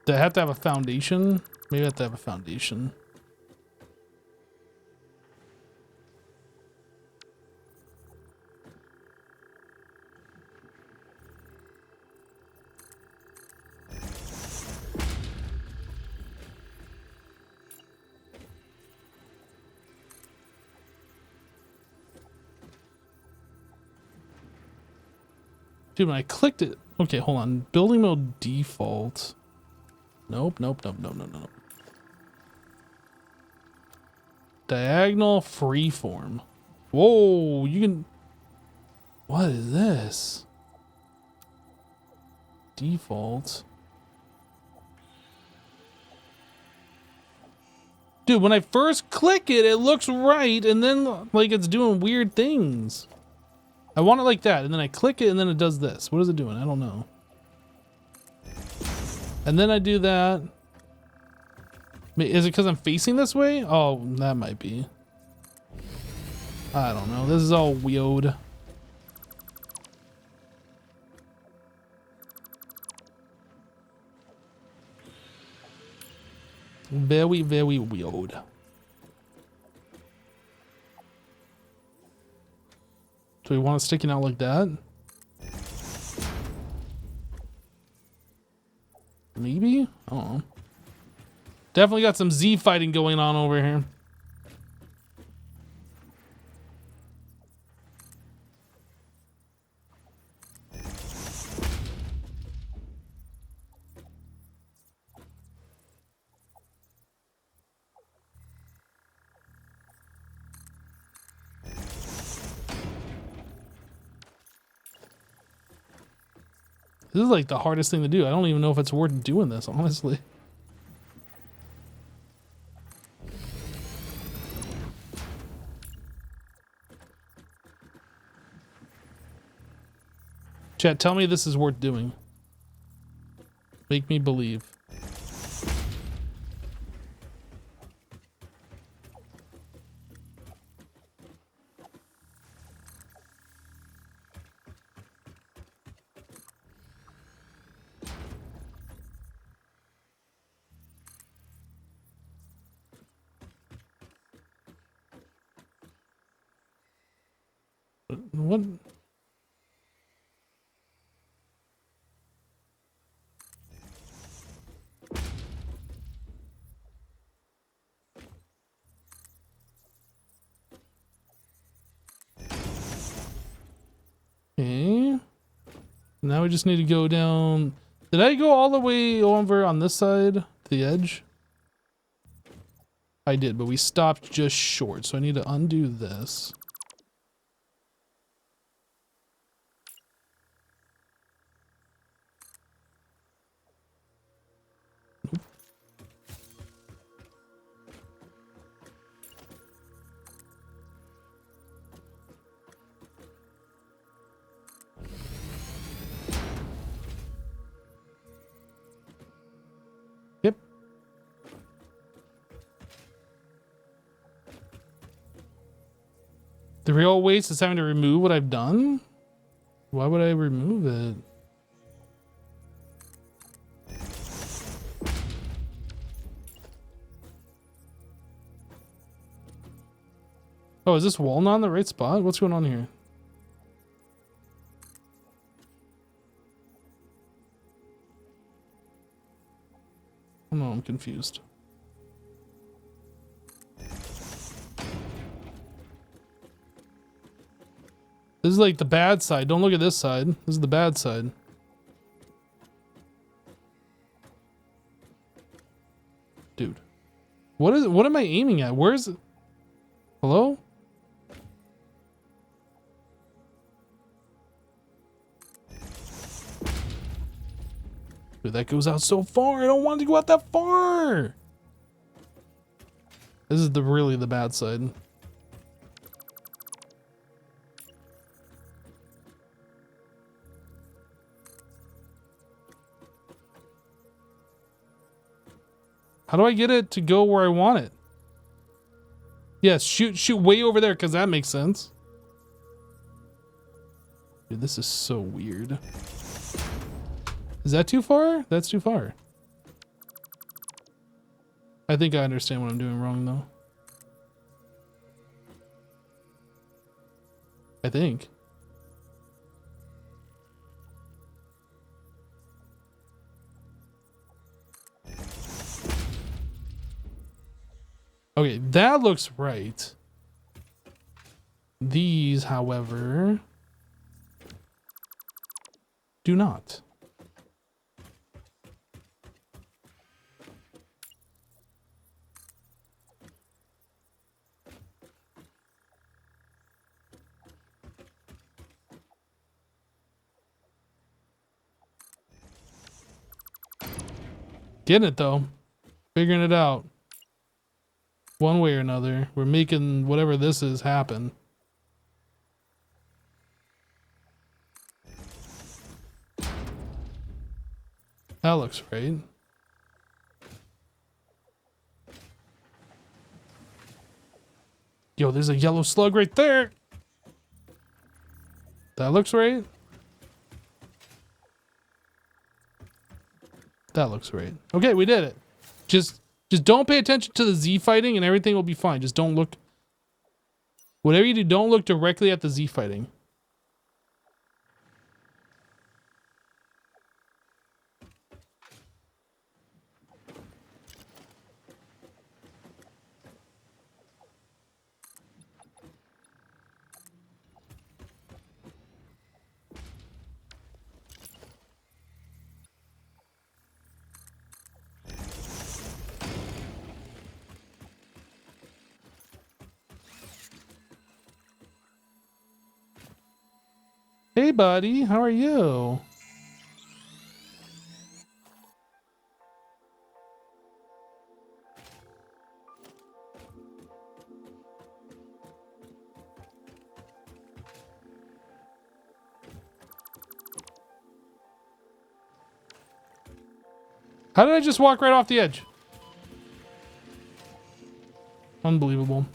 Do I have to have a foundation? Maybe I have to have a foundation. Dude, when I clicked it... Okay, hold on. Building mode default. Nope, nope, nope, nope, nope, nope. Diagonal freeform. Whoa, you can... What is this? Default. Dude, when I first click it, it looks right, and then, like, it's doing weird things. I want it like that, and then I click it, and then it does this. What is it doing? I don't know. And then I do that. Is it because I'm facing this way? Oh, that might be. I don't know. This is all weird. Very, very weird. Do we want it sticking out like that? Maybe? I don't know. Definitely got some Z fighting going on over here. This is like the hardest thing to do. I don't even know if it's worth doing this, honestly. Chat, tell me this is worth doing. Make me believe. What? Okay. Now we just need to go down. Did I go all the way over on this side to the edge? I did, but we stopped just short, so I need to undo this. Yep. The real waste is having to remove what I've done? Why would I remove it? Oh, is this wall not in the right spot? What's going on here? Oh no, I'm confused. This is like the bad side. Don't look at this side. This is the bad side. Dude. What am I aiming at? Where is it? Hello? Dude, that goes out so far. I don't want it to go out that far. This is really the bad side. How do I get it to go where I want it? Yes, shoot way over there, because that makes sense. Dude, this is so weird. Is that too far? That's too far. I think I understand what I'm doing wrong, though. I think. Okay, that looks right. These, however, do not. Getting it though. Figuring it out. One way or another. We're making whatever this is happen. That looks right. Yo, there's a yellow slug right there. That looks right. That looks right. Okay, we did it. Just don't pay attention to the Z fighting and everything will be fine. Just don't look. Whatever you do, don't look directly at the Z fighting. Hey, buddy, how are you? How did I just walk right off the edge? Unbelievable.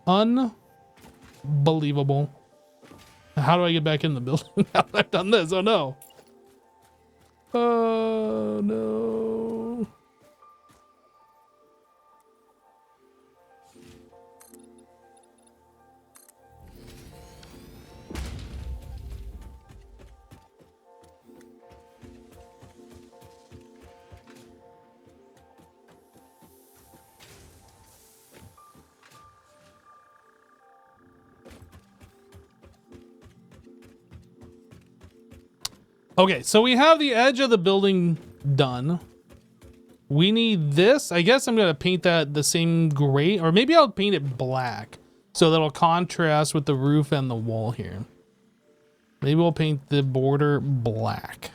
Unbelievable. How do I get back in the building now that I've done this? Oh no. Oh no. Okay, so we have the edge of the building done. We need this. I guess I'm gonna paint that the same gray, or maybe I'll paint it black so that'll contrast with the roof and the wall here. Maybe we'll paint the border black.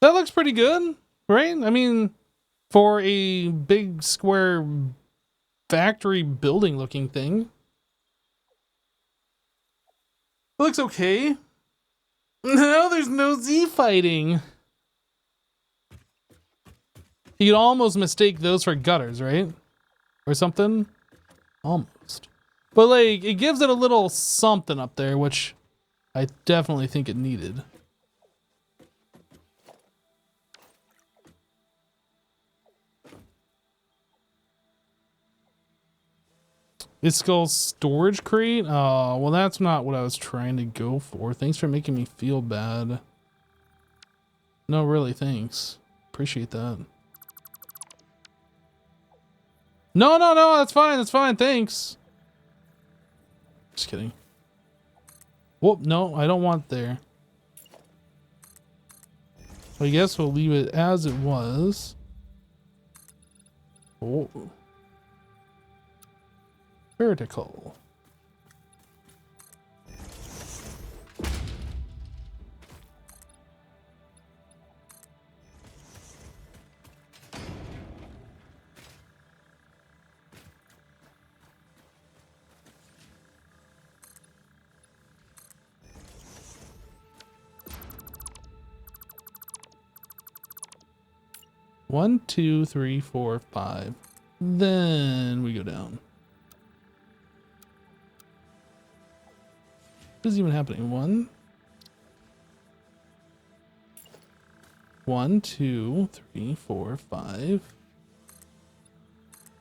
That looks pretty good, right? I mean, for a big square factory building looking thing. It looks okay. No, there's no Z fighting. You could almost mistake those for gutters, right? Or something? Almost. But like, it gives it a little something up there, which I definitely think it needed. It's called storage crate. Oh, well, that's not what I was trying to go for. Thanks for making me feel bad. No, really, thanks. Appreciate that. No, no, no, that's fine. That's fine. Thanks. Just kidding. Whoop, no, I don't want there. I guess we'll leave it as it was. Oh. Vertical. One, two, three, four, five. Then we go down. What is even happening? One, two, three, four, five.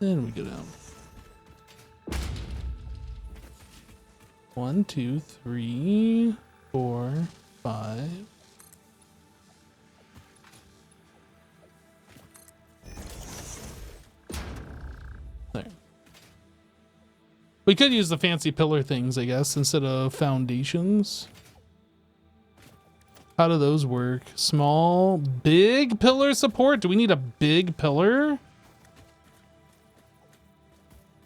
Then we go down. One, two, three, four, five. There. We could use the fancy pillar things, I guess, instead of foundations. How do those work? Small, big pillar support? Do we need a big pillar?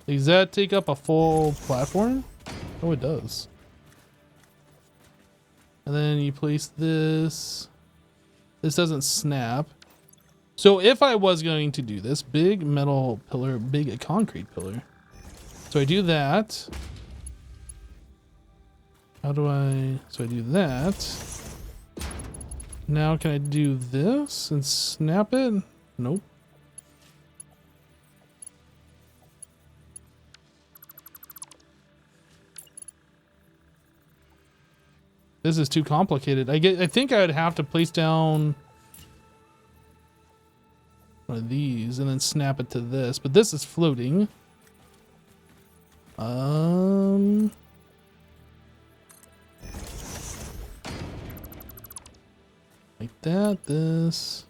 Does that take up a full platform? Oh, it does. And then you place this. This doesn't snap. So if I was going to do this, big metal pillar, big concrete pillar. So I do that. How do I, so I do that. Now can I do this and snap it? Nope. This is too complicated. I think I would have to place down one of these and then snap it to this, but this is floating. Like that, this.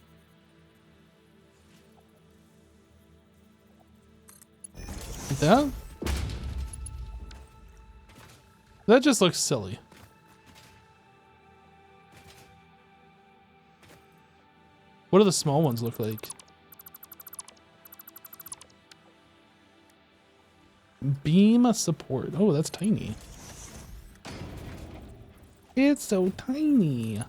Like that? That just looks silly. What do the small ones look like? Beam support. Oh, that's tiny. It's so tiny.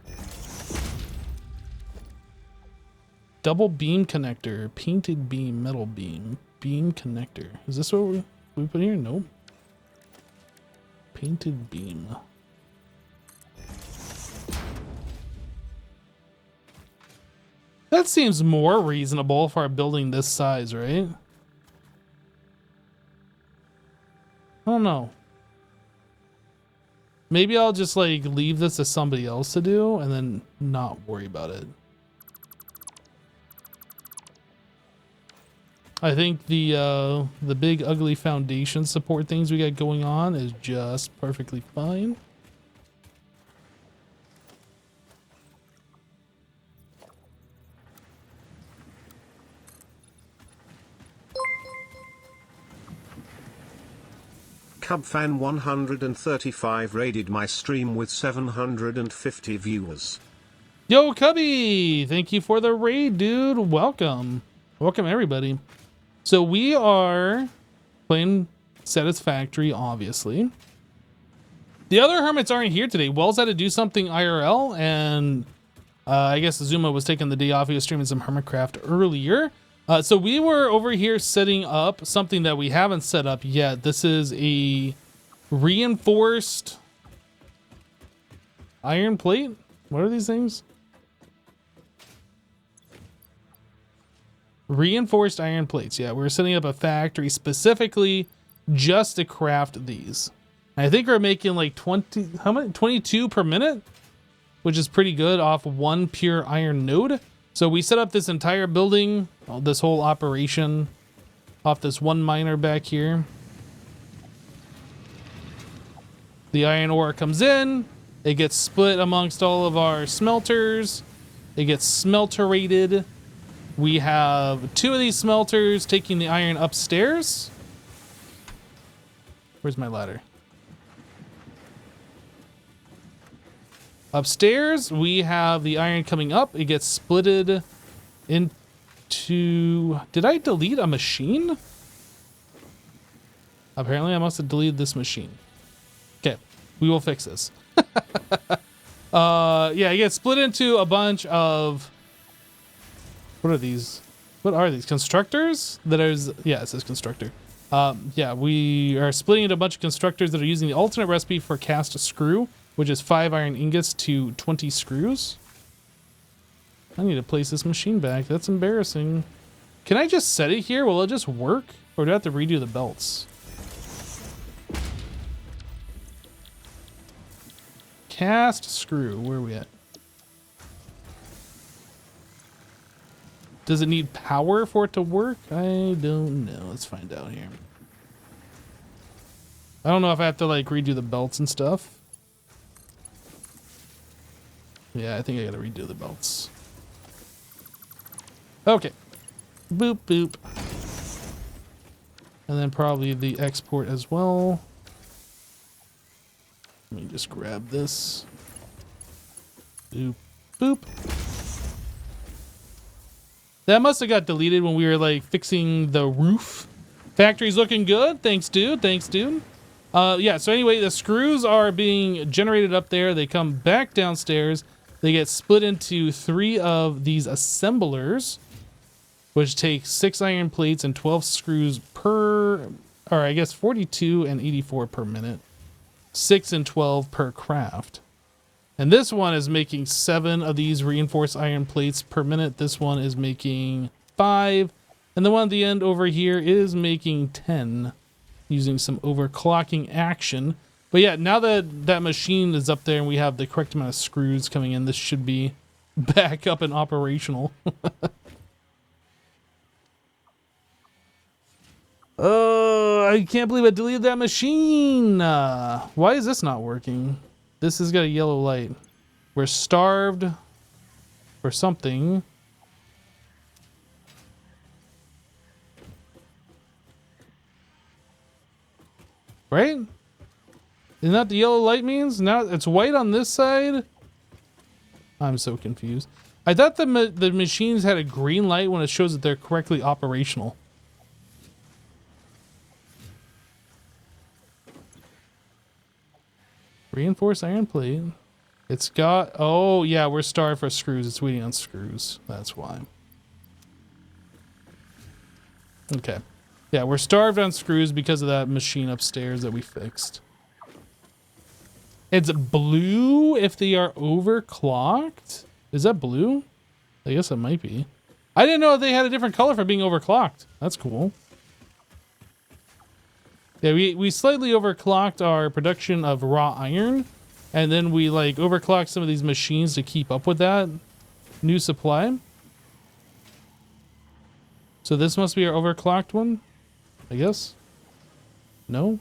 Double beam connector. Painted beam, metal beam. Beam connector. Is this what we put here? Nope. Painted beam. That seems more reasonable for a building this size, right? I don't know. Maybe I'll just like leave this to somebody else to do and then not worry about it. I think the big ugly foundation support things we got going on is just perfectly fine. Cubfan 135 raided my stream with 750 viewers. Yo, Cubby! Thank you for the raid, dude. Welcome. Welcome, everybody. So we are playing Satisfactory, obviously. The other hermits aren't here today. Wells had to do something IRL, and I guess Zuma was taking the day off. He was streaming some hermitcraft earlier. So we were over here setting up something that we haven't set up yet. This is a reinforced iron plate. What are these things? Reinforced iron plates. Yeah, we're setting up a factory specifically just to craft these. I think we're making like 20, how many? 22 per minute, which is pretty good off one pure iron node. So we set up this entire building, this whole operation off this one miner back here. The iron ore comes in, it gets split amongst all of our smelters, it gets smelterated. We have 2 of these smelters taking the iron upstairs. Where's my ladder? Upstairs, we have the iron coming up. It gets splitted into... Did I delete a machine? Apparently, I must have deleted this machine. Okay, we will fix this. Yeah, it gets split into a bunch of... What are these? What are these? Constructors? Yeah, it says constructor. Yeah, we are splitting into a bunch of constructors that are using the alternate recipe for cast a screw, which is 5 iron ingots to 20 screws. I need to place this machine back. That's embarrassing. Can I just set it here? Will it just work? Or do I have to redo the belts? Cast screw. Where are we at? Does it need power for it to work? I don't know. Let's find out here. I don't know if I have to like redo the belts and stuff. Yeah, I think I gotta redo the belts. Okay. Boop, boop. And then probably the export as well. Let me just grab this. Boop, boop. That must have got deleted when we were like fixing the roof. Factory's looking good. Thanks, dude. Thanks, dude. Yeah, so anyway, the screws are being generated up there. They come back downstairs. They get split into 3 of these assemblers, which take 6 iron plates and 12 screws per, or I guess 42 and 84 per minute. 6 and 12 per craft. And this one is making 7 of these reinforced iron plates per minute. This one is making 5. And the one at the end over here is making 10, using some overclocking action. But yeah, now that that machine is up there and we have the correct amount of screws coming in, this should be back up and operational. Oh, I can't believe I deleted that machine. Why is this not working? This has got a yellow light. We're starved for something. Right? Isn't that the yellow light means? Now it's white on this side? I'm so confused. I thought the machines had a green light when it shows that they're correctly operational. Reinforced iron plate. It's got... Oh, yeah, we're starved for screws. It's waiting on screws. That's why. Okay. Yeah, we're starved on screws because of that machine upstairs that we fixed. It's blue if they are overclocked? Is that blue? I guess it might be. I didn't know they had a different color for being overclocked. That's cool. Yeah, we slightly overclocked our production of raw iron, and then we like overclocked some of these machines to keep up with that new supply. So this must be our overclocked one, I guess. No?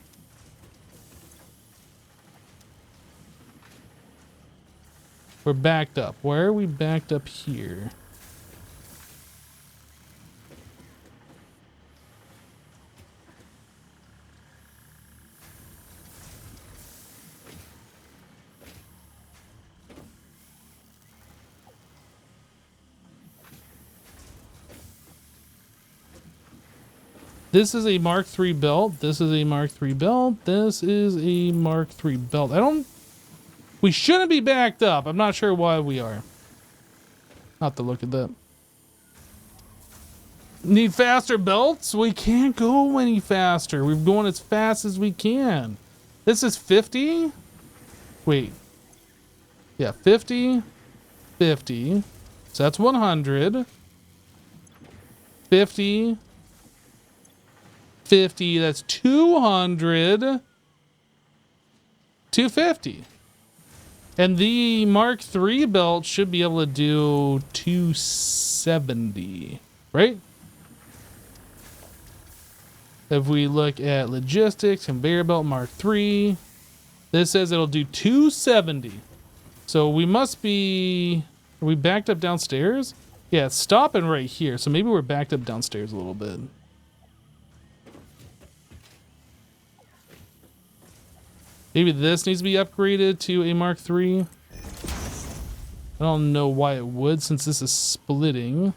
We're backed up. Why are we backed up here? This is a Mark III belt. This is a Mark III belt. This is a Mark III belt. We shouldn't be backed up. I'm not sure why we are. I'll have to look at that. Need faster belts? We can't go any faster. We're going as fast as we can. This is 50? Wait. Yeah, 50. 50. So that's 100. 50. 50. That's 200. 250. And the Mark III belt should be able to do 270, right? If we look at logistics, conveyor belt Mark III, this says it'll do 270. So we must be, are we backed up downstairs? Yeah, it's stopping right here. So maybe we're backed up downstairs a little bit. Maybe this needs to be upgraded to a Mark III. I don't know why it would, since this is splitting.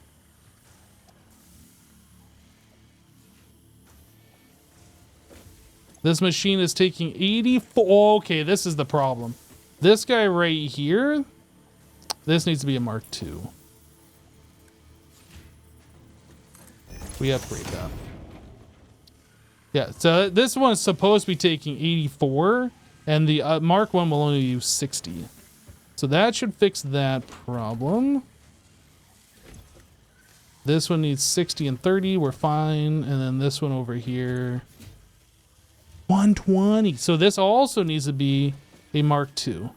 This machine is taking 84. Okay, this is the problem. This guy right here, this needs to be a Mark II. We upgrade that. Yeah, so this one is supposed to be taking 84, and the Mark I will only use 60. So that should fix that problem. This one needs 60 and 30, we're fine. And then this one over here, 120. So this also needs to be a Mark II.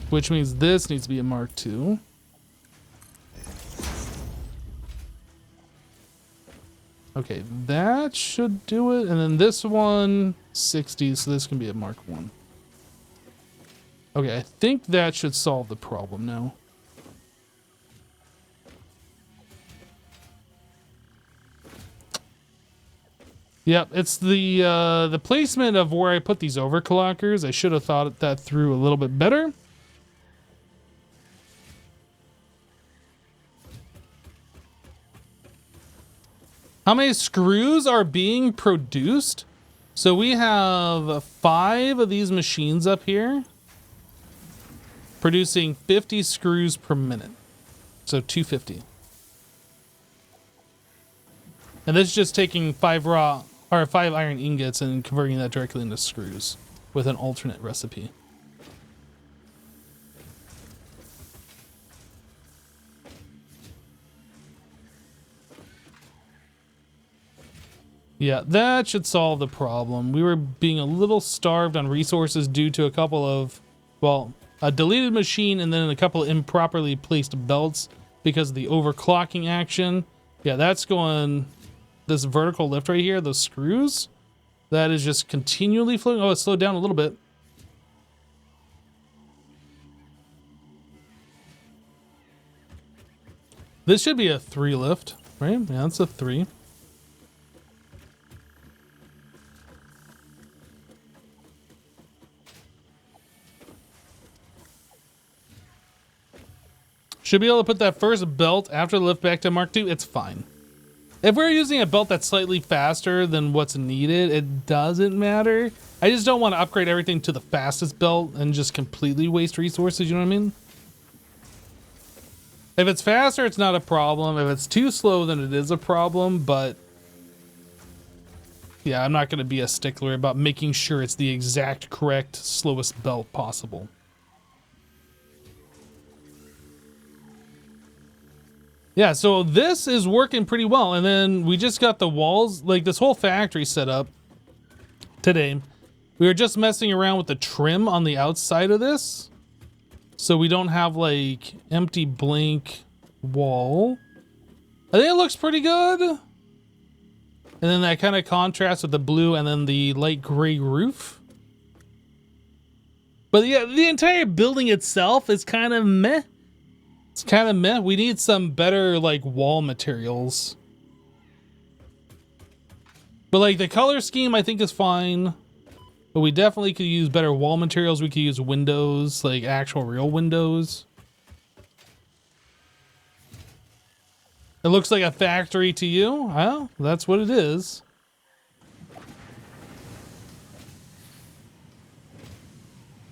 Which means this needs to be a Mark II. Okay, that should do it. And then this one, 60, so this can be a Mark I. Okay, I think that should solve the problem now. Yep, it's the placement of where I put these overclockers. I should have thought that through a little bit better. How many screws are being produced? So we have 5 of these machines up here producing 50 screws per minute. So 250. And this is just taking 5 iron ingots and converting that directly into screws with an alternate recipe. Yeah, that should solve the problem. We were being a little starved on resources due to a couple of, well, a deleted machine and then a couple of improperly placed belts because of the overclocking action. Yeah, that's going, this vertical lift right here, those screws, that is just continually floating. Oh, it slowed down a little bit. This should be a 3 lift, right? Yeah, that's a 3. Should be able to put that first belt after the lift back to Mark II. It's fine. If we're using a belt that's slightly faster than what's needed, it doesn't matter. I just don't want to upgrade everything to the fastest belt and just completely waste resources, you know what I mean? If it's faster, it's not a problem. If it's too slow, then it is a problem, but yeah, I'm not going to be a stickler about making sure it's the exact correct slowest belt possible. Yeah, so this is working pretty well. And then we just got the walls, like this whole factory set up today. We were just messing around with the trim on the outside of this, so we don't have like empty blank wall. I think it looks pretty good. And then that kind of contrasts with the blue and then the light gray roof. But yeah, the entire building itself is kind of meh. It's kind of meh. We need some better like wall materials. But like the color scheme I think is fine. But we definitely could use better wall materials. We could use windows, like actual real windows. It looks like a factory to you. Well, that's what it is.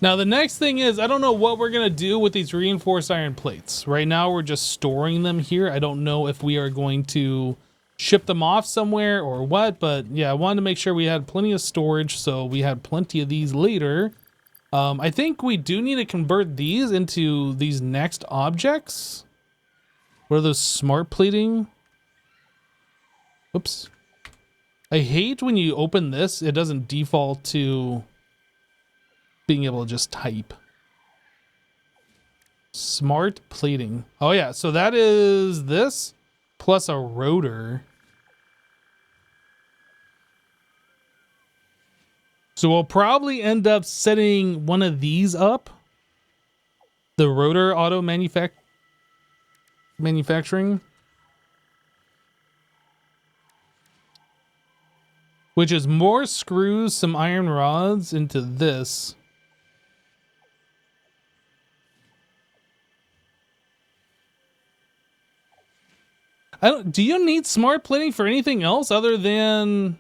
Now the next thing is, I don't know what we're gonna do with these reinforced iron plates. Right now we're just storing them here. I don't know if we are going to ship them off somewhere or what, but yeah, I wanted to make sure we had plenty of storage so we had plenty of these later. I think we do need to convert these into these next objects. What are those, smart plating? Oops. I hate when you open this, it doesn't default to being able to just type. Smart plating. Oh yeah, so that is this plus a rotor. So we'll probably end up setting one of these up. The rotor auto manufacturing. Which is more screws, some iron rods into this. Do you need smart plating for anything else other than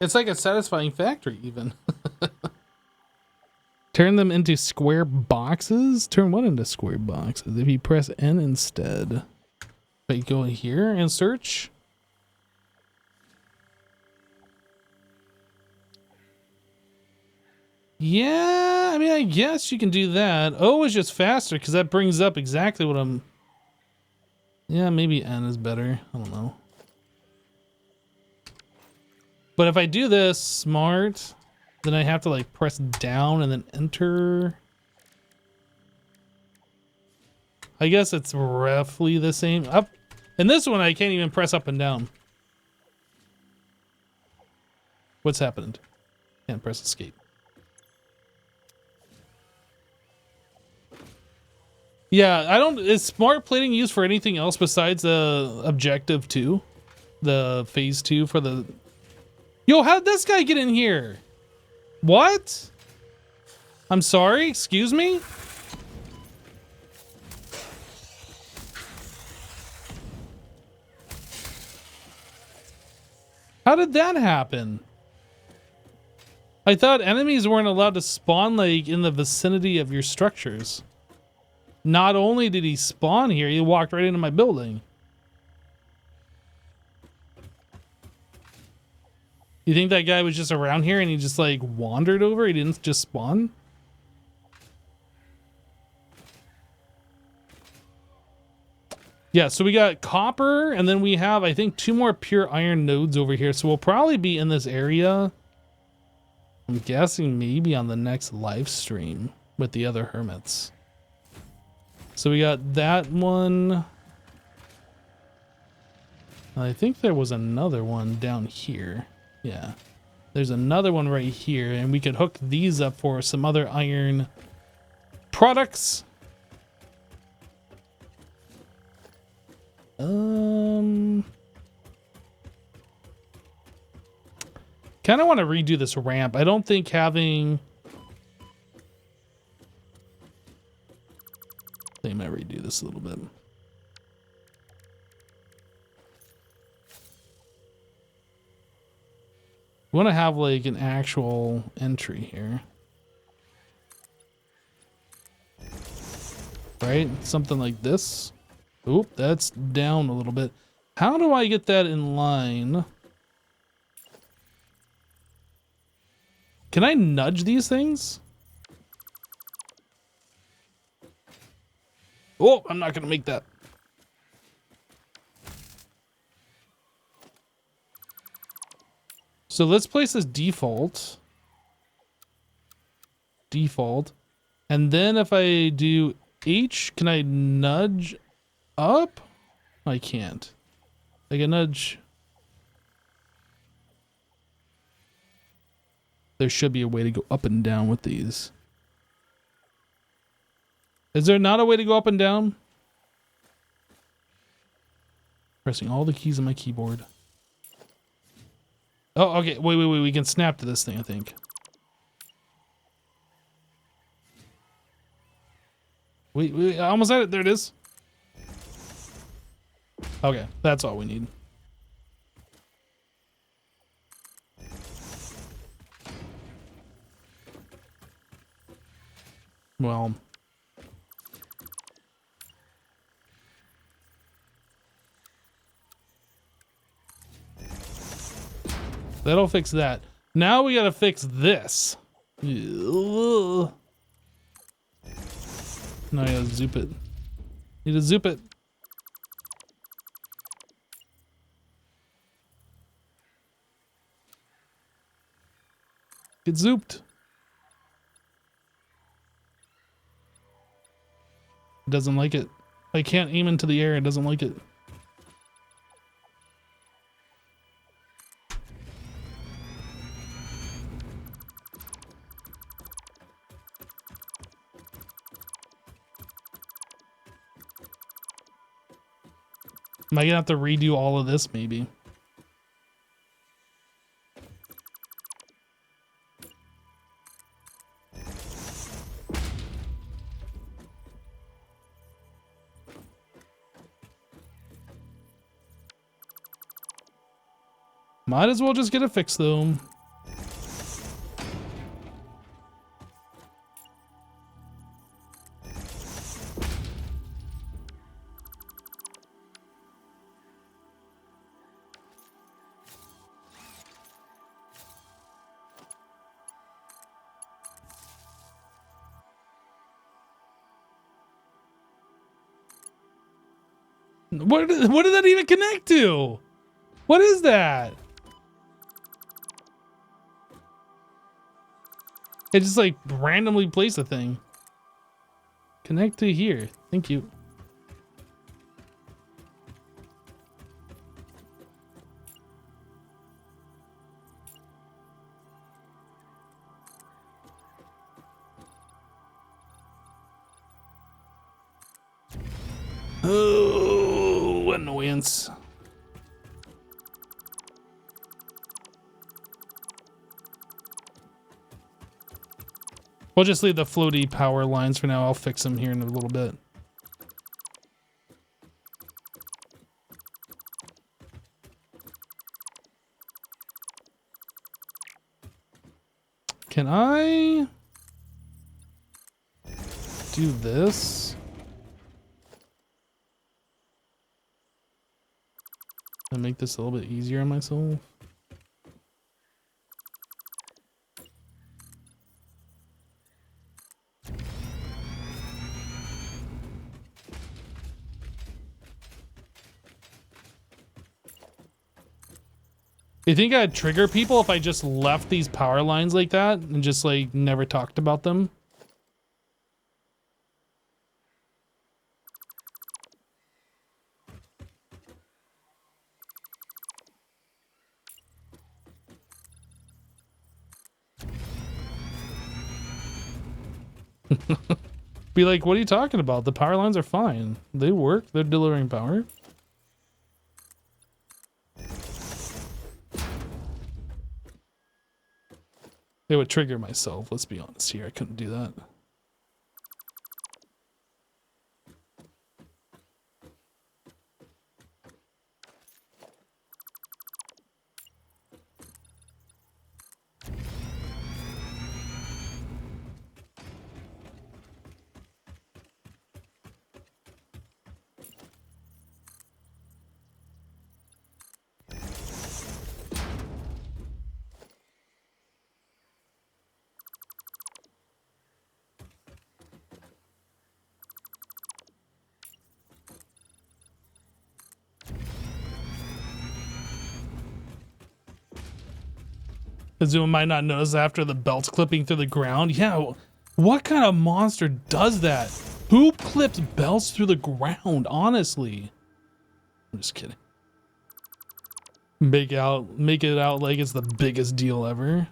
it's like a satisfying factory even. Turn them into square boxes? Turn what into square boxes? If you press N instead. But you go in here and search. Yeah, I mean, I guess you can do that. O is just faster because that brings up exactly what I'm... Yeah, maybe N is better. I don't know. But if I do this smart, then I have to like press down and then enter. I guess it's roughly the same. Up. In this one, I can't even press up and down. What's happened? Can't press escape. Yeah, I don't... Is smart plating used for anything else besides the objective 2? The phase 2 for the... Yo, how did this guy get in here? What? I'm sorry, excuse me? How did that happen? I thought enemies weren't allowed to spawn like in the vicinity of your structures. Not only did he spawn here, he walked right into my building. You think that guy was just around here and he just like wandered over? He didn't just spawn? Yeah, so we got copper and then we have, I think, 2 more pure iron nodes over here. So we'll probably be in this area. I'm guessing maybe on the next live stream with the other hermits. So we got that one. I think there was another one down here. Yeah. There's another one right here, and we could hook these up for some other iron products. Kind of want to redo this ramp. I don't think having... I might redo this a little bit. We want to have like an actual entry here. Right? Something like this. Oop, that's down a little bit. How do I get that in line? Can I nudge these things? Oh, I'm not gonna make that. So let's place this default. Default. And then if I do H, can I nudge up? I can't. I can nudge. There should be a way to go up and down with these. Is there not a way to go up and down? Pressing all the keys on my keyboard. Oh, okay. Wait. We can snap to this thing, I think. Wait. I almost had it. There it is. Okay. That's all we need. Well... that'll fix that. Now we gotta fix this. Now No, I gotta zoop it. Need to zoop it. Get zooped. It doesn't like it. I can't aim into the air. It doesn't like it. Am I gonna have to redo all of this maybe? Might as well just get it fixed though. What did that even connect to? What is that? It just like randomly placed a thing. Connect to here. Thank you. Oh, annoyance. We'll just leave the floaty power lines for now. I'll fix them here in a little bit. Can I do this? And make this a little bit easier on myself? You think I'd trigger people if I just left these power lines like that and just like never talked about them? Be like, what are you talking about? The power lines are fine. They work. They're delivering power. It would trigger myself. Let's be honest here. I couldn't do that. Azuma might not notice after the belt's clipping through the ground. Yeah, what kind of monster does that? Who clips belts through the ground, honestly? I'm just kidding. Make it out like it's the biggest deal ever.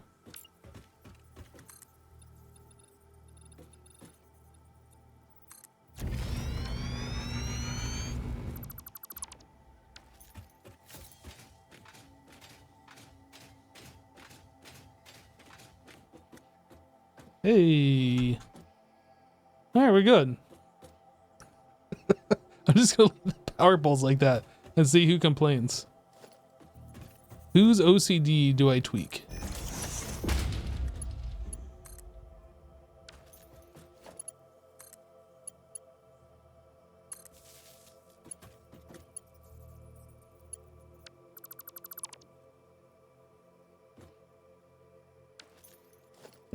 Hey. All right, we're good. I'm just gonna leave the power poles like that and see who complains. Whose OCD do I tweak?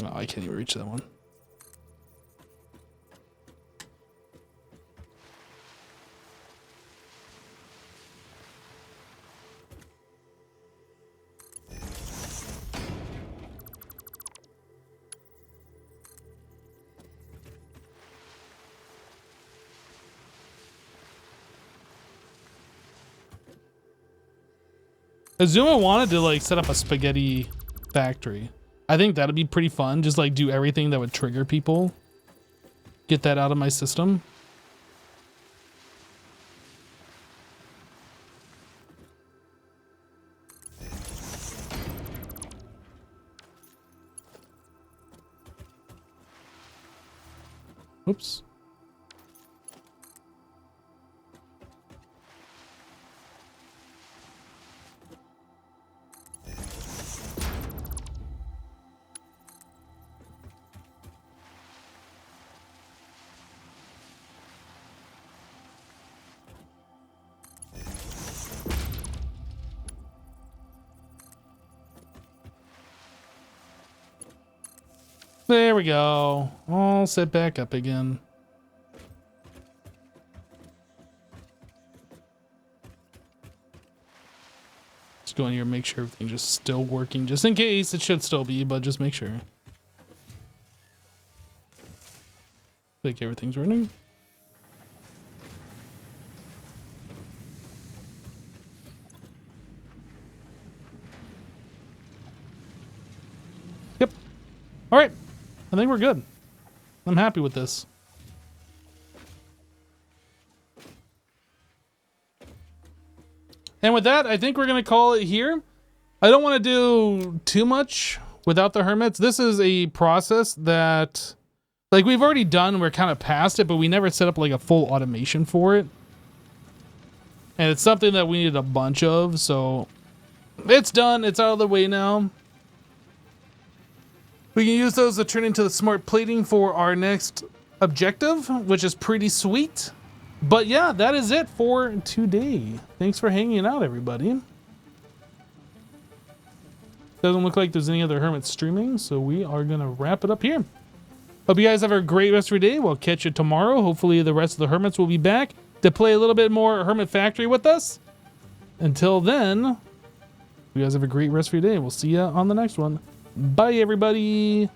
Oh, I can't even reach that one. Azuma wanted to like set up a spaghetti factory. I think that'd be pretty fun. Just like do everything that would trigger people. Get that out of my system. Oops. There we go. All set back up again. Just go in here and make sure everything's just still working. Just in case, it should still be, but just make sure. Like everything's running. Yep. All right. I think we're good. I'm happy with this. And with that, I think we're going to call it here. I don't want to do too much without the hermits. This is a process that, like, we've already done. We're kind of past it, but we never set up, like, a full automation for it. And it's something that we needed a bunch of, so it's done. It's out of the way now. We can use those to turn into the smart plating for our next objective, which is pretty sweet. But yeah, that is it for today. Thanks for hanging out, everybody. Doesn't look like there's any other hermits streaming, so we are going to wrap it up here. Hope you guys have a great rest of your day. We'll catch you tomorrow. Hopefully the rest of the hermits will be back to play a little bit more HermitFactory with us. Until then, you guys have a great rest of your day. We'll see you on the next one. Bye, everybody.